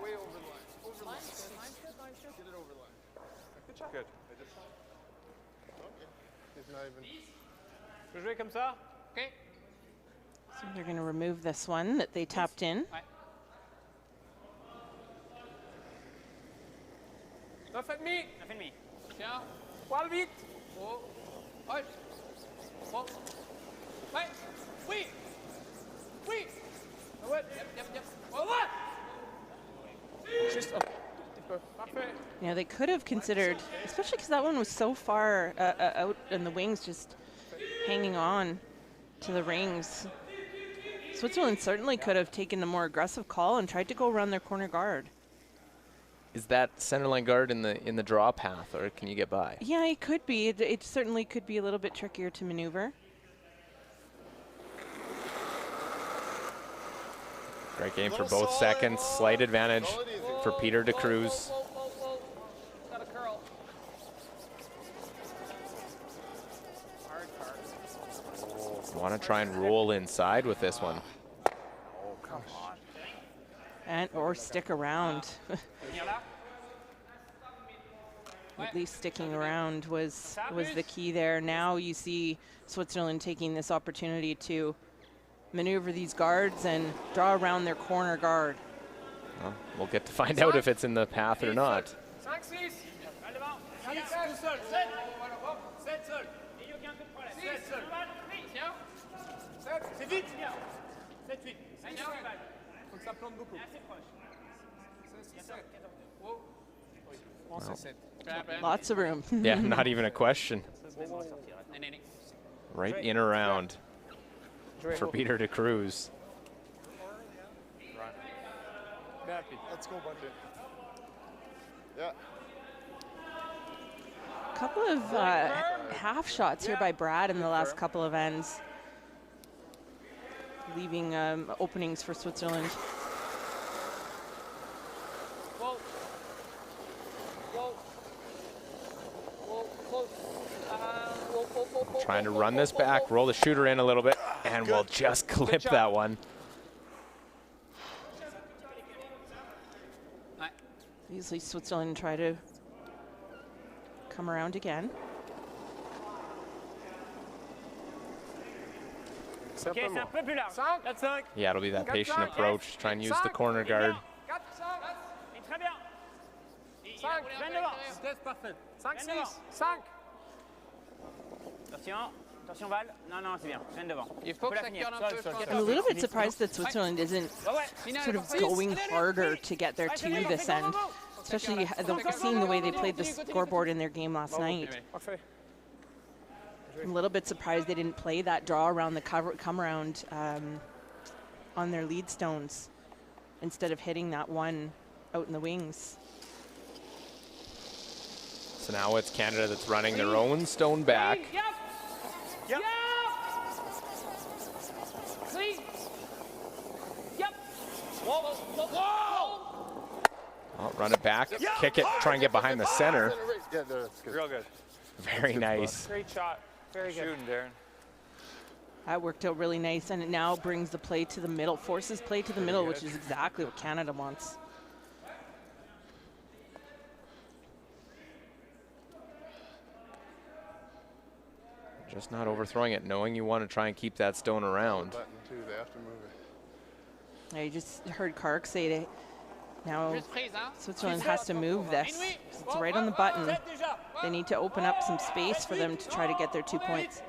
Way over the line. Over line. Get it over line. Good job. Good. Okay. He's not even. Je peux jouer comme ça? Okay. So they're going to remove this one that they tapped in. Neuf et demi. 9,5. Tiens. Poil vite. Oh. Hoche. Oh. Ouais. Oui. Oui. Ouais. Yep, yep. Oh, ouais. Just un petit peu. Parfait. You know, they could have considered, especially because that one was so far out in the wings, just hanging on to the rings. Switzerland certainly could have taken a more aggressive call and tried to go around their corner guard. Is that center line guard in the draw path, or can you get by? Yeah, it could be. It certainly could be a little bit trickier to maneuver. Great game for both seconds. Slight advantage for Peter de Cruz. Got a curl. Want to try and roll inside with this one. Oh, come on. And or stick around. At least sticking around was the key there. Now you see Switzerland taking this opportunity to maneuver these guards and draw around their corner guard. Well, we'll get to find out if it's in the path or not. 5, 6. C'est vite. 7, 8. Faut que ça plante beaucoup. Lots of room. Yeah, not even a question. Right in around for Peter de Cruz. Let's go, buddy. Yeah. A couple of half shots here by Brad in the last couple of ends, leaving openings for Switzerland. Whoa. Whoa. Whoa, close. Whoa. Trying to run this back, roll the shooter in a little bit, and we'll just clip that one. Usually Switzerland try to come around again. Okay, c'est un peu plus large. 4-5. Yeah, it'll be that patient approach. Try and use the corner guard. Très bien. 5. Viens devant. Test parfait. 5, 6. 5. Attention, Val. Non, c'est bien. Viens devant. Il faut que ça garde un peu. I'm a little bit surprised that Switzerland isn't sort of going harder to get there to this end, especially seeing the way they played the scoreboard in their game last night. I'm a little bit surprised they didn't play that draw around the come around on their lead stones instead of hitting that one out in the wings. So now it's Canada that's running their own stone back. Yep. Yep. Whoa. Oh, run it back, kick it, try and get behind the center. Yeah, that's good. Real good. Very nice. Great shot. Very good. Shooting, Darren. That worked out really nice, and it now brings the play to the middle, forces play to the middle, which is exactly what Canada wants. Just not overthrowing it, knowing you want to try and keep that stone around. Button too, they have to move it. I just heard Kark say that now Switzerland has to move this. It's right on the button. They need to open up some space for them to try to get their 2 points.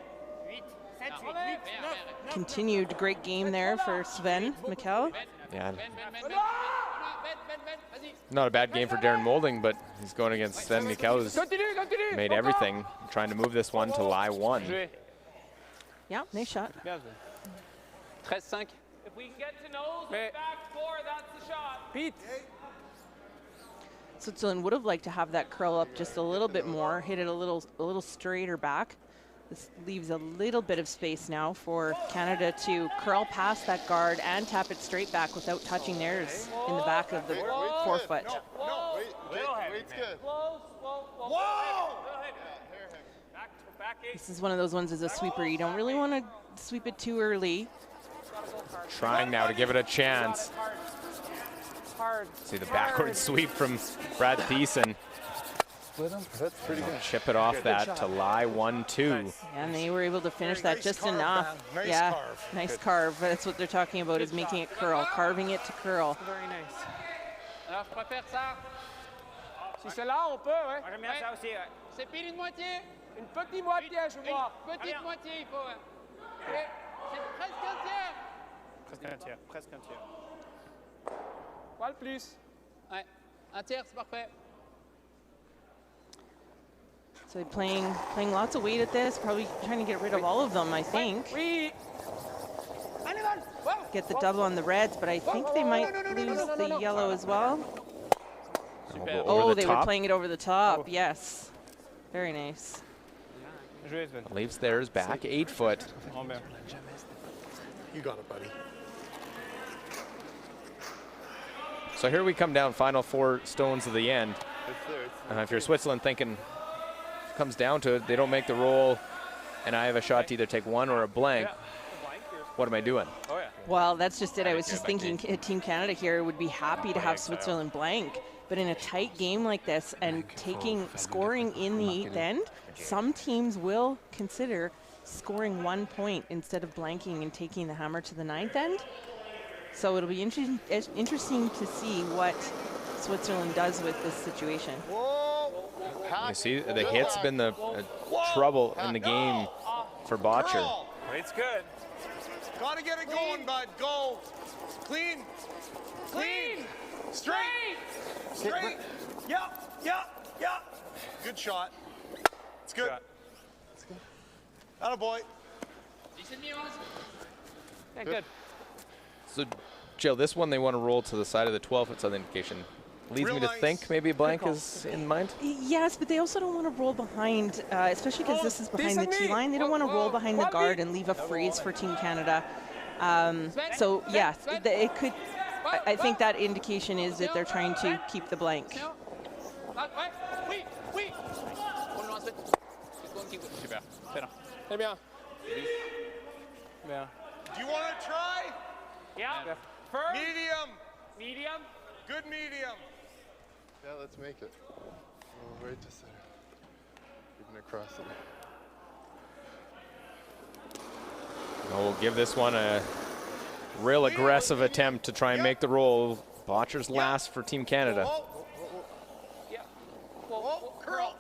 Continued great game there for Sven Mikkel. Yeah. Not a bad game for Darren Moulding, but he's going against Sven Mikkel, who's made everything, trying to move this one to lie 1. Yeah, nice shot. 13-5. If we can get to nose with back 4, that's the shot. Pete. Switzerland would have liked to have that curl up just a little bit more, hit it a little straighter back. This leaves a little bit of space now for Canada to curl past that guard and tap it straight back without touching theirs in the back of the forefoot. No, wait's good. This is one of those ones as a sweeper. You don't really want to sweep it too early. Trying now to give it a chance. See the backward sweep from Brad Thiessen. That's pretty good. Chip it off that to lie 1-2. And they were able to finish that just enough. Nice carve. That's what they're talking about, is making it curl, carving it to curl. Very nice. Alors, je préfère ça. Si c'est là, on peut, ouais. J'aime bien ça aussi, ouais. C'est pile une moitié. Une petite moitié, je vois. Une petite moitié, il faut, ouais. Ok. C'est presque un tiers. Presque un tiers. Presque un tiers. Pas le plus. Ouais. Un tiers, c'est parfait. So playing lots of weight at this, probably trying to get rid of all of them, I think. Get the double on the reds, but I think they might lose the yellow as well. Oh, they were playing it over the top, yes. Very nice. Leaves theirs back 8 foot. You got it, buddy. So here we come down, final 4 stones of the end. If you're Switzerland thinking, comes down to it, they don't make the roll, and I have a shot to either take 1 or a blank. What am I doing? Well, that's just it. I was just thinking Team Canada here would be happy to have Switzerland blank, but in a tight game like this and scoring in the 8th end, some teams will consider scoring 1 point instead of blanking and taking the hammer to the 9th end. So it'll be interesting to see what Switzerland does with this situation. You see, the hit's been the trouble in the game for Botcher. It's good. Gotta get it going, bud. Go. Clean. Clean. Straight. Straight. Yeah. Good shot. It's good. Atta boy. Yeah, good. So, Jill, this one they want to roll to the side of the 12-foot southern indication. Leads me to think maybe a blank is in mind? Yes, but they also don't want to roll behind, especially because this is behind the T line. They don't want to roll behind the guard and leave a freeze for Team Canada. So, yeah, it could. I think that indication is that they're trying to keep the blank. Très bien. Bien. Do you want to try? Yeah. Firm. Medium. Good medium. Yeah, let's make it. We'll right to center. Even across it. We'll give this one a real aggressive attempt to try and make the roll. Botcher's last for Team Canada. Yeah. Curl.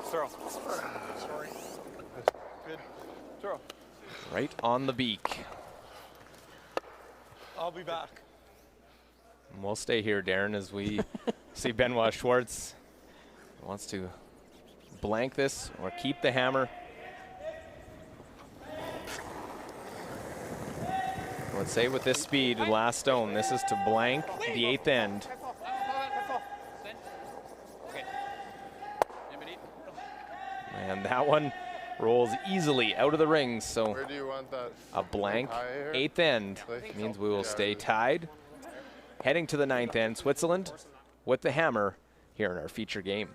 Throw. Sorry. Good. Throw. Right on the beak. I'll be back. And we'll stay here, Darren, as we see Benoit Schwartz wants to blank this or keep the hammer. Let's say with this speed, last stone, this is to blank the 8th end. And that one rolls easily out of the rings, so where do you want that? a blank 8th end means we will stay tied. heading to the 9th end. Switzerland with the hammer here in our feature game.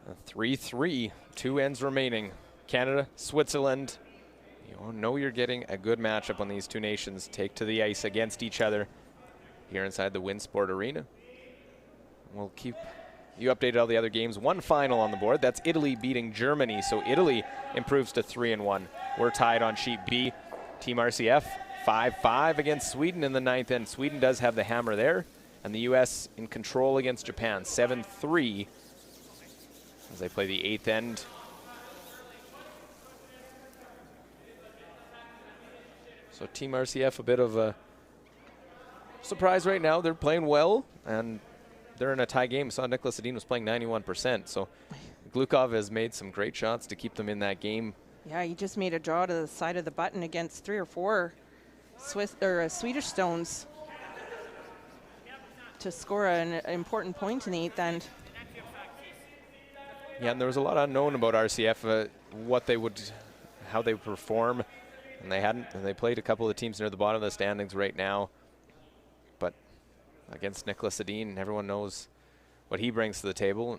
A 3-3, 2 ends remaining. Canada, Switzerland. You know you're getting a good matchup when these two nations take to the ice against each other here inside the Winsport Arena. We'll keep you updated all the other games. One final on the board. That's Italy beating Germany. So Italy improves to 3-1. We're tied on sheet B. Team RCF 5-5 against Sweden in the 9th end. Sweden does have the hammer there. And the U.S. in control against Japan, 7-3 as they play the 8th end. So Team RCF a bit of a surprise right now. They're playing well, and they're in a tie game. Saw Nicholas Sedin was playing 91%. So Glukov has made some great shots to keep them in that game. Yeah, he just made a draw to the side of the button against 3 or 4 Swedish Stones to score an important point in the 8th end. Yeah, and there was a lot unknown about RCF, how they would perform, and they played a couple of teams near the bottom of the standings right now. But against Nicholas Sedin, everyone knows what he brings to the table.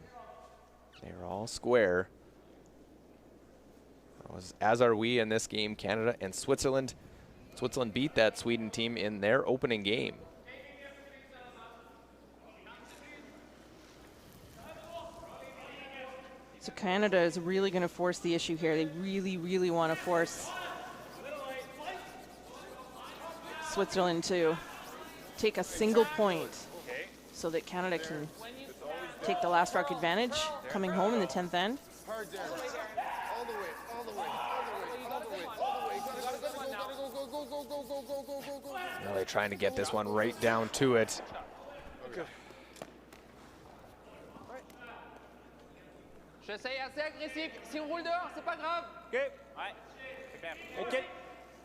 They're all square, as are we in this game. Canada and Switzerland. Switzerland beat that Sweden team in their opening game. So Canada is really going to force the issue here. They really, really want to force Switzerland to take a single point so that Canada can take the last rock advantage coming home in the 10th end. Now they're trying to get this one right down to it. J'essaye assez agressif. Si on roule dehors, c'est pas grave. OK. Ouais, c'est clair. OK.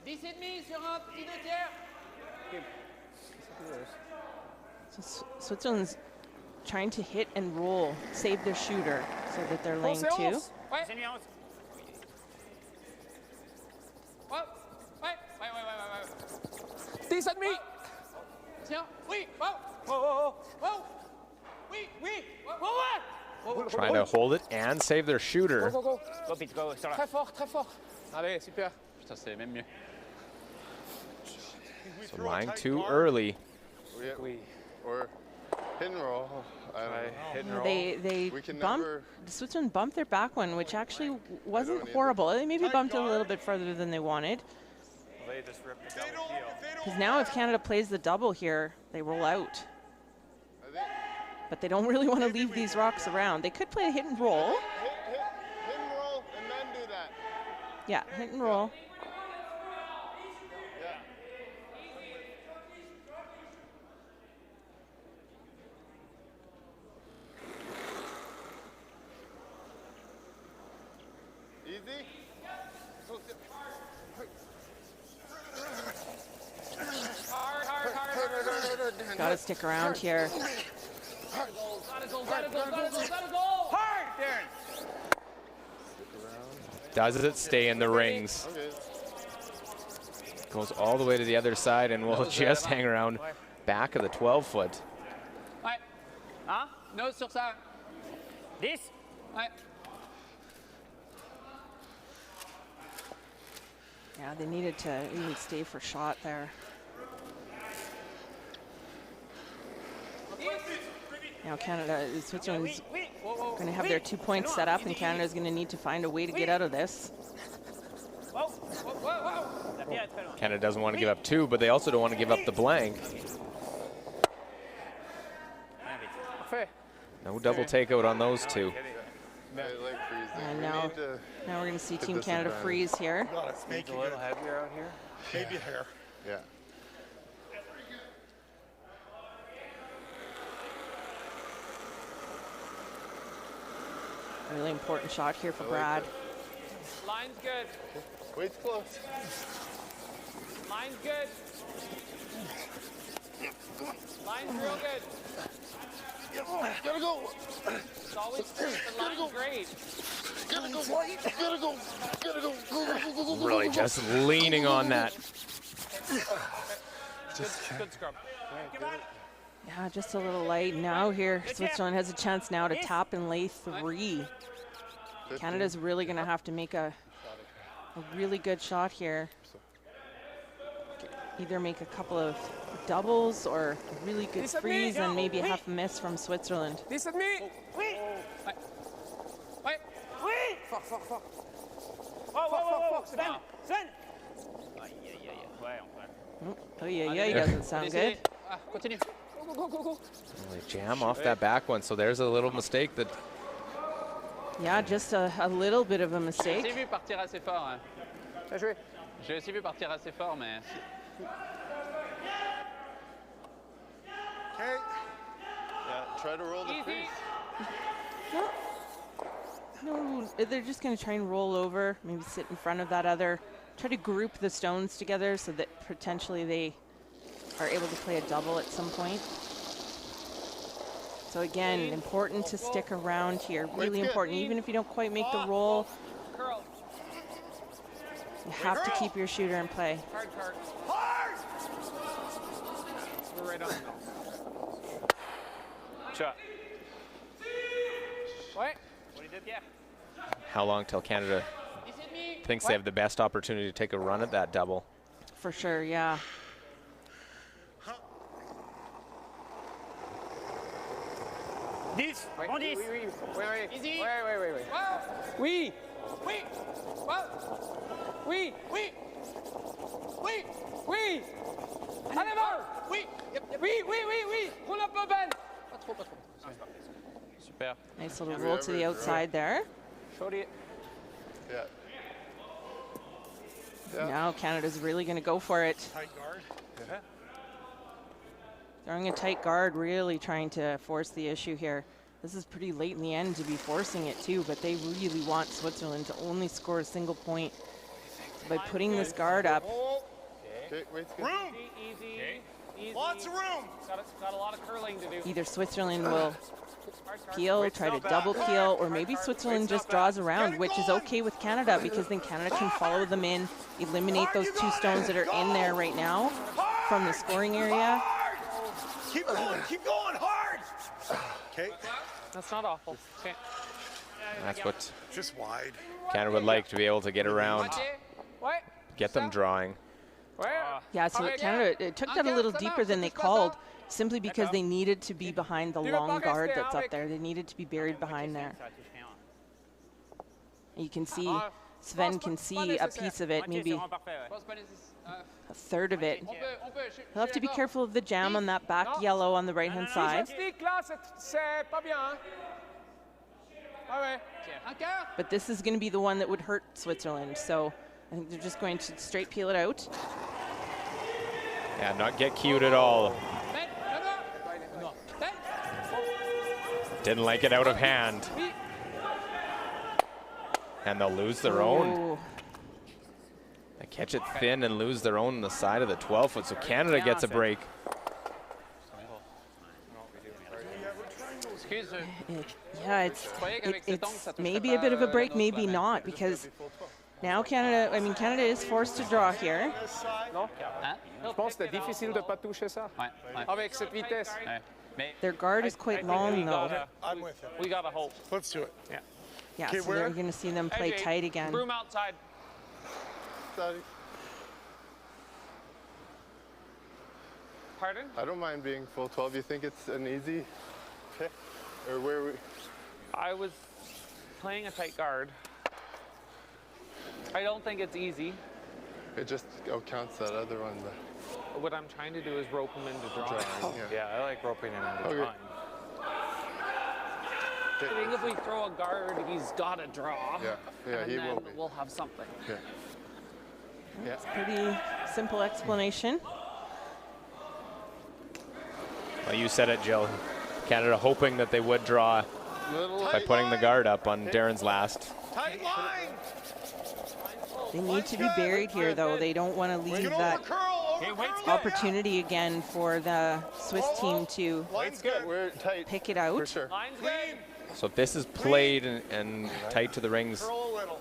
10,5 sur un petit 2 tiers. So Switzerland's trying to hit and roll, save their shooter, so that they're laying 2. Ouais. Ouais. 10,5. Tiens, oui, wow. Oh. Wow. Oui. Trying to hold it and save their shooter. Go, Pete, go. Très fort. Allez, super. Putain, c'est même mieux. So lying too early. Or hit and roll. Hit and roll. They Switzerland bumped their back one, which actually wasn't horrible. They maybe bumped it a little bit further than they wanted. They just ripped the double heel. Because now if Canada plays the double here, they roll out. But they don't really want to leave these rocks around. They could play a hit and roll. Hit and roll and then do that. Yeah, hit and roll. Easy. Hard. Gotta stick around here. Gotta go. Hard, Darren. Stick around. Does it stay in the rings? Okay. Goes all the way to the other side and will just hang around back of the 12-foot. Ouais. Hein? Nose sur ça. 10. Ouais. Yeah, they needed to even stay for shot there. Now Canada, Switzerland's going to have their 2 points set up, and Canada's going to need to find a way to get out of this. Canada doesn't want to give up 2, but they also don't want to give up the blank. No double takeout on those 2. And now we're going to see Team Canada freeze here. Make it a little heavier out here. Maybe a hair. Yeah. Really important shot here for Brad. Line's good. Weight's close. Line's good. Line's real good. Gotta go. It's always the line's great. Gotta go. Gotta go. Gotta go. Go. Really just leaning on that. Good scrub. Yeah, just a little light. Now here, Switzerland has a chance now to tap and lay 3. Canada's really going to have to make a really good shot here. Either make a couple of doubles or a really good freeze and maybe a half miss from Switzerland. 10 et demi. Oui. Ouais. Oui. Fort, fort, fort. Oh, Sven. Sven. Aïe, aïe, aïe. Ouais, on peut. Oh, yeah, doesn't sound good. Continue. Go. They jam off that back one, so there's a little mistake that... Yeah, just a little bit of a J'ai mistake. aussi vu partir assez fort. Hein. Bien joué. J'ai aussi vu partir assez fort, mais... Okay. Yeah, try to roll the Easy. crease. No, they're just going to try and roll over, maybe sit in front of that other. Try to group the stones together so that potentially they are able to play a double at some point. So again, important to stick around here. Really important. Even if you don't quite make the roll, Curl. you have to keep your shooter in play. Hard. We're right on. Shot. Ouais. What he did, yeah. How long till Canada thinks they have the best opportunity to take a run at that double? For sure, yeah. Dix. Oui. En 10. Oui. Easy. Oui. Wow. Oui. Wow. Oui. Allez, va. Oui. Oui. Roule un peu, Ben. Pas trop. Super. Nice little roll to the outside there. Shorty. Yeah. Now Canada's really going to go for it. Tight guard. Yeah. Throwing a tight guard, really trying to force the issue here. This is pretty late in the end to be forcing it too, but they really want Switzerland to only score a single point. So by putting this guard up, Okay, weight's good. Room. Easy. Lots of room. Got a lot of curling to do. either Switzerland will peel, try to double peel, or maybe Switzerland just draws around, which is okay with Canada because then Canada can follow them in, eliminate those 2 stones that are in there right now from the scoring area. Keep going hard. Okay. That's not awful. Okay. That's what Just wide. Canada would like, to be able to get around, get them drawing. Yeah, so Canada it took that a little deeper than they called, simply because they needed to be behind the long guard that's up there. They needed to be buried behind there. You can see, Sven can see a piece of it, maybe a third of it. He'll have to be careful of the jam on that back yellow on the right-hand side. But this is going to be the one that would hurt Switzerland, so I think they're just going to straight peel it out. Yeah, not get cute at all. Didn't like it out of hand. And they'll lose their own. They catch it thin and lose their own on the side of the 12-foot, so Canada gets a break. Excuse. Yeah, it's maybe a bit of a break, maybe not, because now Canada is forced to draw here. Non? Je pense que c'était difficile de ne pas toucher ça. Avec cette vitesse. Their guard is quite long, though. I'm with him. We gotta hope. Let's do it. Yeah. Yeah, Okay, so where? you're going to see them play tight again. Broom outside. Pardon? I don't mind being full 12. You think it's an easy pick? Or where we... I was playing a tight guard. I don't think it's easy. It just counts that other one. What I'm trying to do is rope him into drawing. Yeah, I like roping him into drawing. I think if we throw a guard, he's got to draw. Yeah, and he then will be. we'll have something. Yeah. It's a pretty simple explanation. Well, you said it, Jill. Canada hoping that they would draw by putting the guard up on Darren's last. Tight line! They need to be buried here, though. They don't want to leave that opportunity again for the Swiss team to pick it out. For sure. So if this is played and tight to the rings,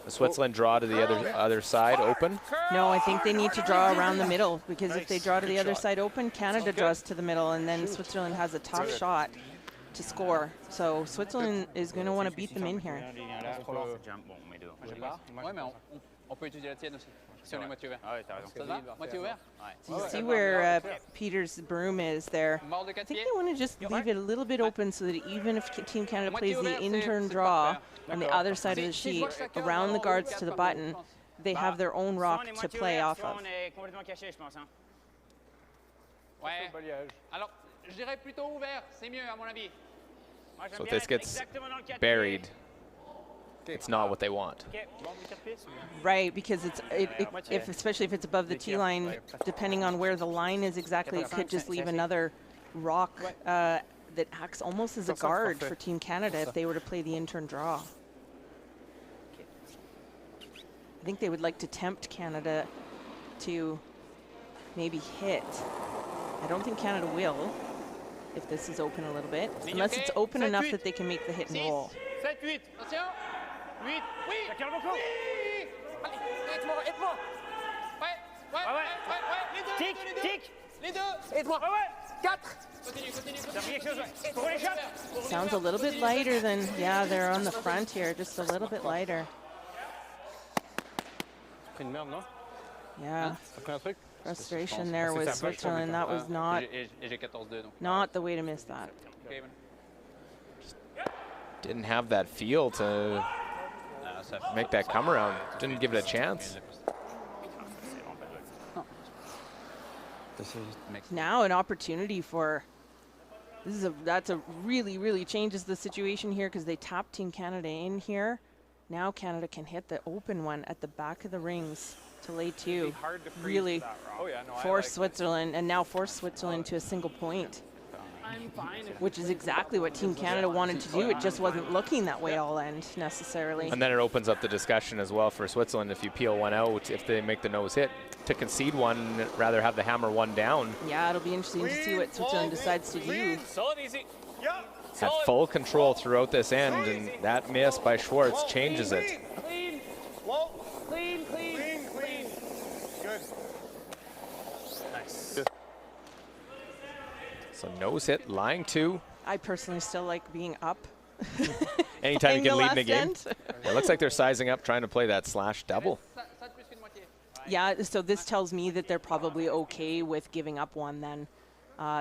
does Switzerland draw to the other side open? No, I think they need to draw around the middle, because if they draw to the other side open, Canada draws to the middle, and then Switzerland has a tough shot to score. So Switzerland is going to want to beat them in here. Ouais, mais on peut utiliser la tienne aussi, si on est moitié ouvert. Ah oui, t'as raison. Ça te va? Moitié ouvert? So you see where Peter's broom is there. I think they want to just leave it a little bit open so that even if Team Canada plays the in-turn draw on the other side of the sheet, around the guards to the button, they have their own rock to play off of. Ouais. Alors, je dirais plutôt ouvert, c'est mieux à mon avis. So if this gets buried, it's not what they want. Right, because especially if it's above the tee line, depending on where the line is exactly, it could just leave another rock that acts almost as a guard for Team Canada if they were to play the in-turn draw. I think they would like to tempt Canada to maybe hit. I don't think Canada will, if this is open a little bit, unless it's open enough that they can make the hit and roll. 7, 8. Attention. 8. Oui. Oui. Allez, aide-moi, aide-moi. Ouais. Les deux. Tic. Les deux. Aide-moi. 4. Continue. Sounds a little bit lighter than, yeah, they're on the front here, just a little bit lighter. Yeah. Frustration there with Switzerland. That was not the way to miss that. Didn't have that feel to make that come around. Didn't give it a chance. Now an opportunity for that's a really changes the situation here, because they tap Team Canada in here. Now Canada can hit the open one at the back of the rings to lay two. Really force Switzerland, and now force Switzerland to a single point, which is exactly what Team Canada wanted to do. It just wasn't looking that way all end necessarily. And then it opens up the discussion as well for Switzerland. If you peel one out, if they make the nose hit, to concede one, rather have the hammer one down. Yeah, it'll be interesting to see what Switzerland decides to do. Had full control throughout this end, and that miss by Schwartz changes it. Clean. Good. Nice. So nose hit, lying two. I personally still like being up. Anytime you can lead in a game. End. It looks like they're sizing up, trying to play that slash double. Yeah, so this tells me that they're probably okay with giving up one then.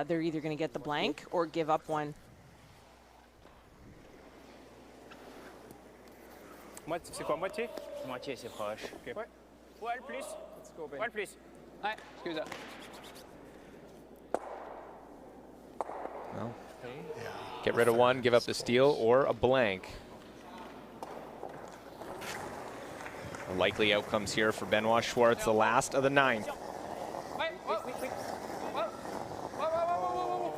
They're either going to get the blank or give up one. C'est quoi, moitié? Moitié, c'est proche. Okay. Ouais. Poil plus. Let's go, Poil plus. Ouais, excuse-moi. Well, get rid of one, give up the steal, or a blank. The likely outcomes here for Benoit Schwartz, the last of the 9th.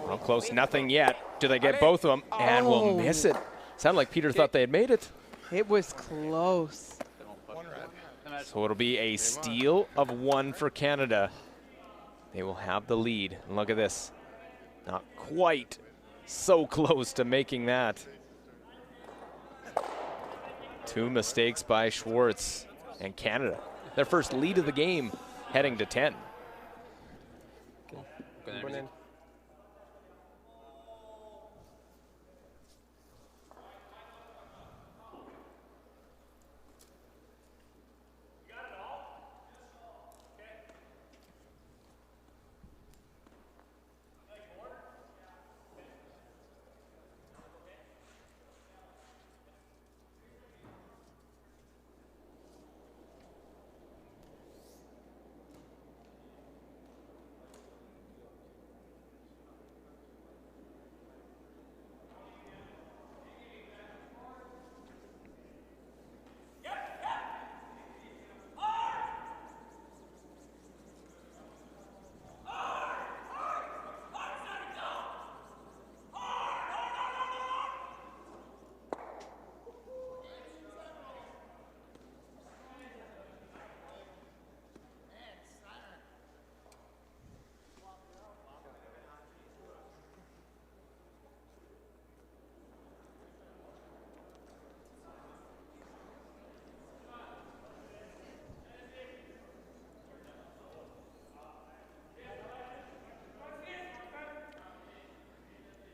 Well, close, nothing yet. Do they get both of them? And will miss it. Sounded like Peter thought they had made it. It was close. So it'll be a steal of 1 for Canada. They will have the lead. And look at this. Not quite so close to making that. 2 mistakes by Schwartz and Canada. Their first lead of the game, heading to 10.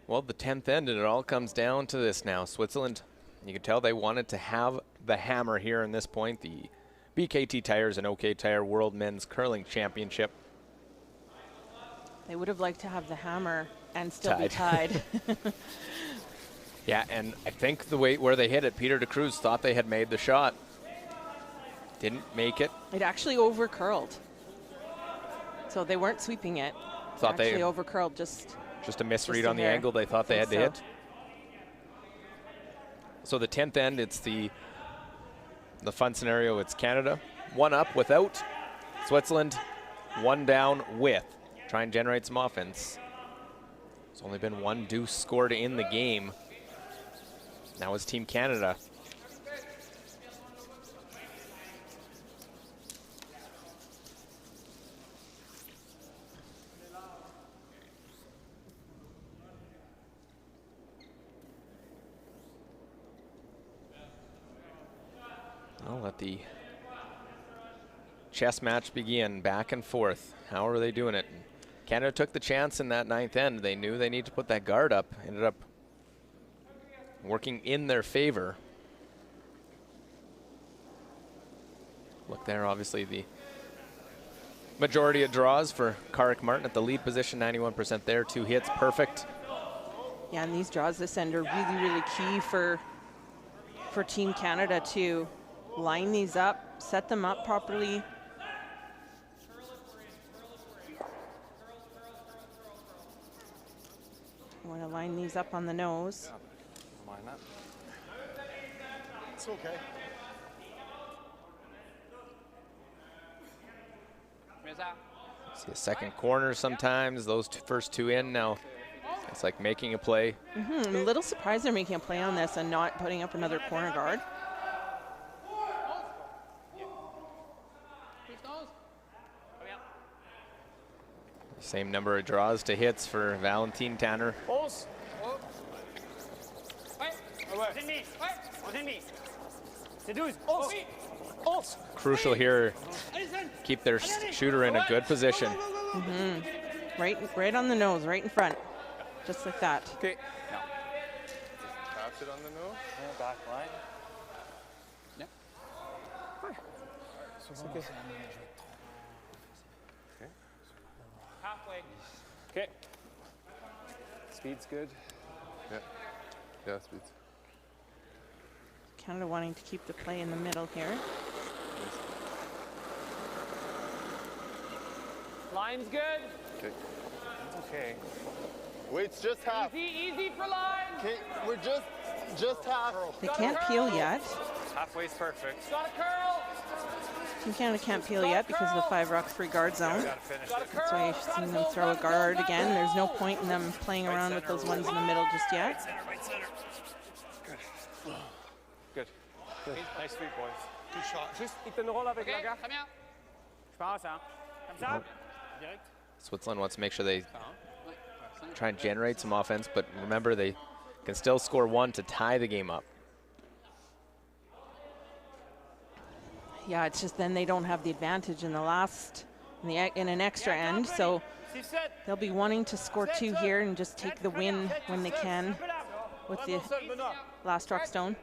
Well, the 10th end, and it all comes down to this now. Switzerland, you can tell they wanted to have the hammer here in this point. The BKT Tires and OK Tire World Men's Curling Championship. They would have liked to have the hammer and still be tied. Yeah, and I think the way where they hit it, Peter de Cruz thought they had made the shot. Didn't make it. It actually over curled. So they weren't sweeping it. Thought they actually over curled just a misread on the angle they thought they had to hit. So the 10th end, it's the fun scenario. It's Canada 1 up without, Switzerland 1 down with. Try and generate some offense. There's only been 1 deuce scored in the game. Now it's Team Canada. I'll let the chess match begin, back and forth. How are they doing it? Canada took the chance in that 9th end. They knew they need to put that guard up. Ended up working in their favor. Look there, obviously the majority of draws for Karik Martin at the lead position, 91% there, 2 hits, perfect. Yeah, and these draws this end are really, really key for Team Canada to line these up, set them up properly. I want to line these up on the nose. Yeah, mind that. It's okay. See a second corner sometimes, those first 2 in now. It's like making a play. I'm a little surprised they're making a play on this and not putting up another corner guard. Same number of draws to hits for Valentin Tanner. Crucial here, keep their shooter in a good position. Right on the nose, right in front, just like that. Okay. No. Tap it on the nose. Yeah, back line. Yep. Okay. Halfway. Okay. Speed's good. Yeah. Yeah, speed's. Canada wanting to keep the play in the middle here. Line's good. Okay. It's okay. Wait's just half. Easy for line. Okay, we're just half. They can't peel yet. Halfway's perfect. Got a curl. Team Canada can't peel yet because of the 5-rock-3 guard zone. That's why you've seen them throw a guard again. There's no point in them playing around with those ones in the middle just yet. Good. Good. Nice sweep, boys. Good shot. Juste, il te roule avec la garde. Très bien. Je pense, hein. Comme ça. Direct. Switzerland wants to make sure they try and generate some offense, but remember they can still score 1 to tie the game up. Yeah, it's just then they don't have the advantage in the last, in an extra end. So they'll be wanting to score 2 here and just take the win when they can with the last rock stone.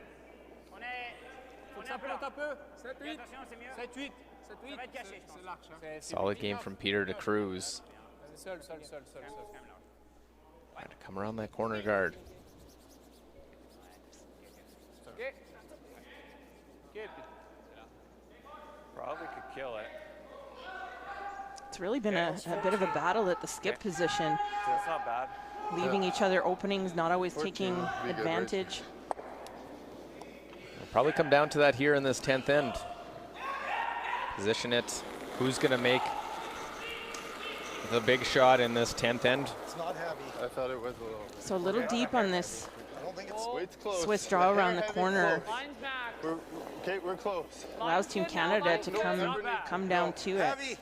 Solid game from Peter to Cruz. Trying to come around that corner guard. Probably could kill it. It's really been a bit of a battle at the skip position. That's not bad. Leaving each other openings, not always taking advantage. It'll probably come down to that here in this 10th end. Position it. Who's going to make the big shot in this 10th end? It's not heavy. I thought it was a little. So a little deep on this I don't think it's close. Swiss draw around the corner. We're close. Allows Team Canada to come down to it. heavy.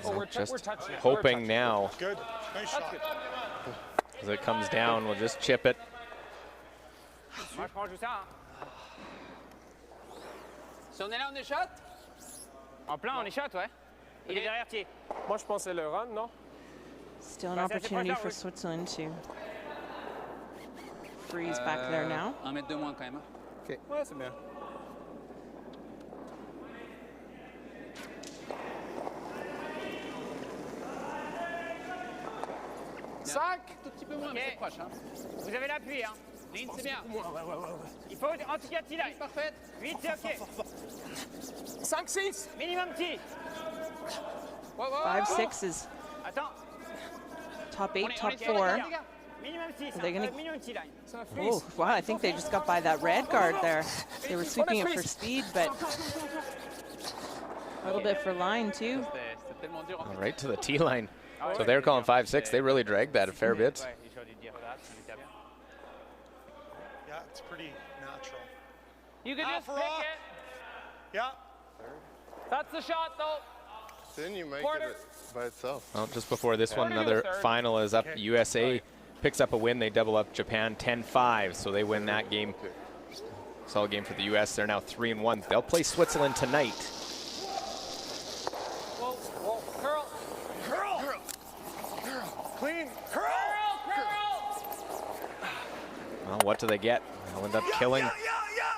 We're Just touching it. hoping now Good. Nice shot. as it comes down, we'll just chip it. Moi, je prends juste ça. Si on est là, on est shot? En plein, on est shot, ouais. Il est derrière Thier. Moi, je pense que c'est le run, non? Still an opportunity for Switzerland to freeze back there now. 1 mètre de moins quand même. Hein. OK. Ouais, c'est bien. Cinq, tout petit peu moins, mais c'est proche. Hein. Vous avez l'appui, hein. Ligne, c'est bien. Il faut en tout cas Thier. Parfait. 8, c'est OK. 5, 6. Minimum Thier. 5, 6 is Attends. top 8, top 4. Minimum 6. Are they gonna- Minimum Thier line. Oh, wow, I think they just got by that red guard there. They were sweeping it for speed, but a little bit for line too. C'était tellement dur. Right to the T line. So they're calling 5-6. They really dragged that a fair bit. Yeah, it's pretty natural. You can just pick it. Yeah. That's the shot, though. Then you make Quarter. it by itself. Well, just before this one, another final is up. USA picks up a win. They double up Japan 10-5, so they win that game. Solid game for the US. They're now 3-1. They'll play Switzerland tonight. Whoa, whoa, curl. Curl. Clean. Curl. Well, what do they get? They'll end up killing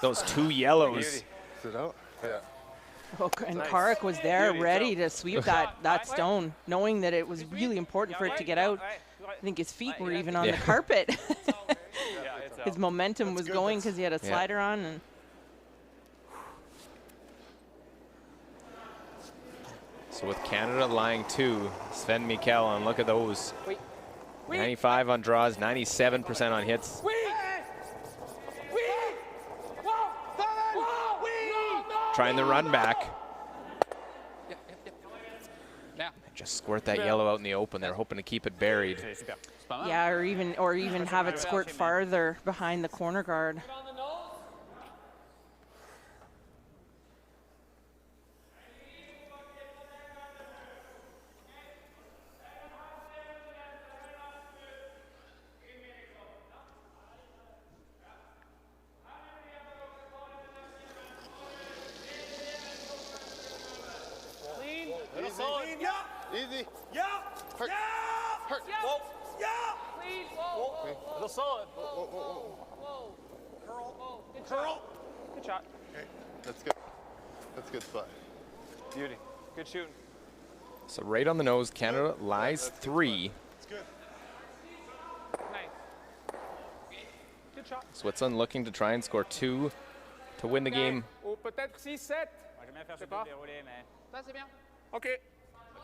those 2 yellows. Is it out? Yeah. Oh, and Karik was there ready to sweep that stone, knowing that it was really important for it to get out. I think his feet were even on the carpet. His momentum was going because he had a slider on. And So with Canada lying 2, Sven Mikkel, and look at those. 95 on draws, 97% on hits. Trying the run back. Just squirt that yellow out in the open. They're hoping to keep it buried. yeah, or even have it squirt farther behind the corner guard. Easy. Yeah. Hurt. Yeah. Hurt. Whoa. Yeah. Clean. Whoa. Little solid. Whoa. Curl. Good Curl. Good shot. Okay. That's good. That's a good spot. Beauty. Good shooting. So right on the nose, Canada lies 3. It's good. Nice. Good shot. Switzerland looking to try and score 2 to win the game. Ou peut-être 6-7. J'aime bien faire ce petit déroulé, mais. Ça, c'est bien. OK.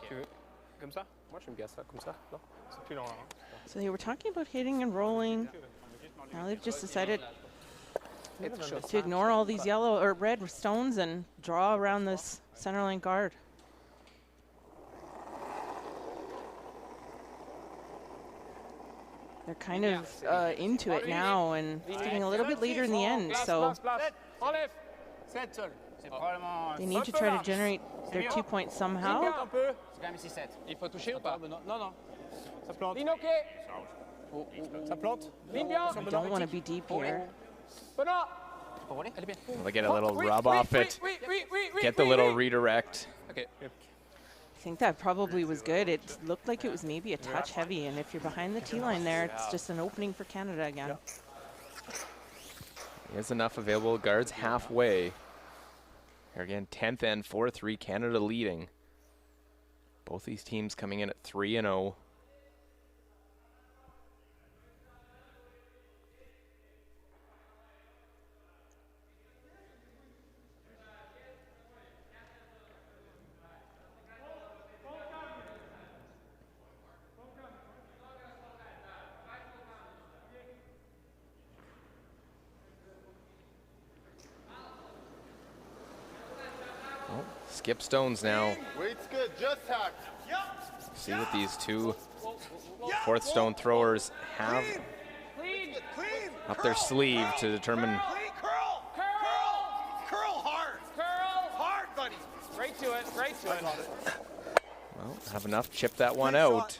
Tu veux comme ça? Moi, j'aime bien ça, comme ça. Non? C'est plus long. So they were talking about hitting and rolling. Now they've just decided to ignore all these yellow or red stones and draw around this center line guard. They're kind of into it now, and it's getting a little bit later in the end, so Enlève. they need to try to generate their 2 points somehow. C'est quand même 6-7. Il faut toucher ou pas? Non, non. Ça plante. Ligne OK. Ça plante. You don't want to be deep here. Benoît. They get a little rub off it. Get the little redirect. Okay. I think that probably was good. It looked like it was maybe a touch heavy, and if you're behind the tee line there, it's just an opening for Canada again. There's enough available guards halfway. Here again, 10th and 4-3, Canada leading. Both these teams coming in at 3-0. Skip stones now. Weight's good, just hack. See what these two fourth stone throwers have up their sleeve to determine. Curl hard, buddy. Right to it, right to it. Well, have enough, chip that one out.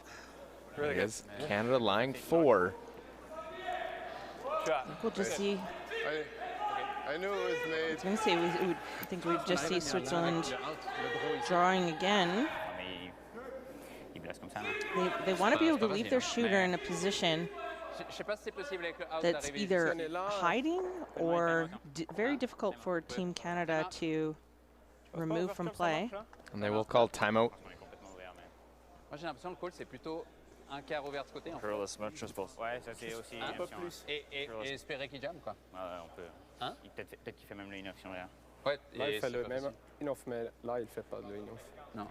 There it is, Canada lying 4. We'll just see. I knew it was made. I was going to say, I think we'd just see Switzerland drawing again. They want to be able to leave their shooter in a position that's either hiding or very difficult for Team Canada to remove from play. And they will call timeout. Moi j'ai l'impression le call c'est plutôt un quart ouvert de ce côté. Curl as much as possible. Ouais, ça c'est aussi Un une peu option. plus. Et espérer qu'il jamme quoi. Ouais, on peut. Hein? Peut-être qu'il fait même le in-off sur là. Ouais, Là, il et fait c'est le pas même facile. in-off, mais là, il fait pas de in-off. Non.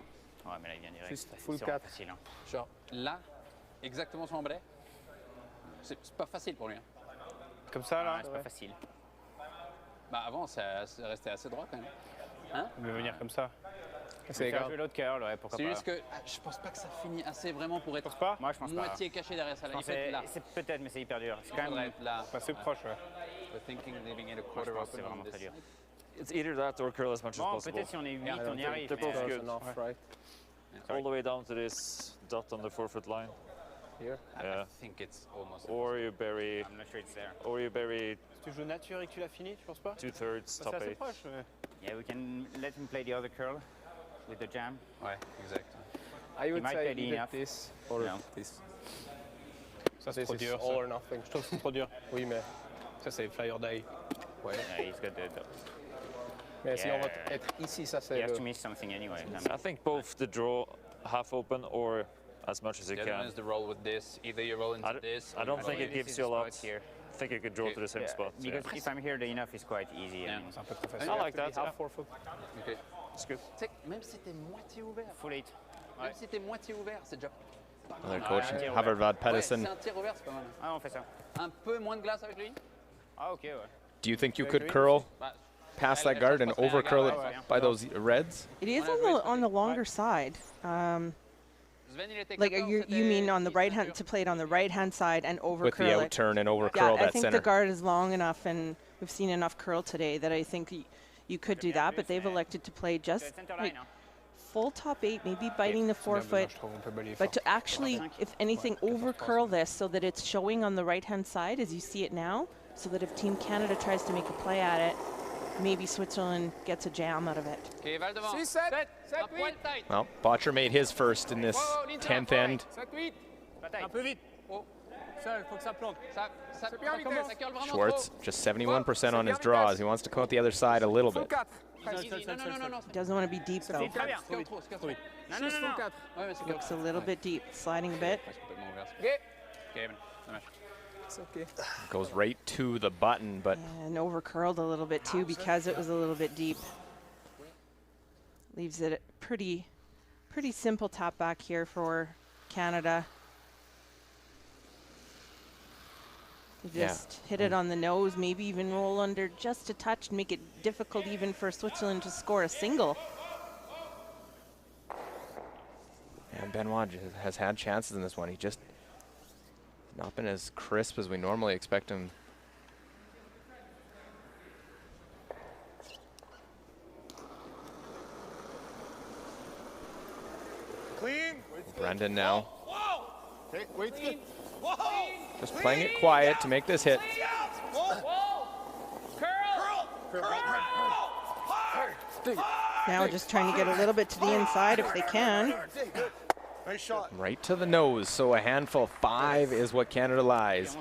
Ouais, mais là, il vient direct. Juste C'est full vraiment 4. facile. Hein. Genre là, exactement sur l'emblai. C'est pas facile pour lui. Hein. Comme ça, là. C'est pas facile. Bah avant, ça restait assez droit quand même. Hein? Il veut venir comme ça. C'est Faire égal. jouer l'autre curl, ouais, pourquoi C'est pas. juste que je pense pas que ça finit assez vraiment pour être pas Moi, je pense pas. moitié caché derrière ça. Je Là, il pense faut être là. c'est peut-être, mais c'est hyper dur. C'est Il quand faudrait même. être là. C'est proche, ouais. The thinking leaving it a Moi, je quarter pense que c'est open vraiment on très this dur. side. It's either that or curl as much as Bon, possible. peut-être si on est 8, on y arrive. They're both mais, good. Enough, right? All the way down to this dot on the 4-foot line. Here. Yeah. I think it's almost. Or you bury, I'm not sure it's there. or you bury Tu joues nature et que tu l'as fini, tu penses pas? 2/3 C'est top assez 8. proche. Ouais. Yeah, we can let him play the other curl with the jam. Ouais, exact. I would might say play the either enough. this or No. this. Ça, c'est This trop is dur. all Ça. or nothing. Je trouve que c'est trop dur. Oui, mais ça, c'est Flyer Day. Ouais. Yeah, he's got the. Mais si on va Yeah. être ici, ça, You c'est have to le... miss something anyway. I think both the draw half open or as much as you The other one can. is the roll with this. Either you roll into this. I don't think it this gives is you a the lot. spot here. I think you could draw to the same Yeah. spot. Yeah. Because if I'm here, the enough is quite easy. Yeah. I mean, C'est un peu trop facile. I like that. Half 4 foot. Ok. It's good. Tu sais, même si t'es moitié ouvert, full 8. même si t'es moitié ouvert, c'est déjà pas Another mal. coach, ouais. Havervad Ouais, Pedersen. c'est un tir ouvert, c'est pas mal. Ah, on fait ça. Un peu moins de glace avec lui. Ah, ok, ouais. Do you think you could curl Bah, past that guard and over curl it by those reds? It is on the longer side. Sven, il était Like 14, you c'était mean on the right hand, dur. to play it on the right hand side and over With the curl out it. turn and over Yeah, curl I that think center. the guard is long enough, and we've seen enough curl today that I think you could do that. But they've elected to play just Center like, line, hein. full top 8, maybe biting the forefoot, Je trouve qu'on peut balayer but fort. to actually, if anything, over curl this so that it's showing on the right hand side as you see it now, so that if Team Canada tries to make a play at it, maybe Switzerland gets a jam out of it. Ok, Val devant. 6, 7, 7, Un point 8. tight. Well, Botcher made his first in this 10th end. 7, 8. Bataille. Un peu vite. Oh. Seul, faut que ça plante. Ça C'est bien commence, vitesse. ça curl vraiment Schwartz trop. just 71% on his draws. He wants to come out the other side a little Full bit. 4. Easy, easy. Non. Doesn't want to be deep though. Très bien. C'est curl trop, c'est curl trop. Non, non, non, non. Ouais, mais c'est curl. Looks a little bit deep, sliding a bit. Ouais, c'est complètement ouvert. Ok. Ok, ça marche. It's okay. Goes right to the button, but And over curled a little bit too because it was a little bit deep. Leaves it pretty simple tap back here for Canada. Yeah. Just hit it on the nose, maybe even roll under just a touch and make it difficult even for Switzerland to score a single. and Benoit has had chances in this one. He just not been as crisp as we normally expect him. Clean. Brendan now. Whoa. Okay, wait's good. Whoa. Just playing it quiet to make this hit. Now just trying to get a little bit to the inside if they can. Nice shot. Right to the nose, so a handful 5 is what Canada lies.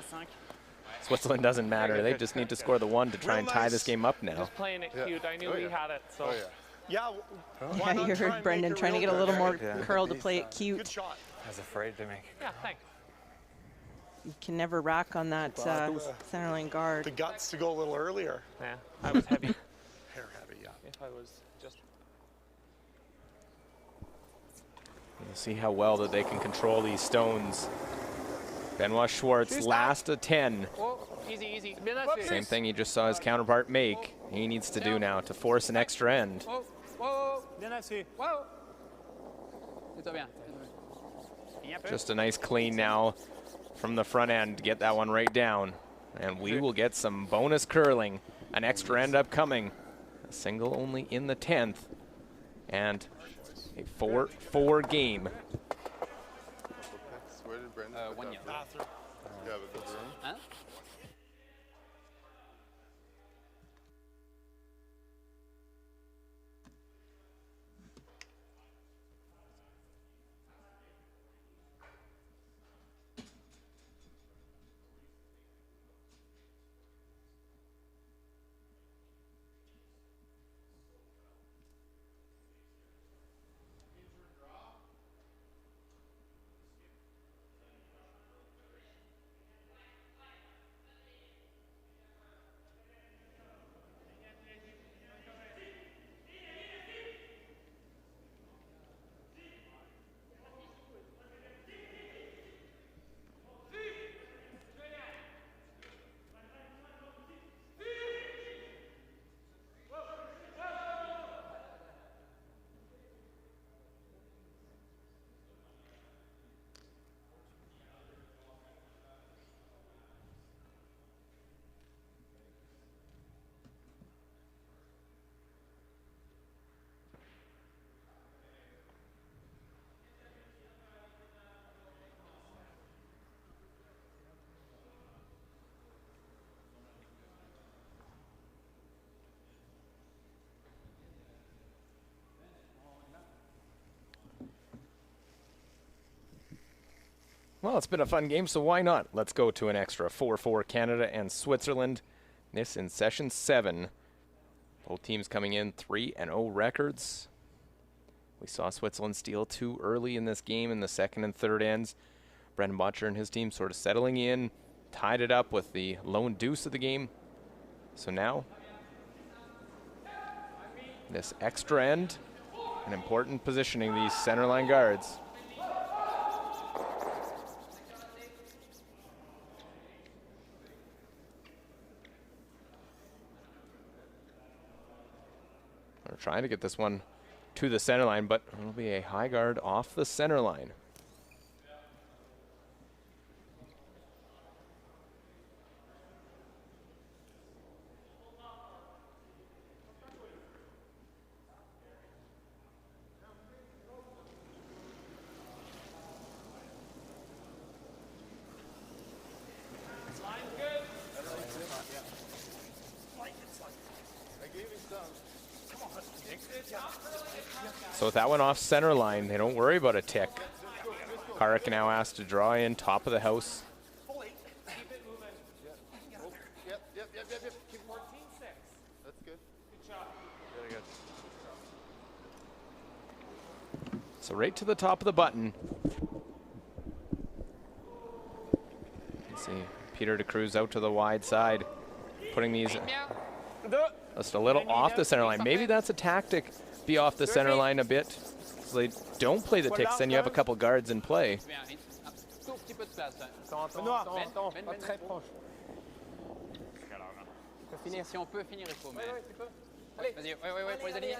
Switzerland doesn't matter. They just need to score the 1 to try and tie this game up now. Just playing it cute. I knew we had it, so. Yeah, you heard Brendan trying to get a little more curl to play it cute. Good shot. I was afraid to make. Yeah, thanks. You can never rack on that centerline guard. The guts to go a little earlier. Yeah, I was heavy. Hair heavy, yeah. If I was just. We'll see how well that they can control these stones. Benoit Schwartz, last of 10. Oh, easy, easy. Same thing he just saw his counterpart make. He needs to do now to force an extra end. Whoa, whoa, Bien assis. whoa. C'est bien. Just a nice clean now from the front end to get that one right down. And we will get some bonus curling. An extra end upcoming. A single only in the 10th. And a 4-4 game. Where did Brendan put 1 that year. broom? Yeah, with the broom. Hein? Well, it's been a fun game, so why not? Let's go to an extra 4-4 Canada and Switzerland. This in session 7. Both teams coming in 3-0 records. We saw Switzerland steal 2 early in this game in the second and third ends. Brendan Butcher and his team sort of settling in, tied it up with the lone deuce of the game. So now, this extra end, an important positioning these centerline guards. We're trying to get this one to the center line, but it'll be a high guard off the center line. So with that one off center line, they don't worry about a tick. Karik now asked to draw in top of the house. That's good. Really good. So right to the top of the button. You see Peter DeCruz out to the wide side, putting these just a little off the center line. Maybe that's a tactic. Be off the center line a bit, so they don't play the ticks, then you have a couple guards in play. Si on peut finir, il faut, mais... Vas-y, ouais, pour les aligner.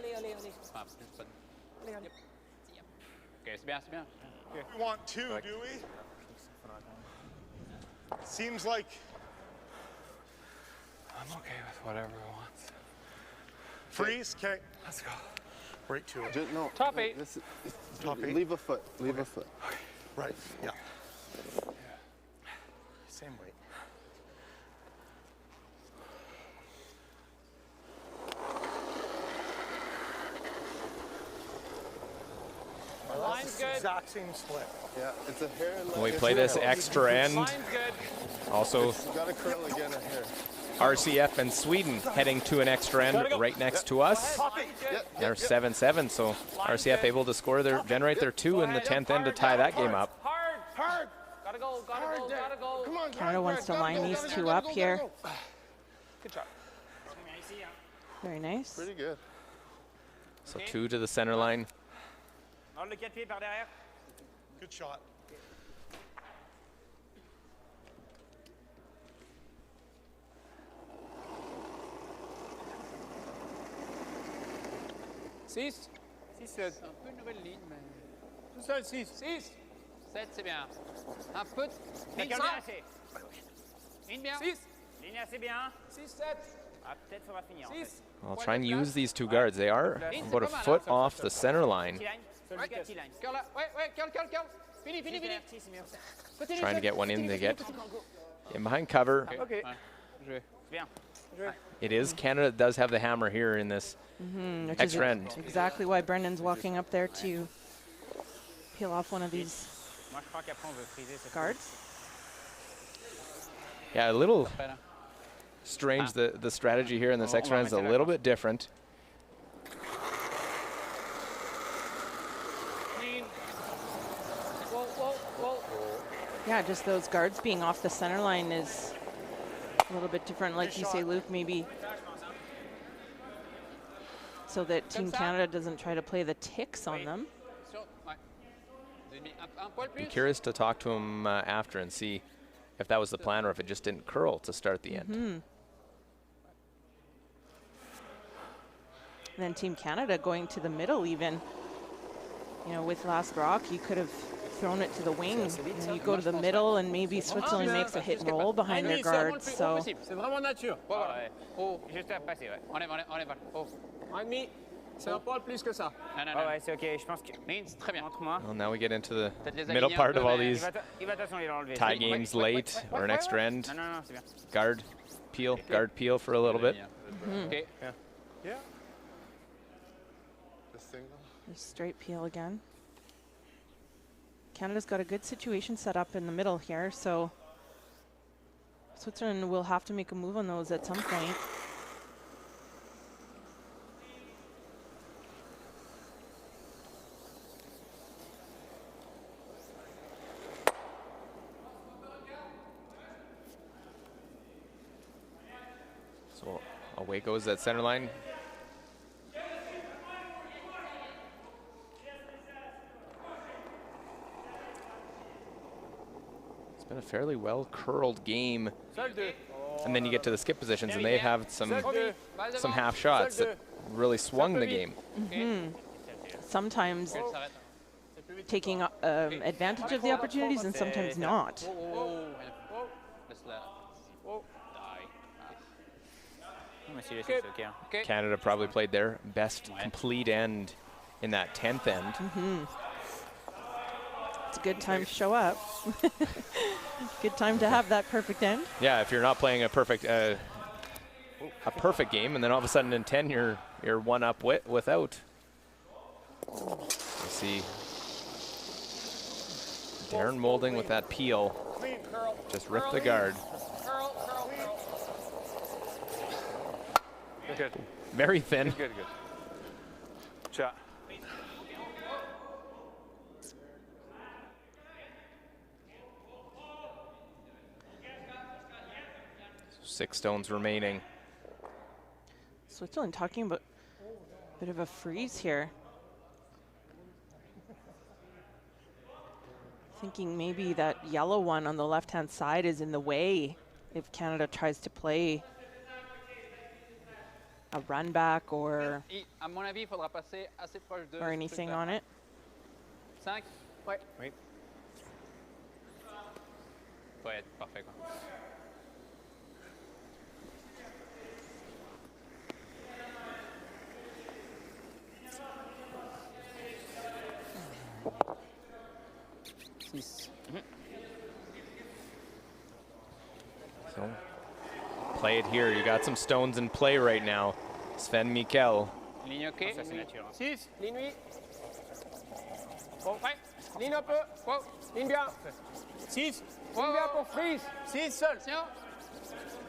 Ok, c'est bien, c'est bien. We want 2, do we? Seems like... I'm okay with whatever he wants. Freeze, okay. Let's go. Right to it. Just, no. Top 8. Top 8? Leave a foot. Leave a foot. Right, yeah. Same weight. The line's good. Exact same split. Yeah, it's a hair. When we play this extra end, Line's good. also You gotta curl again a hair. RCF and Sweden heading to an extra end right next to us. They're 7-7, so RCF able to score generate their 2 in the 10th end to tie that game up. Hard. Gotta go. Come on, Canada wants to line these two up here. Good job. Very nice. Pretty good. So 2 to the center line. Enlève le 4 pieds par derrière. Good shot. Six. 7. C'est un peu une nouvelle ligne, mais... Tout seul, 6. 6. 7, c'est bien. Un peu... Ligne Ligne bien assez. Ligne bien. 6. Ligne assez bien. 6, 7. Ah, peut-être faudra finir. En fait. 6. I'll try and use these 2 guards. They are about a foot off the center line. T-line. Ouais, T-line. curl là. Ouais, curl. Fini. Continue. Trying to get one in to get in behind cover. OK. C'est bien. It is Canada that does have the hammer here in this Which is extra end. exactly why Brendan's walking up there to peel off one of these Moi, je crois qu'après, on veut friser cette guards. Yeah, a little strange. The strategy here in this extra end is a little bit different. Clean. Whoa. Yeah, just those guards being off the center line is a little bit different. Like you say, Luke, maybe so that Team Canada doesn't try to play the ticks on them. Be curious to talk to him after and see if that was the plan or if it just didn't curl to start the end. And then Team Canada going to the middle even. You know, with last rock, you could have thrown it to the wing. And you go to the middle and maybe Switzerland makes a hit and roll behind their guards. So C'est vraiment nature. Ouais. Oh. Juste à passer, ouais. On est. Oh. 1,5. C'est un poil plus que ça. Non. Ouais, c'est OK. Je pense que... Ligne, c'est très bien. Montre-moi. Well, now we get into the Peut-être les middle aligner un part peu, of all mais- these Il va de toute façon, il va enlever. tie games late or an extra end. Non, c'est bien. Guard peel for a little bit. OK. The single. straight peel again. Canada's got a good situation set up in the middle here, so Switzerland will have to make a move on those at some point. So away goes that center line. It's been a fairly well curled game. And then you get to the skip positions and they have some half shots that really swung the game. Sometimes taking advantage of the opportunities and sometimes not. Canada probably played their best complete end in that 10th end. It's a good time to show up. Good time to have that perfect end. Yeah, if you're not playing a perfect game, and then all of a sudden in 10 you're one up without. You see Darren Moulding with that peel. Just ripped the guard. Good. Very thin. Good. Shot. 6 stones remaining. Switzerland talking about a bit of a freeze here. Thinking maybe that yellow one on the left-hand side is in the way if Canada tries to play a run back or anything on it. 5. Ouais. Oui. Faut être parfait, quoi. So play it here. You got some stones in play right now. Sven Mikkel. Ligne OK. 6, ligne 8. Bon, ouais. Ligne un peu. Wow. Ligne bien. 6. Ligne bien pour freeze. 6 seul. Tiens.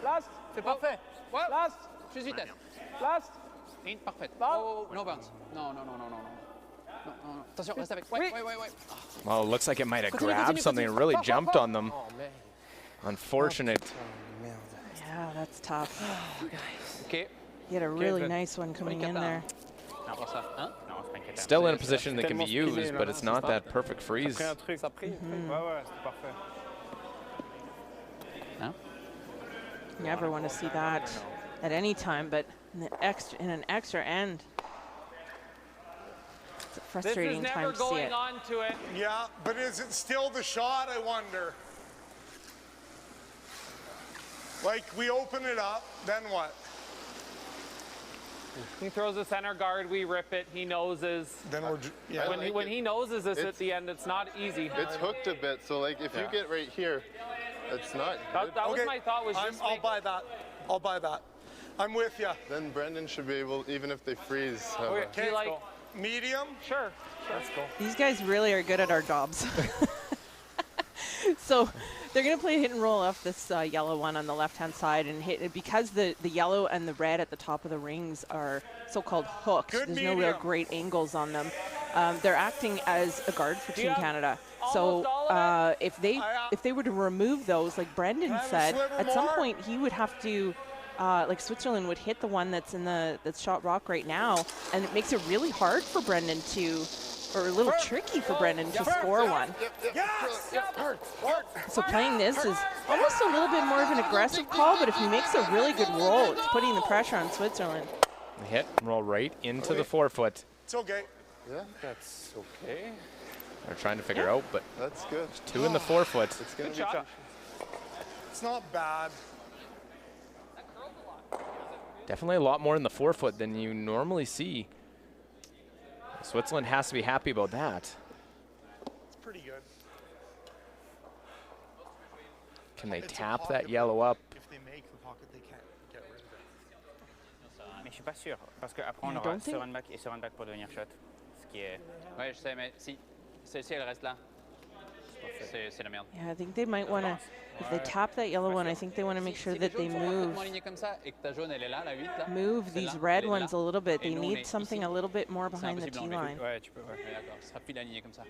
Place. C'est parfait. Place. Juste vitesse. Place. Ligne parfaite. Oh. No bounce. Non. Attention, reste avec. Ouais. Well, it looks like it might have grabbed something and really jumped on them. Unfortunate. Yeah, that's tough. OK. You had a really nice one coming in there. Still in a position that can be used, but it's not that perfect freeze. Never want to see that at any time, but in an extra end. It's a frustrating time to see it. On to it. Yeah, but is it still the shot, I wonder? Like, we open it up, then what? He throws the center guard, we rip it, he noses. Then we're, when he noses this at the end, it's not easy. It's hooked a bit, so like if you get right here, it's not good. That was my thought. I'll buy that. I'll buy that. I'm with you. Then Brendan should be able, even if they freeze. Okay, like medium? Sure. Let's go. These guys really are good at our jobs. So they're going to play hit and roll off this yellow one on the left-hand side and hit it because the yellow and the red at the top of the rings are so-called hooks. There's no real great angles on them. They're acting as a guard for Team Canada. So if they were to remove those, like Brendan said, at some point he would have to, like Switzerland would hit the one that's that's shot rock right now, and it makes it really hard for Brendan to, or a little tricky for Brendan to score one. So playing this is almost a little bit more of an aggressive call, but if he makes a really good roll, it's putting the pressure on Switzerland. Hit and roll right into the forefoot. It's okay. Yeah, that's okay. They're trying to figure out, but that's good. Two in the forefoot. It's good. It's not bad. Definitely a lot more in the forefoot than you normally see. Switzerland has to be happy about that. It's pretty good. Can they tap that yellow up? If they make the pocket, they can't get rid of it. Mais je suis pas sûr, parce qu'après on aura ce run back et ce run back pour devenir shot. Ce qui est... Ouais, je sais, mais si celle-ci elle reste là, c'est la merde. Yeah, I think they might want to, if they tap that yellow one, I think they want to make sure that they move these red ones a little bit. They need something a little bit more behind the T-line. Ouais, tu peux. D'accord, ce sera plus aligné comme ça.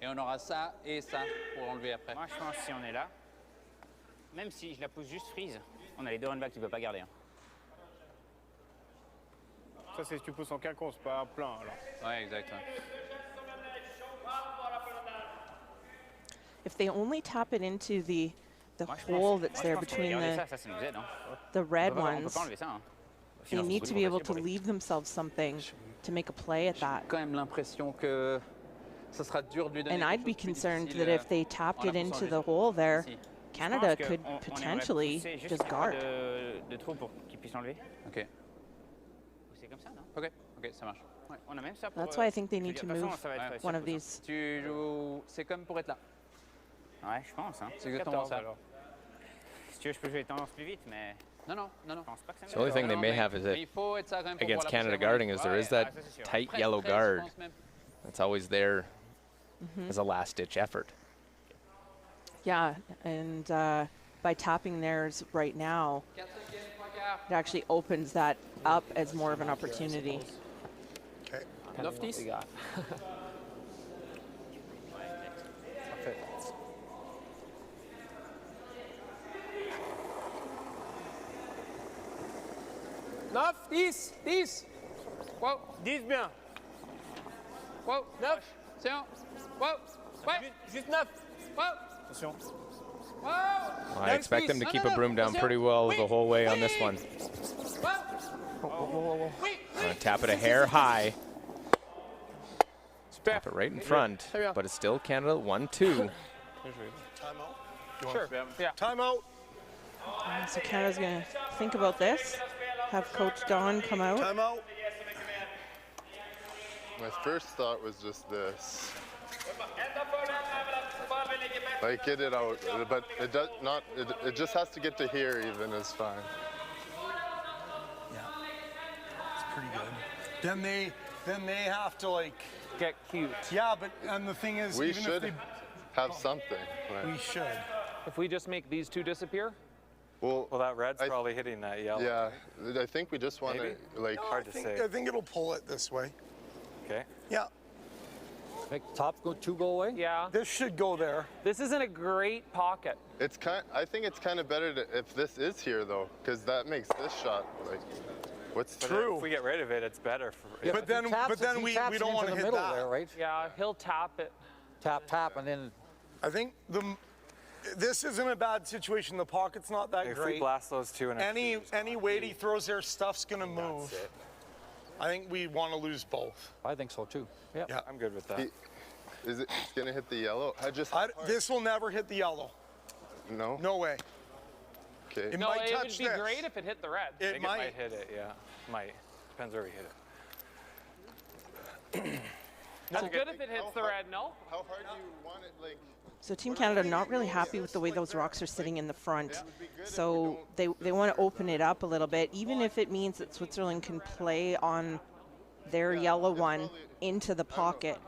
Et on aura ça et ça pour enlever après. Moi, je pense que si on est là, même si je la pousse juste freeze, on a les deux run back que tu peux pas garder. Hein. Ça, c'est si tu pousses en quinconce, pas plein alors. Ouais, exact. If they only tap it into the hole that's there between the red ones, they need to be able to leave themselves something to make a play at that. And I'd be concerned that if they tapped it into the hole there, Canada could potentially just guard. Ok. Ok, ça marche. That's why I think they need to move one of these. Tu joues, c'est comme pour être là. Ouais, je pense. Hein. C'est exactement ça. Si tu veux, je peux jouer les tendances plus vite, mais... Non. The only thing they may have is that against Canada guarding is there is that tight yellow guard that's always there as a last-ditch effort. Yeah, and by tapping theirs right now, it actually opens that up as more of an opportunity. Okay. Enough these? Neuf, 10, 10. Wow. 10 bien. Wow. 9. Tiens. Wow. Ouais. Juste 9. Wow. Attention. Wow. Well, I expect them to keep a broom down pretty well the whole way on this one. Tap it a hair high. Tap it right in front, but it's still Canada 1-2. Timeout. Sure. Yeah. Timeout. So Canada's going to think about this. Have Coach Don come out. Timeout. My first thought was just this. Like, get it out, but it does not. It just has to get to here. Even is fine. Yeah, it's pretty good. Then they have to like get cute. Yeah, but and the thing is, we even should if have something. Right? We should. If we just make these two disappear. Well, that red's probably hitting that yellow. Yeah, I think we just want to like. No, hard to say. I think it'll pull it this way. Okay. Yeah. Make top go away? Yeah. This should go there. This isn't a great pocket. It's I think it's kind of better if this is here though, because that makes this shot like. What's true? If we get rid of it, it's better for. Yeah, but then we don't want to hit that. There, right? Yeah, he'll tap it. Tap, and then. I think this isn't a bad situation. The pocket's not that if great. If we blast those two, and any weight he throws there, stuff's gonna move. That's it. I think we want to lose both. I think so too. Yeah, I'm good with that. Is it gonna hit the yellow? This will never hit the yellow. No. No way. Okay. It might touch would be great if it hit the red. I think it might hit it. Yeah, might. Depends where we hit it. That's good if it hits the red. No. How hard do you want it? Like. So Team Canada not really happy with the way those rocks are sitting in the front. So they want to open it up a little bit, even if it means that Switzerland can play on their yellow one into the pocket.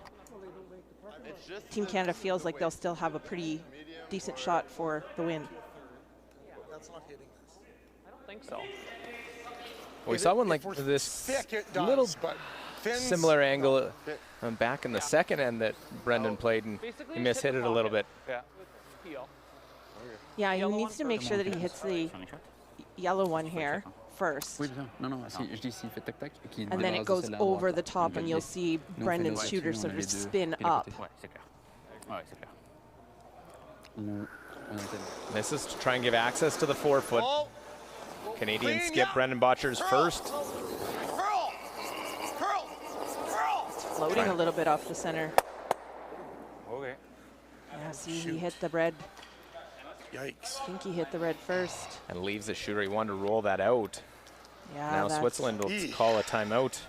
Team Canada feels like they'll still have a pretty decent shot for the win. That's not hitting this. I don't think so. Well, we saw one like this little similar angle back in the second end that Brendan played, and he mishit it a little bit. Yeah, he needs to make sure that he hits the yellow one here first. And then it goes over the top, and you'll see Brendan's shooter sort of spin up. This is to try and give access to the 4-foot. Canadian skip Brendan Botcher's first. Floating a little bit off the center. Okay. Yeah, see, he hit the red. Yikes. I think he hit the red first. And leaves the shooter. He wanted to roll that out. Yeah, now Switzerland will call a timeout.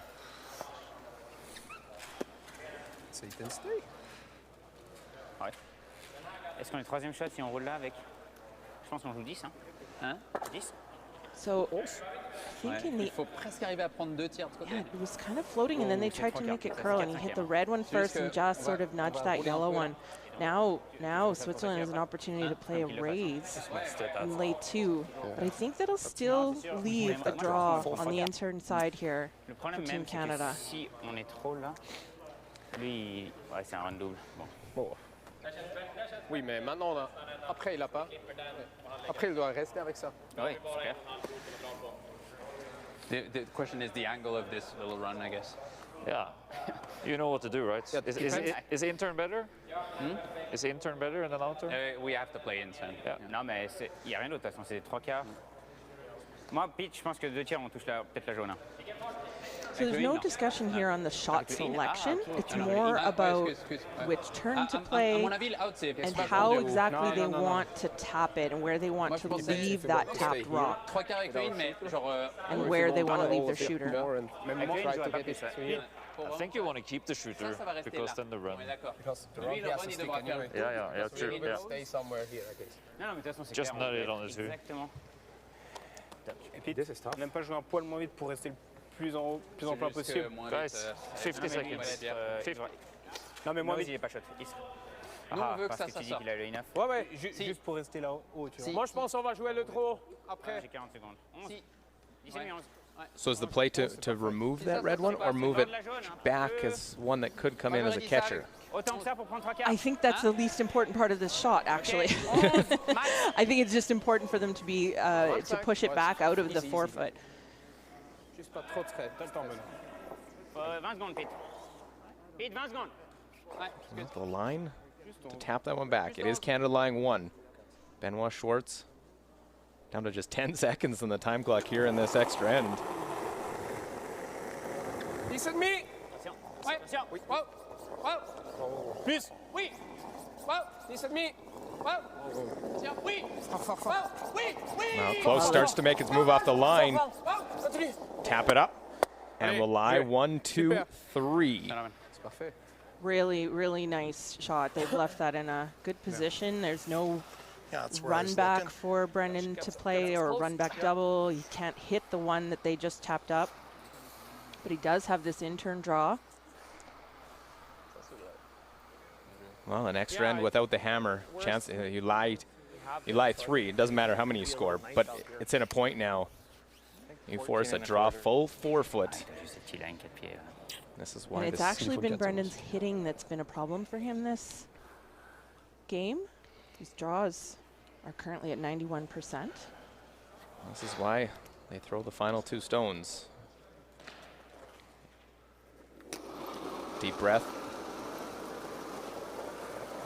C'est intensité. Ouais. Est-ce qu'on est troisième shot si on roule là avec? Je pense qu'on joue 10, hein? 10? So, I think il faut presque arriver à prendre 2 tiers de côté. Yeah, it was kind of floating, and then they tried to make it curl, and he hit the red one first and just sort of nudged that yellow one. Now Switzerland has an opportunity to play a raise and lay 2, but I think that'll still leave a draw on the intern side here for Team Canada. Si on est trop là, lui, ouais, c'est un run double. Bon. Oui, mais maintenant, après, il n'a pas. Après, il doit rester avec ça. Oui, c'est clair. The question is the angle of this little run, I guess. Yeah, you know what to do, right? Yeah, is intern better? Is intern better than outer? We have to play intern. Yeah. Non, mais il n'y a rien d'autre, de toute façon, c'est des 3 quarts. Moi, pitch, je pense que 2 tiers, on touche peut-être la jaune. So there's no discussion here on the shot selection. It's more about which turn to play and how exactly they want to tap it and where they want to leave that tapped rock and where they want to leave their shooter. I think you want to keep the shooter because then the run. Because the run has to stick anyway. Yeah, true. Yeah. Stay somewhere here, I guess. Just nut it on the 2. Et puis, même pas jouer un poil moins vite pour rester le plus en plein possible. Guys, 50 seconds. 50. Non, mais moins vite. Il n'est pas shot. Nous, on veut que ça sorte. Ouais, juste pour rester là-haut. Moi, je pense qu'on va jouer le trop après. J'ai 40 secondes. 11. 17 11. So is the play to remove that red one or move it back as one that could come in as a catcher? I think that's the least important part of this shot, actually. I think it's just important for them to be to push it back out of the 4-foot. Juste pas trop de frais. T'as le temps, Benoît. 20 secondes, Pete. Pete, 20 secondes. The line to tap that one back. It is Canada line 1. Benoit Schwartz down to just 10 seconds on the time clock here in this extra end. 10 et demi. Oui. Wow. Plus. Oui. Wow. 10 et demi. Wow. Tiens, oui. Wow. Oui. Now close starts to make its move off the line. Continue. Tap it up. And we'll lie 1, 2, 3. C'est parfait. Really, really nice shot. They've left that in a good position. There's no run back for Brendan to play or run back double. You can't hit the one that they just tapped up. But he does have this in-turn draw. Well, an extra end without the hammer. Chance, you lie 3. It doesn't matter how many you score, but it's in a point now. You force a draw full 4-foot. This is why. And it's actually been Brendan's hitting that's been a problem for him this game. His draws are currently at 91%. This is why they throw the final 2 stones. Deep breath.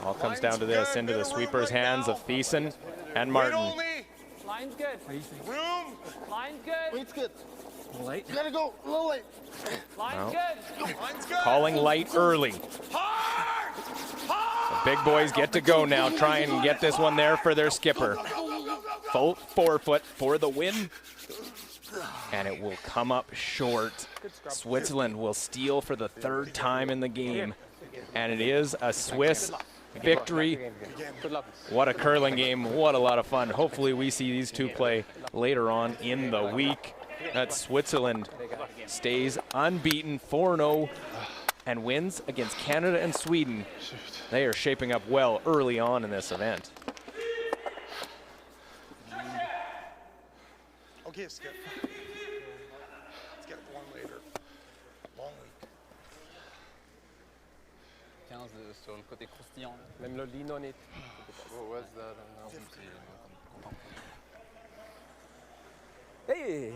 All comes down to this, into the sweeper's hands of Thiessen and Martin. Line's good. Room. Line's good. Line's good. Light. You gotta go a little late. Line's good. Line's good. Calling light early. The big boys get to go now, try and get this one there for their skipper. Full 4-foot for the win. And it will come up short. Switzerland will steal for the 3rd time in the game. And it is a Swiss victory. What a curling game. What a lot of fun. Hopefully we see these two play later on in the week. That Switzerland stays unbeaten 4-0 and wins against Canada and Sweden. They are shaping up well early on in this event. Okay, Skip. Let's get one later. Long week. Sur le côté croustillant. Même le lean on it. What was that? Hey!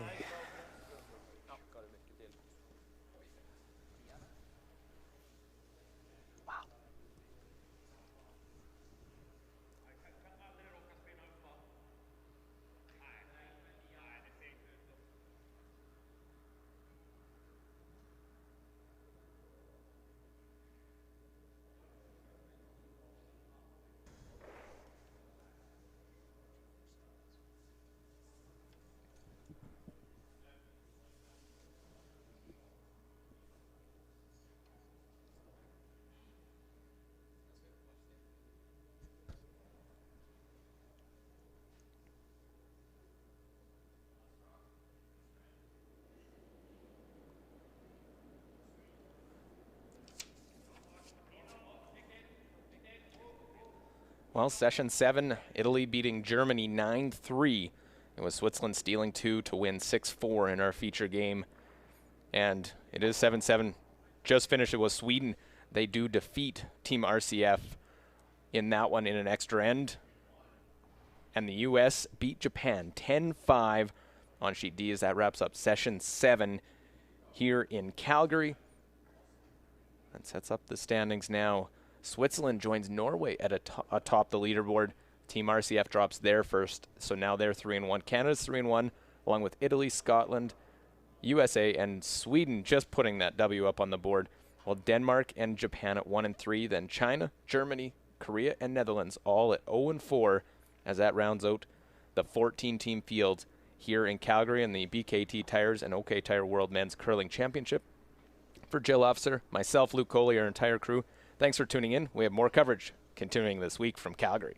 Well, session 7, Italy beating Germany 9-3. It was Switzerland stealing 2 to win 6-4 in our feature game. And it is 7-7. Just finished it was Sweden. They do defeat Team RCF in that one in an extra end. And the U.S. beat Japan 10-5 on sheet D as that wraps up session 7 here in Calgary. That sets up the standings now. Switzerland joins Norway at atop the leaderboard. Team RCF drops there first, so now they're 3-1. Canada's 3-1, along with Italy, Scotland, USA, and Sweden just putting that W up on the board, while Denmark and Japan at 1-3. Then China, Germany, Korea, and Netherlands all at 0-4 as that rounds out the 14-team field here in Calgary in the BKT Tires and OK Tire World Men's Curling Championship. For Jill Officer, myself, Luke Coley, our entire crew, thanks for tuning in. We have more coverage continuing this week from Calgary.